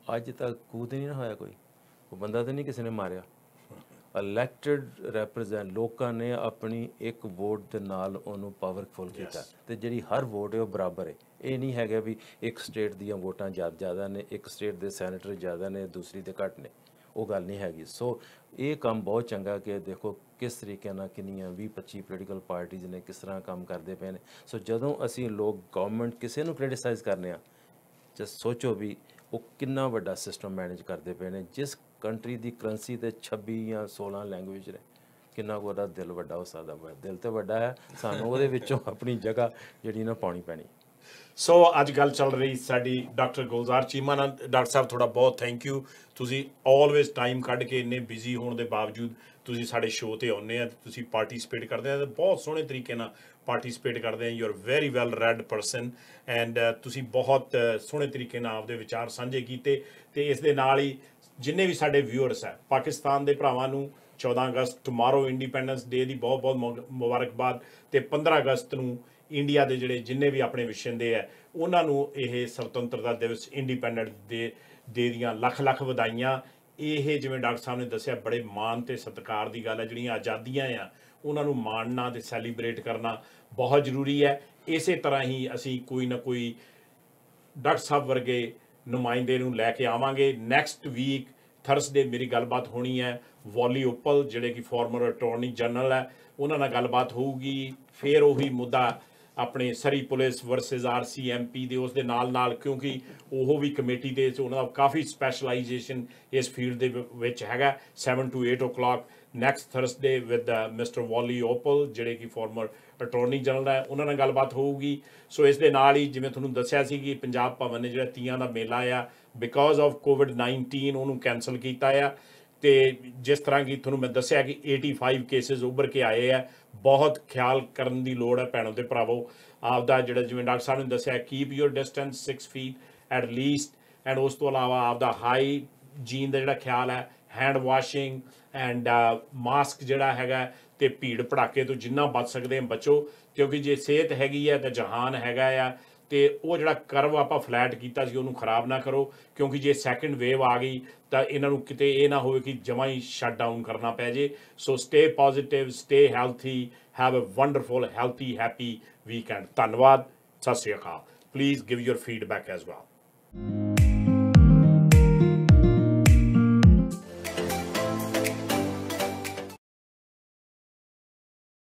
ਅੱਜ ਤੱਕ ਕੂਦ ਨਹੀਂ ਨਾ ਹੋਇਆ ਕੋਈ ਬੰਦਾ ਤਾਂ ਨਹੀਂ ਕਿਸੇ ਨੇ ਮਾਰਿਆ। ਇਲੈਕਟਡ ਰੈਪਰੈਜ਼ੈਂਟ ਲੋਕਾਂ ਨੇ ਆਪਣੀ ਇੱਕ ਵੋਟ ਦੇ ਨਾਲ ਉਹਨੂੰ ਪਾਵਰਫੁਲ ਕੀਤਾ ਤੇ ਜਿਹੜੀ ਹਰ ਵੋਟ ਹੈ ਉਹ ਬਰਾਬਰ ਹੈ। ਇਹ ਨਹੀਂ ਹੈਗਾ ਵੀ ਇੱਕ ਸਟੇਟ ਦੀਆਂ ਵੋਟਾਂ ਜ਼ਿਆਦਾ ਨੇ, ਇੱਕ ਸਟੇਟ ਦੇ ਸੈਨੇਟਰ ਜ਼ਿਆਦਾ ਨੇ, ਦੂਸਰੀ ਦੇ ਘੱਟ ਨੇ, ਉਹ ਗੱਲ ਨਹੀਂ ਹੈਗੀ। ਸੋ ਇਹ ਕੰਮ ਬਹੁਤ ਚੰਗਾ ਕਿ ਦੇਖੋ ਕਿਸ ਤਰੀਕੇ ਨਾਲ ਕਿੰਨੀਆਂ 20-25 ਪੋਲੀਟੀਕਲ ਪਾਰਟੀਜ਼ ਨੇ ਕਿਸ ਤਰ੍ਹਾਂ ਕੰਮ ਕਰਦੇ ਪਏ ਨੇ। ਸੋ ਜਦੋਂ ਅਸੀਂ ਲੋਕ ਗਵਰਨਮੈਂਟ ਕਿਸੇ ਨੂੰ ਕ੍ਰਿਟਿਸਾਈਜ਼ ਕਰਨੇ ਆ, ਜਸਟ ਸੋਚੋ ਵੀ ਉਹ ਕਿੰਨਾ ਵੱਡਾ ਸਿਸਟਮ ਮੈਨੇਜ ਕਰਦੇ ਪਏ ਨੇ। ਜਿਸ ਕੰਟਰੀ ਦੀ ਕਰੰਸੀ ਤੇ 26 ਜਾਂ 16 ਲੈਂਗੁਏਜ ਨੇ, ਕਿੰਨਾ ਕੁ ਉਹਦਾ ਦਿਲ ਵੱਡਾ ਹੋ ਸਕਦਾ ਵਾ। ਦਿਲ ਤੇ ਵੱਡਾ ਹੈ, ਸਾਨੂੰ ਉਹਦੇ ਵਿੱਚੋਂ ਆਪਣੀ ਜਗ੍ਹਾ ਜਿਹੜੀ ਨਾ ਪਾਉਣੀ ਪੈਣੀ। ਸੋ ਅੱਜ ਗੱਲ ਚੱਲ ਰਹੀ ਸਾਡੀ ਡਾਕਟਰ ਗੁਲਜ਼ਾਰ ਚੀਮਾ ਨਾਲ। ਡਾਕਟਰ ਸਾਹਿਬ ਤੁਹਾਡਾ ਬਹੁਤ ਥੈਂਕ ਯੂ, ਤੁਸੀਂ ਆਲਵੇਜ਼ ਟਾਈਮ ਕੱਢ ਕੇ ਇੰਨੇ ਬਿਜ਼ੀ ਹੋਣ ਦੇ ਬਾਵਜੂਦ ਤੁਸੀਂ ਸਾਡੇ ਸ਼ੋਅ ਤੇ ਆਉਂਦੇ ਆ ਤੇ ਤੁਸੀਂ ਪਾਰਟਿਸਿਪੇਟ ਕਰਦੇ ਆ ਤੇ ਬਹੁਤ ਸੋਹਣੇ ਤਰੀਕੇ ਨਾਲ ਪਾਰਟਿਸਿਪੇਟ ਕਰਦੇ ਆ। You are very well red person and ਤੁਸੀਂ ਬਹੁਤ ਸੋਹਣੇ ਤਰੀਕੇ ਨਾਲ ਆਪਦੇ ਵਿਚਾਰ ਸਾਂਝੇ ਕੀਤੇ। ਤੇ ਇਸ ਦੇ ਨਾਲ ਹੀ ਜਿੰਨੇ ਵੀ ਸਾਡੇ ਵਿਊਅਰਸ ਹੈ ਪਾਕਿਸਤਾਨ ਦੇ ਭਰਾਵਾਂ ਨੂੰ 14 ਅਗਸਤ ਟੁਮਾਰੋ ਇੰਡੀਪੈਂਡੈਂਸ ਡੇ ਦੀ ਬਹੁਤ ਬਹੁਤ ਮੁਬਾਰਕਬਾਦ। ਤੇ 15 ਅਗਸਤ ਨੂੰ ਇੰਡੀਆ ਦੇ ਜਿਹੜੇ ਜਿੰਨੇ ਵੀ ਆਪਣੇ ਵਸਿੰਦੇ ਆ ਉਹਨਾਂ ਨੂੰ ਇਹ ਸੁਤੰਤਰਤਾ ਦਿਵਸ ਇੰਡੀਪੈਂਡੈਂਟ ਡੇ ਦੀਆਂ ਲੱਖ ਲੱਖ ਵਧਾਈਆਂ। ਇਹ ਜਿਵੇਂ ਡਾਕਟਰ ਸਾਹਿਬ ਨੇ ਦੱਸਿਆ ਬੜੇ ਮਾਣ ਤੇ ਸਤਿਕਾਰ ਦੀ ਗੱਲ ਹੈ। ਜਿਹੜੀਆਂ ਆਜ਼ਾਦੀਆਂ ਆ ਉਹਨਾਂ ਨੂੰ ਮਾਣਨਾ ਤੇ ਸੈਲੀਬ੍ਰੇਟ ਕਰਨਾ ਬਹੁਤ ਜ਼ਰੂਰੀ ਹੈ। ਇਸੇ ਤਰ੍ਹਾਂ ਹੀ ਅਸੀਂ ਕੋਈ ਨਾ ਕੋਈ ਡਾਕਟਰ ਸਾਹਿਬ ਵਰਗੇ ਨੁਮਾਇੰਦੇ ਨੂੰ ਲੈ ਕੇ ਆਵਾਂਗੇ। ਨੈਕਸਟ ਵੀਕ ਥਰਸਡੇ ਮੇਰੀ ਗੱਲਬਾਤ ਹੋਣੀ ਹੈ ਵਾਲੀ ਓਪਲ ਜਿਹੜੇ ਕਿ ਫਾਰਮਰ ਅਟਾਰਨੀ ਜਨਰਲ ਹੈ, ਉਹਨਾਂ ਨਾਲ ਗੱਲਬਾਤ ਹੋਊਗੀ। ਫਿਰ ਉਹੀ ਮੁੱਦਾ ਆਪਣੇ ਸਰੀ ਪੁਲਿਸ ਵਰਸਸ RCMP ਦੇ ਉਸ ਦੇ ਨਾਲ ਕਿਉਂਕਿ ਉਹ ਵੀ ਕਮੇਟੀ ਦੇ ਉਹਨਾਂ ਦਾ ਕਾਫੀ ਸਪੈਸ਼ਲਾਈਜੇਸ਼ਨ ਇਸ ਫੀਲਡ ਦੇ ਵਿੱਚ ਹੈਗਾ। 7 to 8 o'clock next Thursday with mister ਵਾਲੀ ਓਪਲ ਜਿਹੜੇ ਕਿ ਫਾਰਮਰ ਅਟਾਰਨੀ ਜਨਰਲ ਹੈ, ਉਹਨਾਂ ਨਾਲ ਗੱਲਬਾਤ ਹੋਊਗੀ। ਸੋ ਇਸ ਦੇ ਨਾਲ ਹੀ ਜਿਵੇਂ ਤੁਹਾਨੂੰ ਦੱਸਿਆ ਸੀ ਕਿ ਪੰਜਾਬ ਭਵਨ ਨੇ ਜਿਹੜਾ ਤੀਆਂ ਦਾ ਮੇਲਾ ਆ ਬਿਕੋਜ਼ ਆਫ COVID-19 ਉਹਨੂੰ ਕੈਂਸਲ ਕੀਤਾ ਆ। ਤੇ ਜਿਸ ਤਰ੍ਹਾਂ ਕਿ ਤੁਹਾਨੂੰ ਮੈਂ ਦੱਸਿਆ ਕਿ 85 ਕੇਸਿਸ ਉੱਭਰ ਕੇ ਆਏ ਆ। ਬਹੁਤ ਖਿਆਲ ਕਰਨ ਦੀ ਲੋੜ ਹੈ ਭੈਣੋ ਤੇ ਭਰਾਵੋ ਆਪਦਾ। ਜਿਹੜਾ ਜਿਵੇਂ ਡਾਕਟਰ ਸਾਹਿਬ ਨੇ ਦੱਸਿਆ keep your distance 6 feet at least and ਉਸ ਤੋਂ ਇਲਾਵਾ ਆਪਦਾ ਹਾਈਜੀਨ ਦਾ ਜਿਹੜਾ ਖਿਆਲ ਹੈ, ਹੈਂਡ ਵਾਸ਼ਿੰਗ ਐਂਡ ਮਾਸਕ ਜਿਹੜਾ ਹੈਗਾ ਤੇ ਭੀੜ ਭੜਾਕੇ ਤੋਂ ਜਿੰਨਾ ਬਚ ਸਕਦੇ ਬਚੋ ਕਿਉਂਕਿ ਜੇ ਸਿਹਤ ਹੈਗੀ ਹੈ ਤਾਂ ਜਹਾਨ ਹੈਗਾ ਆ। ਤੇ ਉਹ ਜਿਹੜਾ ਕਰਵ ਆਪਾਂ ਫਲੈਟ ਕੀਤਾ ਸੀ ਉਹਨੂੰ ਖਰਾਬ ਨਾ ਕਰੋ ਕਿਉਂਕਿ ਜੇ ਸੈਕਿੰਡ ਵੇਵ ਆ ਗਈ ਤਾਂ ਇਹਨਾਂ ਨੂੰ ਕਿਤੇ ਇਹ ਨਾ ਹੋਵੇ ਕਿ ਜਮਾਂ ਹੀ ਸ਼ਟ ਡਾਊਨ ਕਰਨਾ ਪੈ ਜੇ। So stay positive, stay healthy, have a wonderful healthy happy weekend. ਧੰਨਵਾਦ, Sat Shri Akal. Please give your feedback as well.